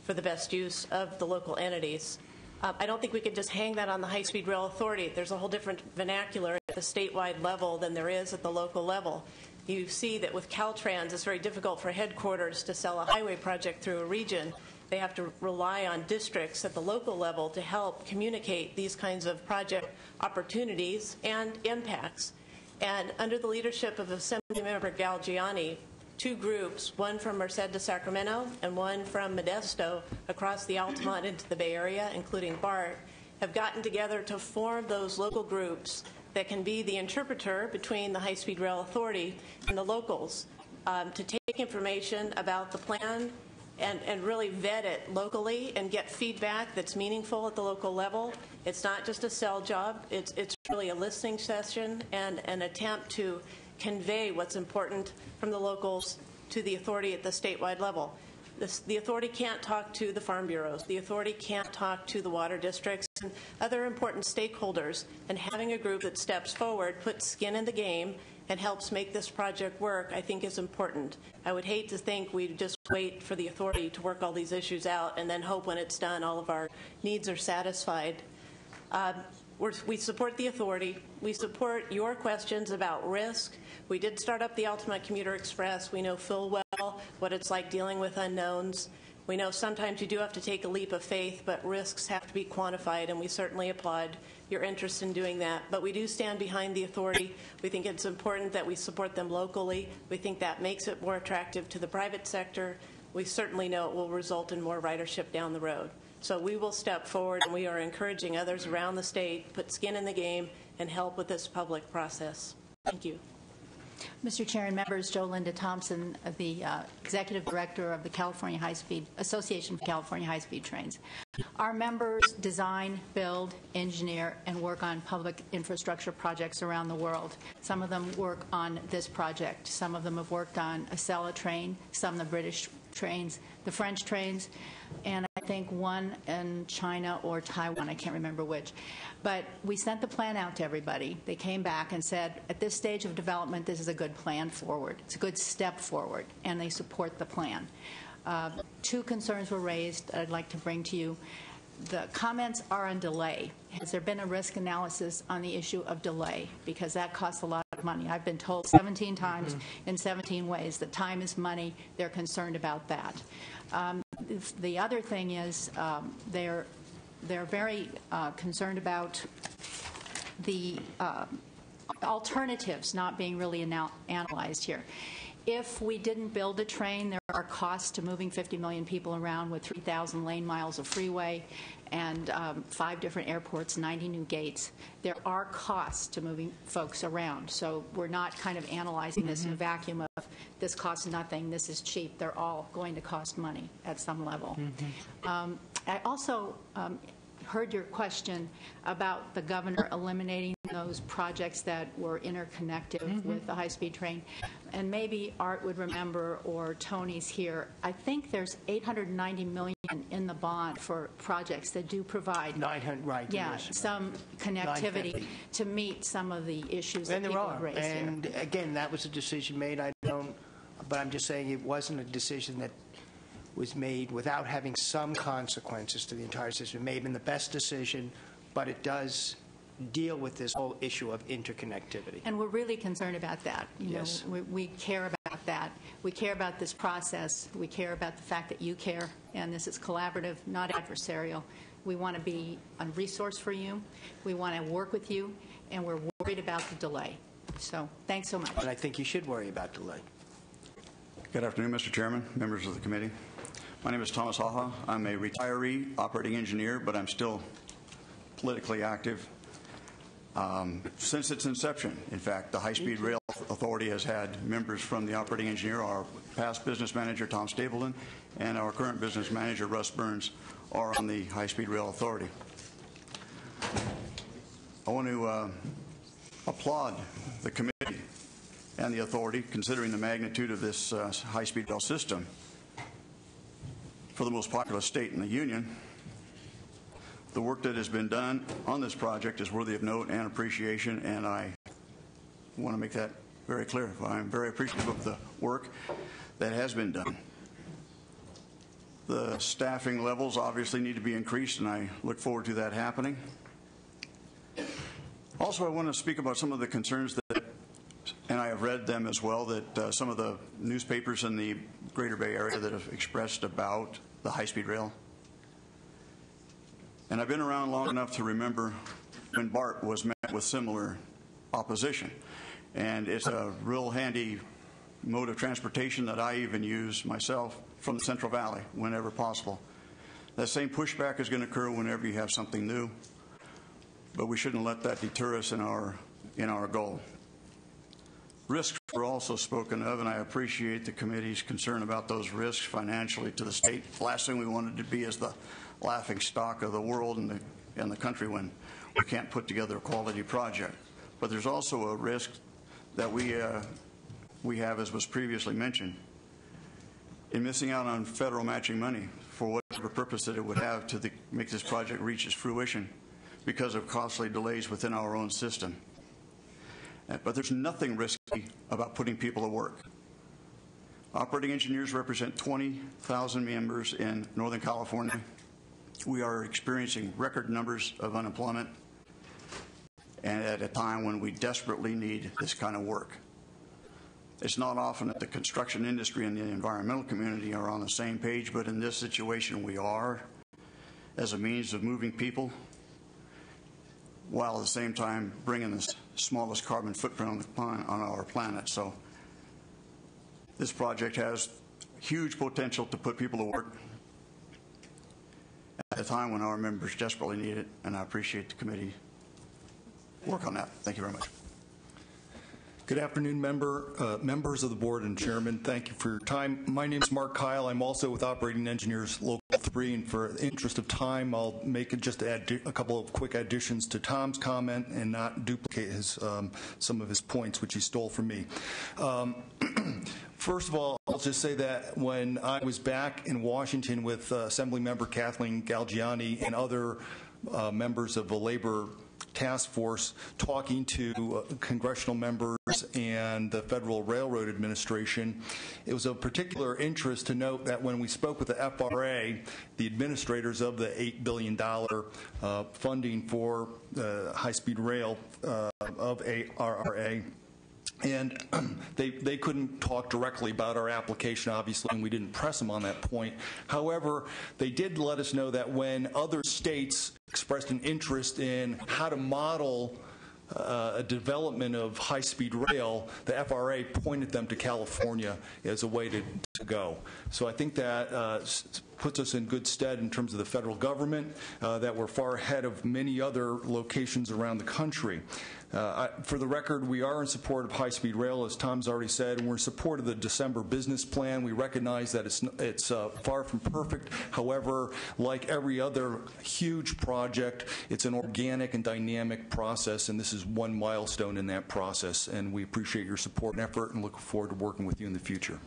for the best use of the local entities. I don't think we could just hang that on the High-Speed Rail Authority. There's a whole different vernacular at the statewide level than there is at the local level. You see that with Caltrans, it's very difficult for headquarters to sell a highway project through a region. They have to rely on districts at the local level to help communicate these kinds of project opportunities and impacts. And under the leadership of Assemblymember Galgiani, two groups, one from Merced to Sacramento and one from Modesto across the Altamont into the Bay Area, including BART, have gotten together to form those local groups that can be the interpreter between the High-Speed Rail Authority and the locals to take information about the plan and really vet it locally and get feedback that's meaningful at the local level. It's not just a sell job. It's really a listening session and an attempt to convey what's important from the locals to the authority at the statewide level. The authority can't talk to the farm bureaus. The authority can't talk to the water districts and other important stakeholders. And having a group that steps forward, puts skin in the game, and helps make this project work, I think is important. I would hate to think we'd just wait for the authority to work all these issues out and then hope when it's done all of our needs are satisfied. We support the authority. We support your questions about risk. We did start up the Altamont Commuter Express. We know full well what it's like dealing with unknowns. We know sometimes you do have to take a leap of faith, but risks have to be quantified, and we certainly applaud your interest in doing that. But we do stand behind the authority. We think it's important that we support them locally. We think that makes it more attractive to the private sector. We certainly know it will result in more ridership down the road. So we will step forward, and we are encouraging others around the state to put skin in the game and help with this public process. Thank you. Mr. Chair and members, Jo Linda Thompson, the Executive Director of the California High-Speed Association for California High-Speed Trains. Our members design, build, engineer, and work on public infrastructure projects around the world. Some of them work on this project. Some of them have worked on a Acela train, some the British trains, the French trains, and I think one in China or Taiwan, I can't remember which. But we sent the plan out to everybody. They came back and said, at this stage of development, this is a good plan forward. It's a good step forward, and they support the plan. Two concerns were raised that I'd like to bring to you. the comments are on delay. Has there been a risk analysis on the issue of delay? Because that costs a lot of money. I've been told 17 times in 17 ways that time is money. They're concerned about that. The other thing is they're very concerned about the alternatives not being really analyzed here. If we didn't build a train, there are costs to moving 50 million people around with 3,000 lane miles of freeway and 5 different airports, 90 new gates. There are costs to moving folks around. So we're not kind of analyzing this in a vacuum of this costs nothing, this is cheap. They're all going to cost money at some level. I also heard your question about the governor eliminating those projects that were interconnected with the high-speed train. And maybe Art would remember, or Tony's here, I think there's $890 million in the bond for projects that do provide 900, right? Yeah, some connectivity to meet some of the issues that people have raised here. And again, that was a decision made. But I'm just saying it wasn't a decision that was made without having some consequences to the entire system. It may have been the best decision, but it does deal with this whole issue of interconnectivity. And we're really concerned about that. Yes. We care about that. We care about this process. We care about the fact that you care, and this is collaborative, not adversarial. We want to be a resource for you. We want to work with you, and we're worried about the delay. So thanks so much. And I think you should worry about delay. Good afternoon, Mr. Chairman, members of the committee. My name is Thomas Haha. I'm a retiree operating engineer, but I'm still politically active. Since its inception, in fact, the High Speed Rail Authority has had members from the operating engineer. Our past business manager, Tom Stapleton, and our current business manager, Russ Burns, are on the High Speed Rail Authority. I want to applaud the committee and the authority, considering the magnitude of this high-speed rail system for the most populous state in the Union. The work that has been done on this project is worthy of note and appreciation, and I want to make that very clear. I'm very appreciative of the work that has been done. The staffing levels obviously need to be increased, and I look forward to that happening. Also, I want to speak about some of the concerns that, and I have read them as well, that some of the newspapers in the Greater Bay Area that have expressed about the high-speed rail. And I've been around long enough to remember when BART was met with similar opposition. And it's a real handy mode of transportation that I even use myself from the Central Valley whenever possible. That same pushback is going to occur whenever you have something new, but we shouldn't let that deter us in our goal. Risks were also spoken of, and I appreciate the committee's concern about those risks financially to the state. The last thing we wanted to be is the laughing stock of the world and the country when we can't put together a quality project. But there's also a risk that we have, as was previously mentioned, in missing out on federal matching money for whatever purpose that it would have to make this project reach its fruition because of costly delays within our own system. But there's nothing risky about putting people to work. Operating engineers represent 20,000 members in Northern California. We are experiencing record numbers of unemployment, and at a time when we desperately need this kind of work. It's not often that the construction industry and the environmental community are on the same page, but in this situation we are, as a means of moving people, while at the same time bringing the smallest carbon footprint on our planet. So this project has huge potential to put people to work at a time when our members desperately need it, and I appreciate the committee work on that. Thank you very much. Good afternoon, members of the board and chairman. Thank you for your time. My name is Mark Kyle. I'm also with Operating Engineers Local 3, and for the interest of time, I'll just add a couple of quick additions to Tom's comment and not duplicate some of his points, which he stole from me. First of all, I'll just say that when I was back in Washington with Assemblymember Kathleen Galgiani and other members of the labor task force talking to congressional members and the Federal Railroad Administration, it was of particular interest to note that when we spoke with the FRA, the administrators of the $8 billion funding for high-speed rail of ARRA, and they couldn't talk directly about our application, obviously, and we didn't press them on that point. However, they did let us know that when other states expressed an interest in how to model a development of high-speed rail, the FRA pointed them to California as a way to go. So I think that puts us in good stead in terms of the federal government, that we're far ahead of many other locations around the country. For the record, we are in support of high-speed rail, as Tom's already said, and we're in support of the December business plan. We recognize that it's far from perfect. However, like every other huge project, it's an organic and dynamic process, and this is one milestone in that process. And we appreciate your support and effort and look forward to working with you in the future.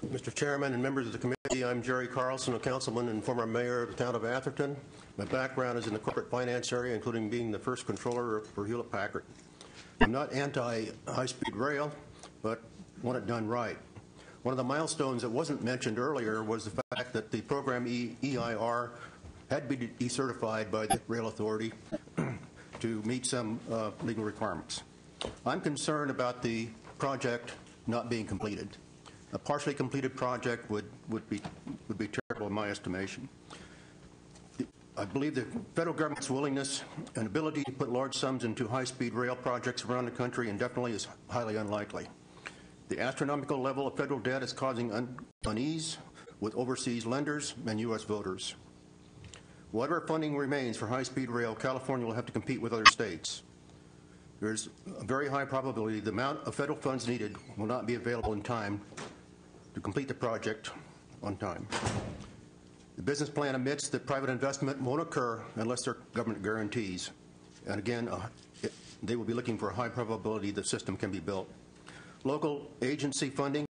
Mr. Chairman and members of the committee, I'm Jerry Carlson, a councilman and former mayor of the town of Atherton. My background is in the corporate finance area, including being the first controller for Hewlett-Packard. I'm not anti-high-speed rail, but want it done right. One of the milestones that wasn't mentioned earlier was the fact that the program EIR had to be decertified by the Rail Authority to meet some legal requirements. I'm concerned about the project not being completed. A partially completed project would be terrible in my estimation. I believe the federal government's willingness and ability to put large sums into high-speed rail projects around the country indefinitely is highly unlikely. The astronomical level of federal debt is causing unease with overseas lenders and U.S. voters. Whatever funding remains for high-speed rail, California will have to compete with other states. There's a very high probability the amount of federal funds needed will not be available in time to complete the project on time. The business plan admits that private investment won't occur unless there are government guarantees. And again, they will be looking for a high probability the system can be built. Local agency funding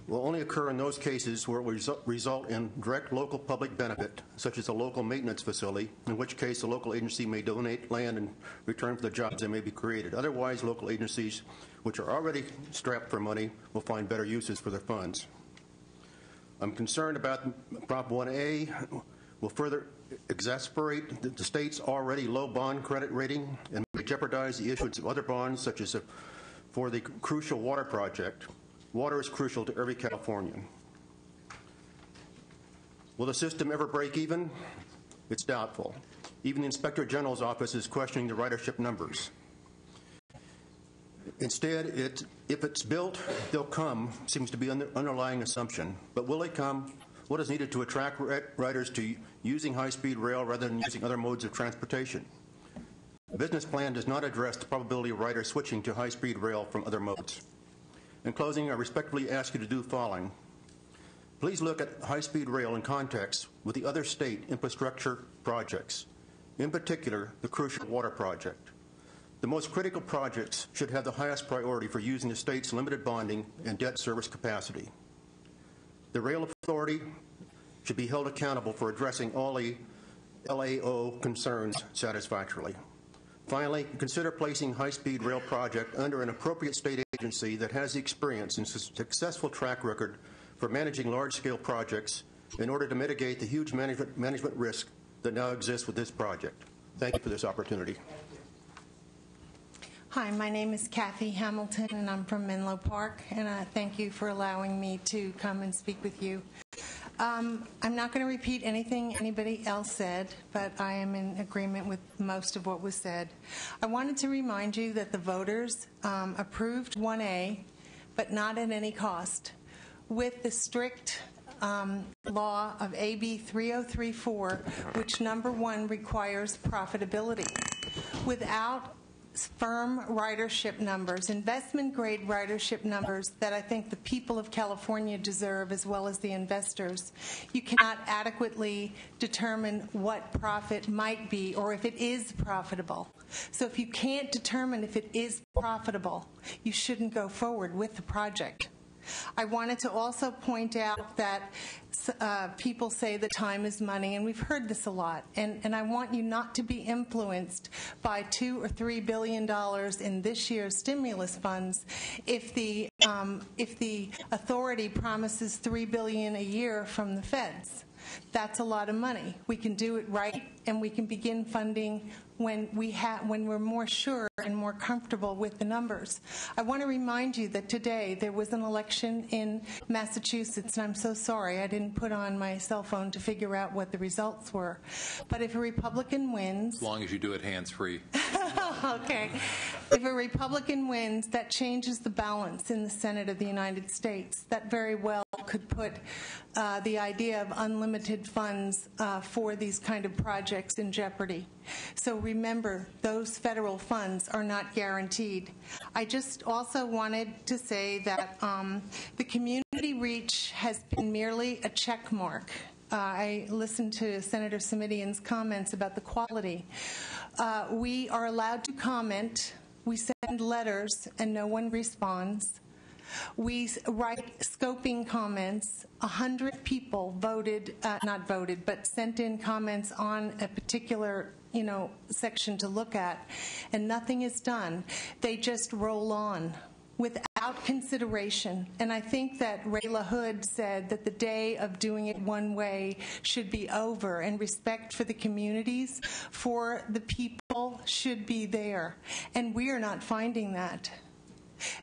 will only occur in those cases where it will result in direct local public benefit, such as a local maintenance facility, in which case the local agency may donate land in return for the jobs that may be created. Otherwise, local agencies, which are already strapped for money, will find better uses for their funds. I'm concerned about Prop 1A will further exacerbate the state's already low bond credit rating and may jeopardize the issuance of other bonds, such as for the crucial water project. Water is crucial to every Californian. Will the system ever break even? It's doubtful. Even the Inspector General's office is questioning the ridership numbers. Instead, if it's built, they'll come, seems to be an underlying assumption. But will they come? What is needed to attract riders to using high-speed rail rather than using other modes of transportation? The business plan does not address the probability of riders switching to high-speed rail from other modes. In closing, I respectfully ask you to do the following. Please look at high-speed rail in context with the other state infrastructure projects, in particular, the crucial water project. The most critical projects should have the highest priority for using the state's limited bonding and debt service capacity. The Rail Authority should be held accountable for addressing all the LAO concerns satisfactorily. Finally, consider placing high-speed rail project under an appropriate state agency that has the experience and successful track record for managing large-scale projects in order to mitigate the huge management risk that now exists with this project. Thank you for this opportunity. Hi, my name is Kathy Hamilton, and I'm from Menlo Park, and I thank you for allowing me to come and speak with you. I'm not going to repeat anything anybody else said, but I am in agreement with most of what was said. I wanted to remind you that the voters approved 1A, but not at any cost. With the strict law of AB 3034, which number 1 requires profitability. Without firm ridership numbers, investment-grade ridership numbers that I think the people of California deserve, as well as the investors, you cannot adequately determine what profit might be or if it is profitable. So if you can't determine if it is profitable, you shouldn't go forward with the project. I wanted to also point out that people say that time is money, and we've heard this a lot. And I want you not to be influenced by $2 or $3 billion in this year's stimulus funds if the authority promises $3 billion a year from the feds. That's a lot of money. We can do it right, and we can begin funding when we're more sure and more comfortable with the numbers. I want to remind you that today there was an election in Massachusetts, and I'm so sorry I didn't put on my cell phone to figure out what the results were. But if a Republican wins... As long as you do it hands-free. Okay. If a Republican wins, that changes the balance in the Senate of the United States. That very well could put the idea of unlimited funds for these kind of projects in jeopardy. So remember, those federal funds are not guaranteed. I just also wanted to say that the community reach has been merely a check mark. I listened to Senator Simitian's comments about the quality. We are allowed to comment. We send letters, and no one responds. We write scoping comments. 100 people sent in comments on a particular, section to look at, and nothing is done. They just roll on without consideration. And I think that Ray LaHood said that the day of doing it one way should be over, and respect for the communities, for the people, should be there. And we are not finding that.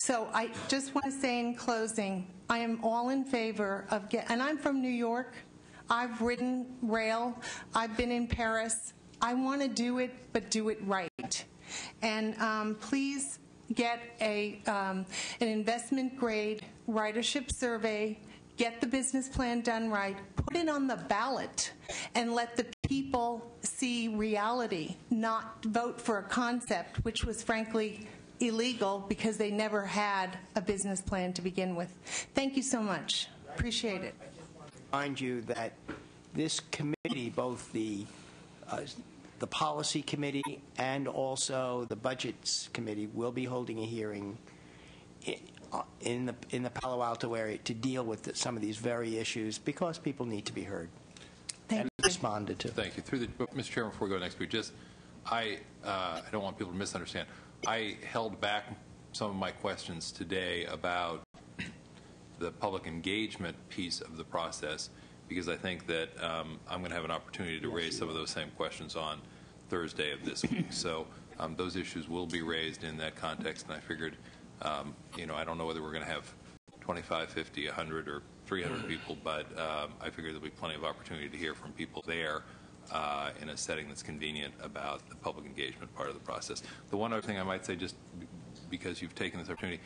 So I just want to say in closing, I am all in favor of and I'm from New York. I've ridden rail. I've been in Paris. I want to do it, but do it right. And please get an investment-grade ridership survey, get the business plan done right, put it on the ballot, and let the people see reality, not vote for a concept, which was frankly illegal because they never had a business plan to begin with. Thank you so much. Appreciate it. I just want to remind you that this committee, both the policy committee and also the budgets committee, will be holding a hearing in the Palo Alto area to deal with some of these very issues, because people need to be heard and responded to. Thank you. Mr. Chairman, before we go next week, I don't want people to misunderstand. I held back some of my questions today about the public engagement piece of the process because I think that I'm going to have an opportunity to raise some of those same questions on Thursday of this week. So those issues will be raised in that context, and I figured, I don't know whether we're going to have 25, 50, 100, or 300 people, but I figured there'll be plenty of opportunity to hear from people there in a setting that's convenient about the public engagement part of the process. The one other thing I might say, just because you've taken this opportunity,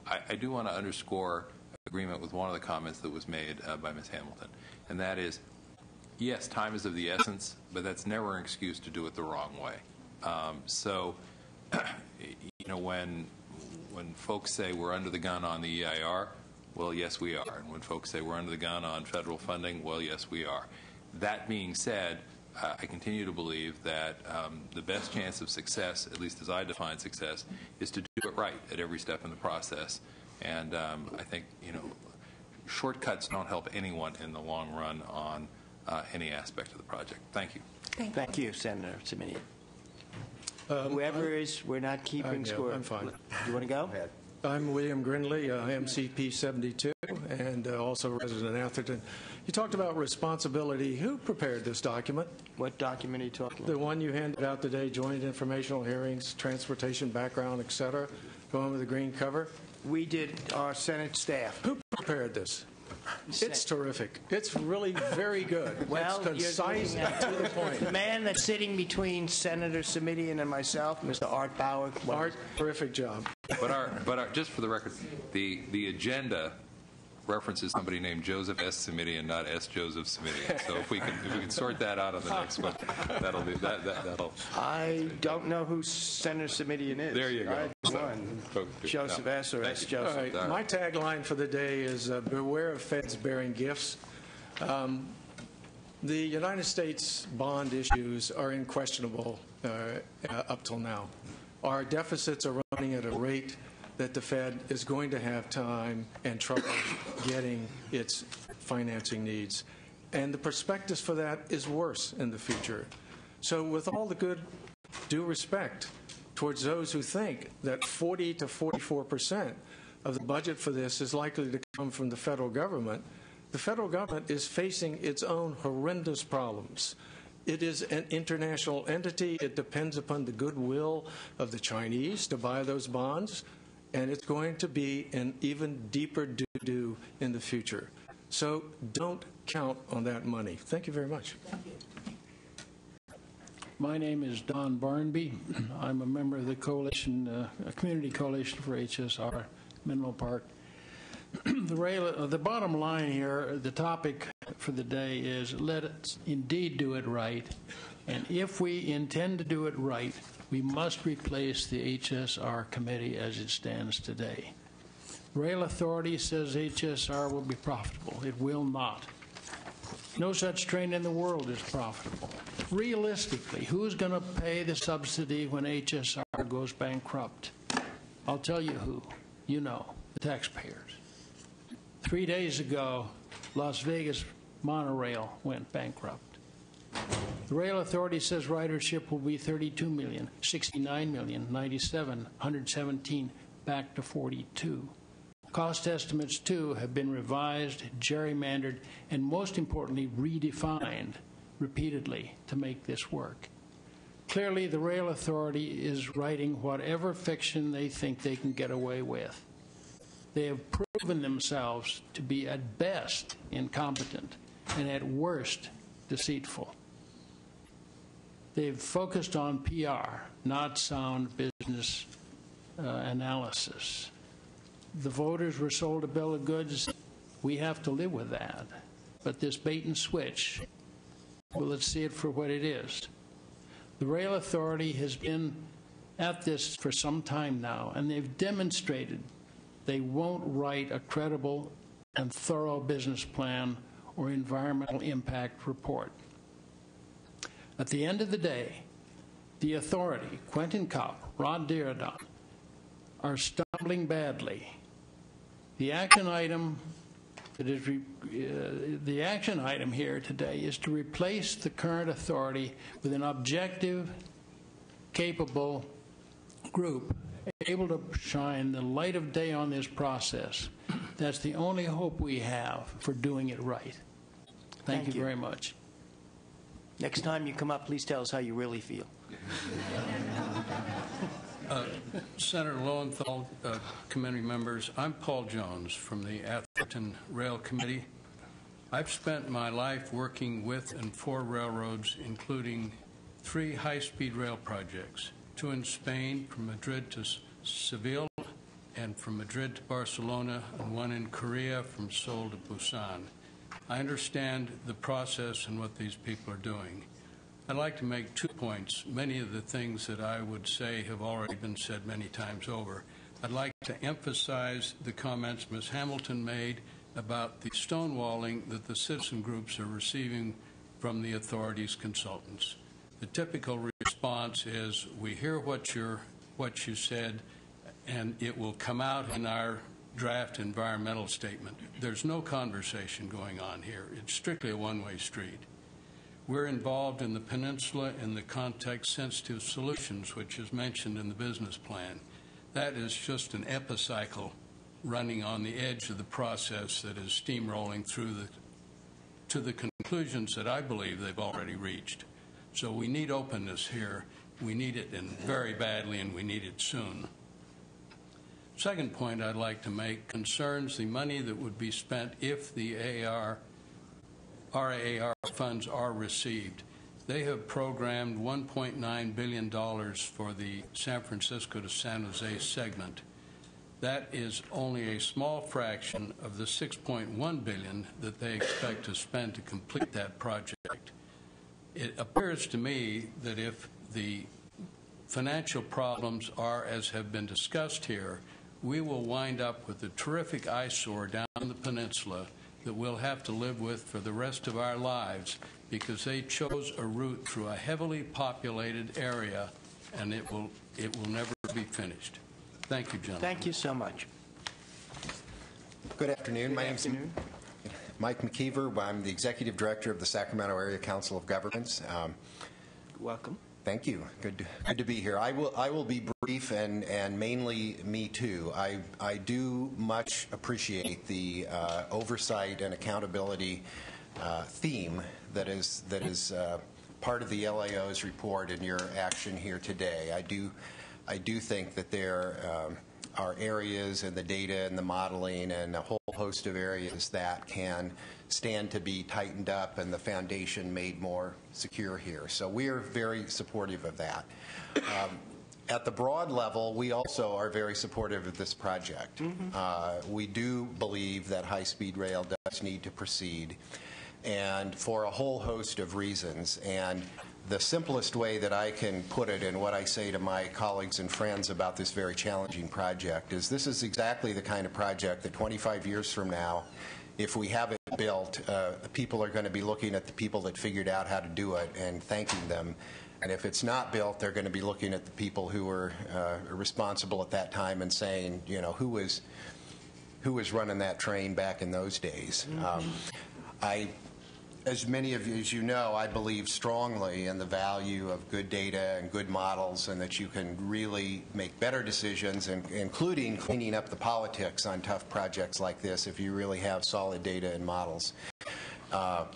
I do want to underscore agreement with one of the comments that was made by Ms. Hamilton, and that is, yes, time is of the essence, but that's never an excuse to do it the wrong way. When folks say we're under the gun on the EIR, well, yes, we are. And when folks say we're under the gun on federal funding, well, yes, we are. That being said, I continue to believe that the best chance of success, at least as I define success, is to do it right at every step in the process. And I think, shortcuts don't help anyone in the long run on any aspect of the project. Thank you. Thank you, Senator Simitian. Whoever is, we're not keeping score. I'm fine. Do you want to go? I'm William Grindley, MCP 72, and also resident in Atherton. You talked about responsibility. Who prepared this document? What document are you talking about? The one you handed out today, joint informational hearings, transportation background, et cetera, going with the green cover? We did, our Senate staff. Who prepared this? It's terrific. It's really very good. Well, it's concise and to the point. The man that's sitting between Senator Simitian and myself, Mr. Art Bauer. Art, terrific job. But just for the record, the agenda references somebody named Joseph S. Simitian, not S. Joseph Simitian. So if we can sort that out on the next one, that'll. I don't know who Senator Simitian is. There you go. Joseph S. or S. Joseph. All right. My tagline for the day is beware of feds bearing gifts. The United States bond issues are unquestionable up till now. Our deficits are running at a rate that the Fed is going to have time and trouble getting its financing needs. And the prospectus for that is worse in the future. So with all the good due respect towards those who think that 40 to 44% of the budget for this is likely to come from the federal government is facing its own horrendous problems. It is an international entity. It depends upon the goodwill of the Chinese to buy those bonds, and it's going to be an even deeper doo-doo in the future. So don't count on that money. Thank you very much. Thank you. My name is Don Barnby. I'm a member of the coalition, Community Coalition for HSR, Menlo Park. The bottom line here, the topic for the day is let us indeed do it right. And if we intend to do it right, we must replace the HSR committee as it stands today. Rail Authority says HSR will be profitable. It will not. No such train in the world is profitable. Realistically, who's going to pay the subsidy when HSR goes bankrupt? I'll tell you who. You know, the taxpayers. 3 days ago, Las Vegas monorail went bankrupt. The Rail Authority says ridership will be 32 million, 69 million, 97, 117, back to 42. Cost estimates, too, have been revised, gerrymandered, and most importantly, redefined repeatedly to make this work. Clearly, the Rail Authority is writing whatever fiction they think they can get away with. They have proven themselves to be at best incompetent and at worst deceitful. They've focused on PR, not sound business analysis. The voters were sold a bill of goods. We have to live with that. But this bait and switch, well, let's see it for what it is. The Rail Authority has been at this for some time now, and they've demonstrated they won't write a credible and thorough business plan or environmental impact report. At the end of the day, the authority, Quentin Kopp, Rod Dearden, are stumbling badly. The action item here today is to replace the current authority with an objective, capable group able to shine the light of day on this process. That's the only hope we have for doing it right. Thank you very much. Next time you come up, please tell us how you really feel. Senator Lowenthal, committee members, I'm Paul Jones from the Atherton Rail Committee. I've spent my life working with and for railroads, including 3 high-speed rail projects, 2 in Spain from Madrid to Seville, and from Madrid to Barcelona, and 1 in Korea from Seoul to Busan. I understand the process and what these people are doing. I'd like to make 2 points. Many of the things that I would say have already been said many times over. I'd like to emphasize the comments Ms. Hamilton made about the stonewalling that the citizen groups are receiving from the authority's consultants. The typical response is, we hear what you said, and it will come out in our draft environmental statement. There's no conversation going on here. It's strictly a one-way street. We're involved in the peninsula in the context-sensitive solutions, which is mentioned in the business plan. That is just an epicycle running on the edge of the process that is steamrolling through to the conclusions that I believe they've already reached. So we need openness here. We need it very badly, and we need it soon. Second point I'd like to make concerns the money that would be spent if the RAAR funds are received. They have programmed $1.9 billion for the San Francisco to San Jose segment. That is only a small fraction of the $6.1 billion that they expect to spend to complete that project. It appears to me that if the financial problems are as have been discussed here, we will wind up with a terrific eyesore down the peninsula that we'll have to live with for the rest of our lives because they chose a route through a heavily populated area, and it will never be finished. Thank you, gentlemen. Thank you so much. Good afternoon. My name's Mike McKeever. I'm the Executive Director of the Sacramento Area Council of Governments. Welcome. Thank you. Good to be here. I will be brief and mainly me too. I do much appreciate the oversight and accountability theme that is part of the LAO's report and your action here today. I do think that there are areas in the data and the modeling and a whole host of areas that can stand to be tightened up and the foundation made more secure here. So we are very supportive of that. At the broad level, we also are very supportive of this project. We do believe that high-speed rail does need to proceed, and for a whole host of reasons. And the simplest way that I can put it, and what I say to my colleagues and friends about this very challenging project, is this is exactly the kind of project that 25 years from now, if we have it built, people are going to be looking at the people that figured out how to do it and thanking them. And if it's not built, they're going to be looking at the people who were responsible at that time and saying, you know, who was running that train back in those days. As many of you, as you know, I believe strongly in the value of good data and good models, and that you can really make better decisions, including cleaning up the politics on tough projects like this if you really have solid data and models. But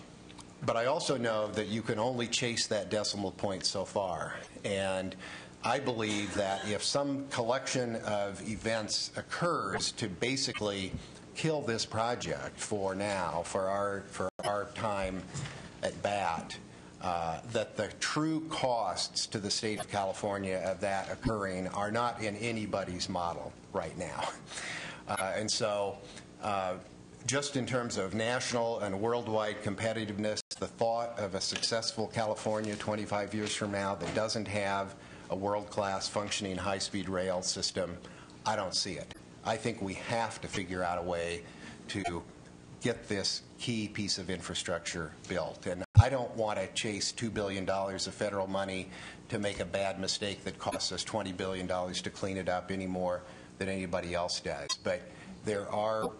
I also know that you can only chase that decimal point so far. And I believe that if some collection of events occurs to basically kill this project for now, for our time at bat, that the true costs to the state of California of that occurring are not in anybody's model right now. And so just in terms of national and worldwide competitiveness, the thought of a successful California 25 years from now that doesn't have a world-class functioning high-speed rail system, I don't see it. I think we have to figure out a way to get this key piece of infrastructure built. And I don't want to chase $2 billion of federal money to make a bad mistake that costs us $20 billion to clean it up any more than anybody else does. But there are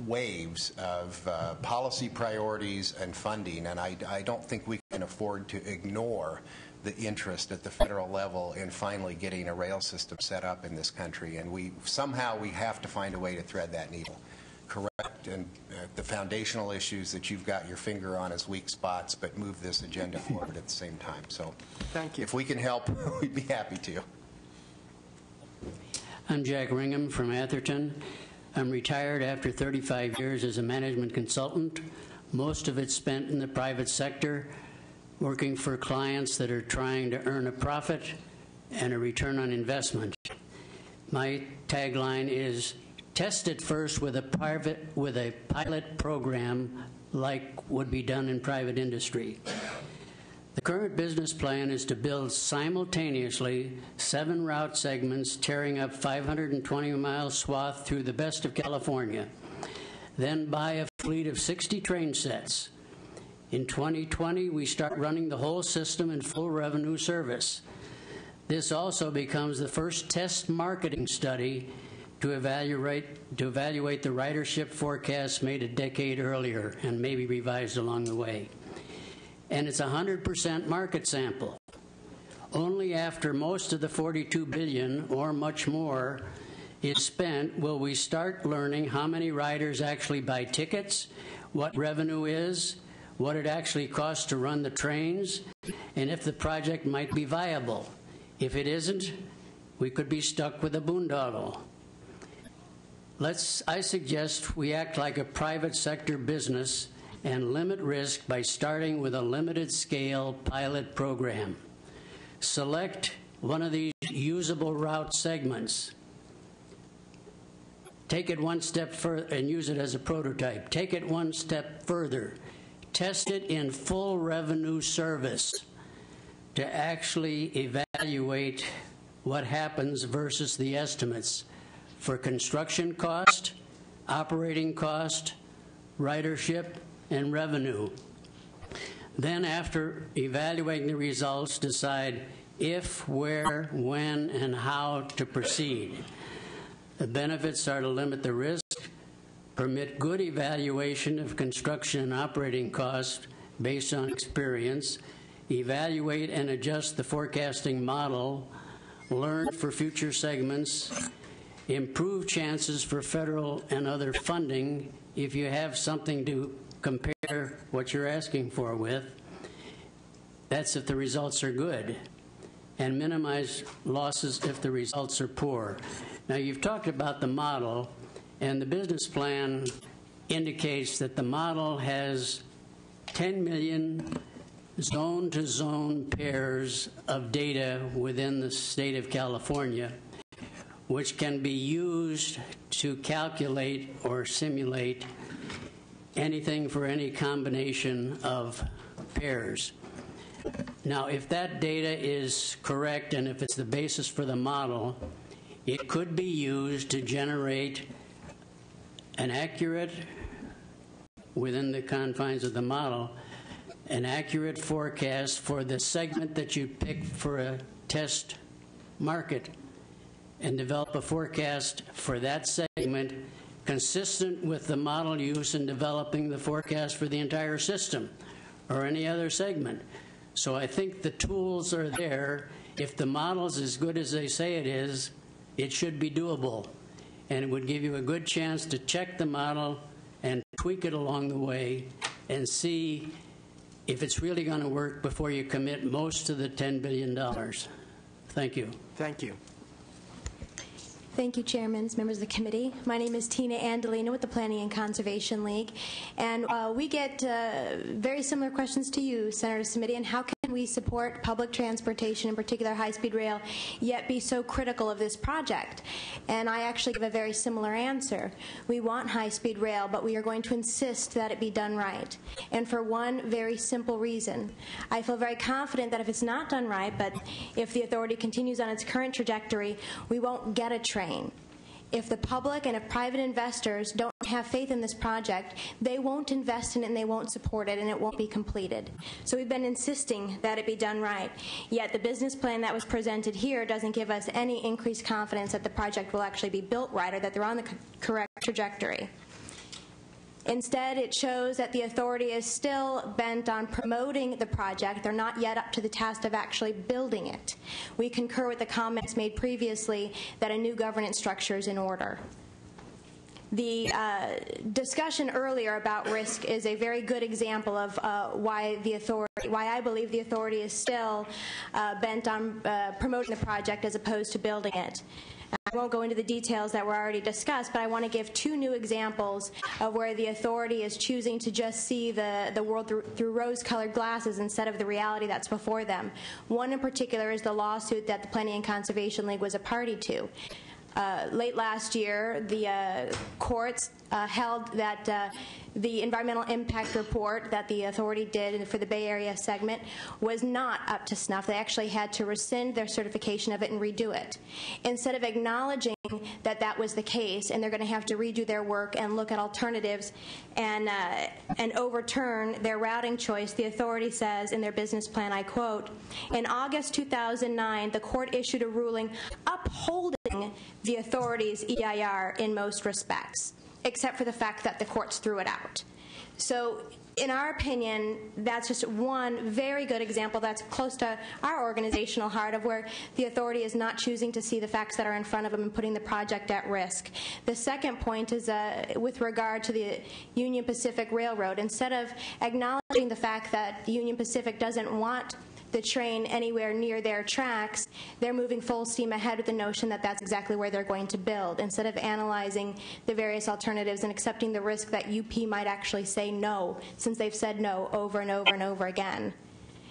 waves of policy priorities and funding, and I don't think we can afford to ignore the interest at the federal level in finally getting a rail system set up in this country. And somehow we have to find a way to thread that needle. Correct and the foundational issues that you've got your finger on as weak spots, but move this agenda forward at the same time. So thank you. If we can help, we'd be happy to. I'm Jack Ringham from Atherton. I'm retired after 35 years as a management consultant, most of it spent in the private sector, working for clients that are trying to earn a profit and a return on investment. My tagline is, test it first with a pilot program like would be done in private industry. The current business plan is to build simultaneously 7 route segments tearing up 520-mile swath through the best of California, then buy a fleet of 60 train sets. In 2020, we start running the whole system in full revenue service. This also becomes the first test marketing study to evaluate the ridership forecasts made a decade earlier and maybe revised along the way. And it's a 100% market sample. Only after most of the $42 billion or much more is spent will we start learning how many riders actually buy tickets, what revenue is, what it actually costs to run the trains, and if the project might be viable. If it isn't, we could be stuck with a boondoggle. I suggest we act like a private sector business and limit risk by starting with a limited scale pilot program. Select one of these usable route segments. Take it one step further and use it as a prototype. Take it one step further. Test it in full revenue service to actually evaluate what happens versus the estimates for construction cost, operating cost, ridership, and revenue. Then after evaluating the results, decide if, where, when, and how to proceed. The benefits are to limit the risk, permit good evaluation of construction and operating costs based on experience, evaluate and adjust the forecasting model, learn for future segments, improve chances for federal and other funding if you have something to compare what you're asking for with. That's if the results are good, and minimize losses if the results are poor. Now, you've talked about the model, and the business plan indicates that the model has 10 million zone-to-zone pairs of data within the state of California, which can be used to calculate or simulate anything for any combination of pairs. Now, if that data is correct and if it's the basis for the model, it could be used to generate an accurate, within the confines of the model, an accurate forecast for the segment that you pick for a test market, and develop a forecast for that segment consistent with the model used in developing the forecast for the entire system or any other segment. So I think the tools are there. If the model's as good as they say it is, it should be doable. And it would give you a good chance to check the model and tweak it along the way and see if it's really going to work before you commit most of the $10 billion. Thank you. Thank you. Thank you, Chairman, members of the committee. My name is Tina Andolina with the Planning and Conservation League, and we get very similar questions to you, Senator Simitian. How can we support public transportation, in particular high-speed rail, yet be so critical of this project? And I actually give a very similar answer. We want high-speed rail, but we are going to insist that it be done right. And for one very simple reason. I feel very confident that if it's not done right, but if the authority continues on its current trajectory, we won't get a train. If the public and if private investors don't have faith in this project, they won't invest in it and they won't support it, and it won't be completed. So we've been insisting that it be done right. Yet the business plan that was presented here doesn't give us any increased confidence that the project will actually be built right or that they're on the correct trajectory. Instead, it shows that the authority is still bent on promoting the project. They're not yet up to the task of actually building it. We concur with the comments made previously that a new governance structure is in order. The discussion earlier about risk is a very good example of why I believe the authority is still bent on promoting the project as opposed to building it. I won't go into the details that were already discussed, but I want to give two new examples of where the authority is choosing to just see the world through rose-colored glasses instead of the reality that's before them. One in particular is the lawsuit that the Planning and Conservation League was a party to. Late last year, the courts held that the environmental impact report that the authority did for the Bay Area segment was not up to snuff. They actually had to rescind their certification of it and redo it. Instead of acknowledging that that was the case and they're going to have to redo their work and look at alternatives and overturn their routing choice, the authority says in their business plan, I quote, "In August 2009, the court issued a ruling upholding the authority's EIR in most respects, except for the fact that the courts threw it out." So in our opinion, that's just one very good example that's close to our organizational heart of where the authority is not choosing to see the facts that are in front of them and putting the project at risk. The second point is with regard to the Union Pacific Railroad. Instead of acknowledging the fact that the Union Pacific doesn't want the train anywhere near their tracks, they're moving full steam ahead with the notion that that's exactly where they're going to build, instead of analyzing the various alternatives and accepting the risk that UP might actually say no, since they've said no over and over and over again.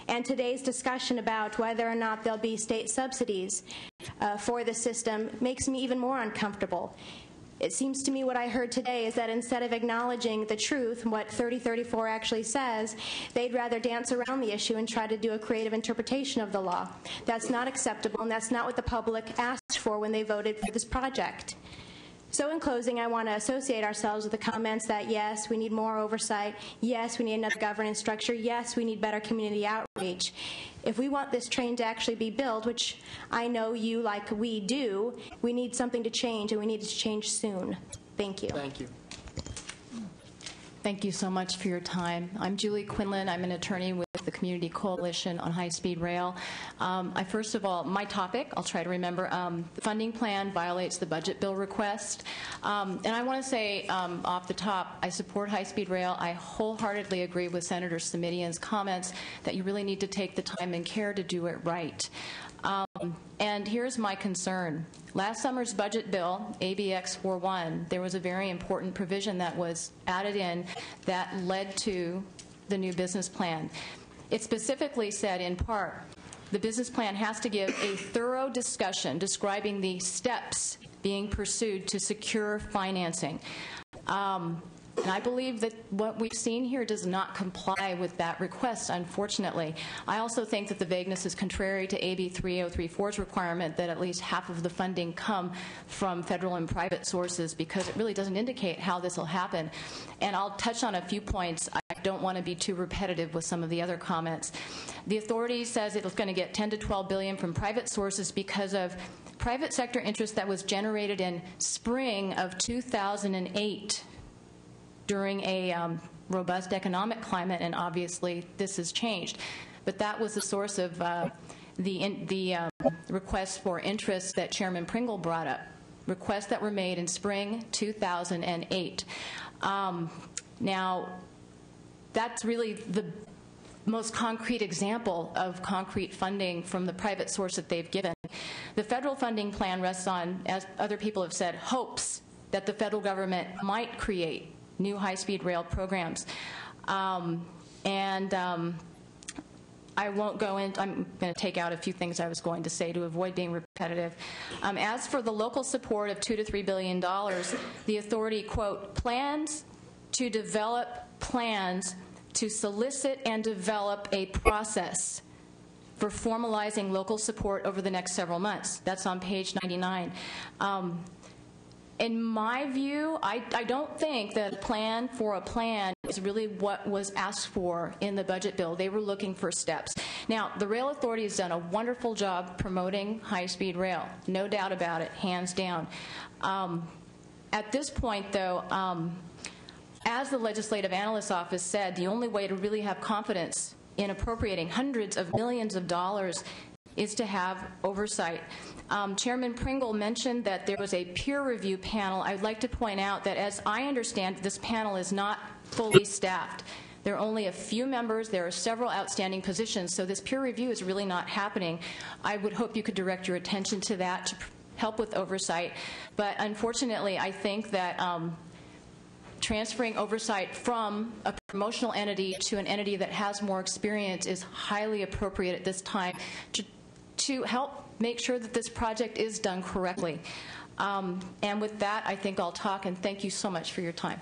And today's discussion about whether or not there'll be state subsidies for the system makes me even more uncomfortable. It seems to me what I heard today is that instead of acknowledging the truth, what 3034 actually says, they'd rather dance around the issue and try to do a creative interpretation of the law. That's not acceptable, and that's not what the public asked for when they voted for this project. So in closing, I want to associate ourselves with the comments that, yes, we need more oversight. Yes, we need another governance structure. Yes, we need better community outreach. If we want this train to actually be built, which I know you, like we do, we need something to change, and we need it to change soon. Thank you. Thank you. Thank you so much for your time. I'm Julie Quinlan. I'm an attorney with the Community Coalition on High-Speed Rail. First of all, my topic, I'll try to remember, the funding plan violates the budget bill request. And I want to say off the top, I support high-speed rail. I wholeheartedly agree with Senator Simitian's comments that you really need to take the time and care to do it right. And here's my concern. Last summer's budget bill, ABX 41, there was a very important provision that was added in that led to the new business plan. It specifically said, in part, the business plan has to give a thorough discussion describing the steps being pursued to secure financing. And I believe that what we've seen here does not comply with that request, unfortunately. I also think that the vagueness is contrary to AB 3034's requirement that at least half of the funding come from federal and private sources, because it really doesn't indicate how this will happen. And I'll touch on a few points. I don't want to be too repetitive with some of the other comments. The authority says it's going to get $10 to $12 billion from private sources because of private sector interest that was generated in spring of 2008. During a robust economic climate, and obviously this has changed. But that was the source of the requests for interest that Chairman Pringle brought up, requests that were made in spring 2008. Now, that's really the most concrete example of concrete funding from the private source that they've given. The federal funding plan rests on, as other people have said, hopes that the federal government might create new high-speed rail programs. I won't go in. I'm going to take out a few things I was going to say to avoid being repetitive. As for the local support of $2 to $3 billion, the authority, quote, plans to develop plans to solicit and develop a process for formalizing local support over the next several months. That's on page 99. In my view, I don't think that a plan for a plan is really what was asked for in the budget bill. They were looking for steps. Now, the Rail Authority has done a wonderful job promoting high-speed rail, no doubt about it, hands down. At this point, though, as the Legislative Analyst's Office said, the only way to really have confidence in appropriating hundreds of millions of dollars is to have oversight. Chairman Pringle mentioned that there was a peer review panel. I'd like to point out that, as I understand, this panel is not fully staffed. There are only a few members. There are several outstanding positions, so this peer review is really not happening. I would hope you could direct your attention to that to help with oversight. But unfortunately, I think that transferring oversight from a promotional entity to an entity that has more experience is highly appropriate at this time to help make sure that this project is done correctly. And with that, I think I'll talk, and thank you so much for your time.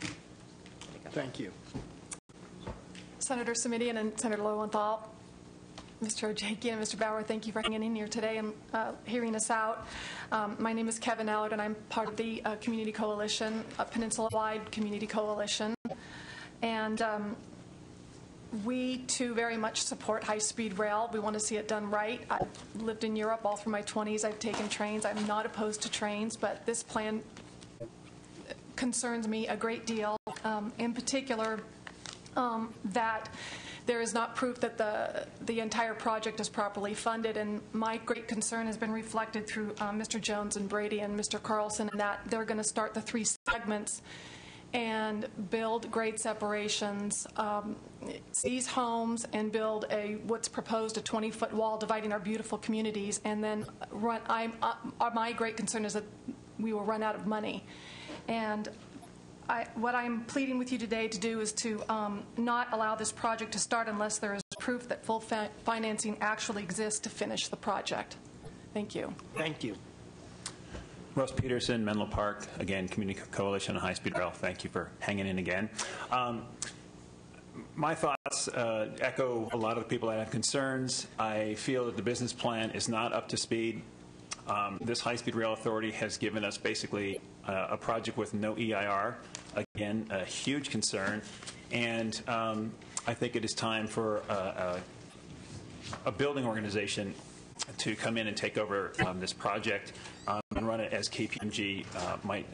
Thank you. Senator Simitian and Senator Lowenthal, Mr. Ojekian and Mr. Bauer, thank you for hanging in here today and hearing us out. My name is Kevin Allard, and I'm part of the Community Coalition, a Peninsula-wide Community Coalition. And we, too, very much support high-speed rail. We want to see it done right. I've lived in Europe all through my 20s. I've taken trains. I'm not opposed to trains, but this plan concerns me a great deal, in particular that there is not proof that the entire project is properly funded, and my great concern has been reflected through Mr. Jones and Brady and Mr. Carlson, in that they're going to start the 3 segments and build grade separations, seize homes, and build what's proposed a 20-foot wall dividing our beautiful communities, and then run. My great concern is that we will run out of money, and what I'm pleading with you today to do is to not allow this project to start unless there is proof that full financing actually exists to finish the project. Thank you. Thank you. Russ Peterson, Menlo Park, again, Community Coalition on High-Speed Rail. Thank you for hanging in again. My thoughts echo a lot of the people that have concerns. I feel that the business plan is not up to speed. This High-Speed Rail Authority has given us basically a project with no EIR. Again, a huge concern. And I think it is time for a building organization to come in and take over this project and run it as KPMG might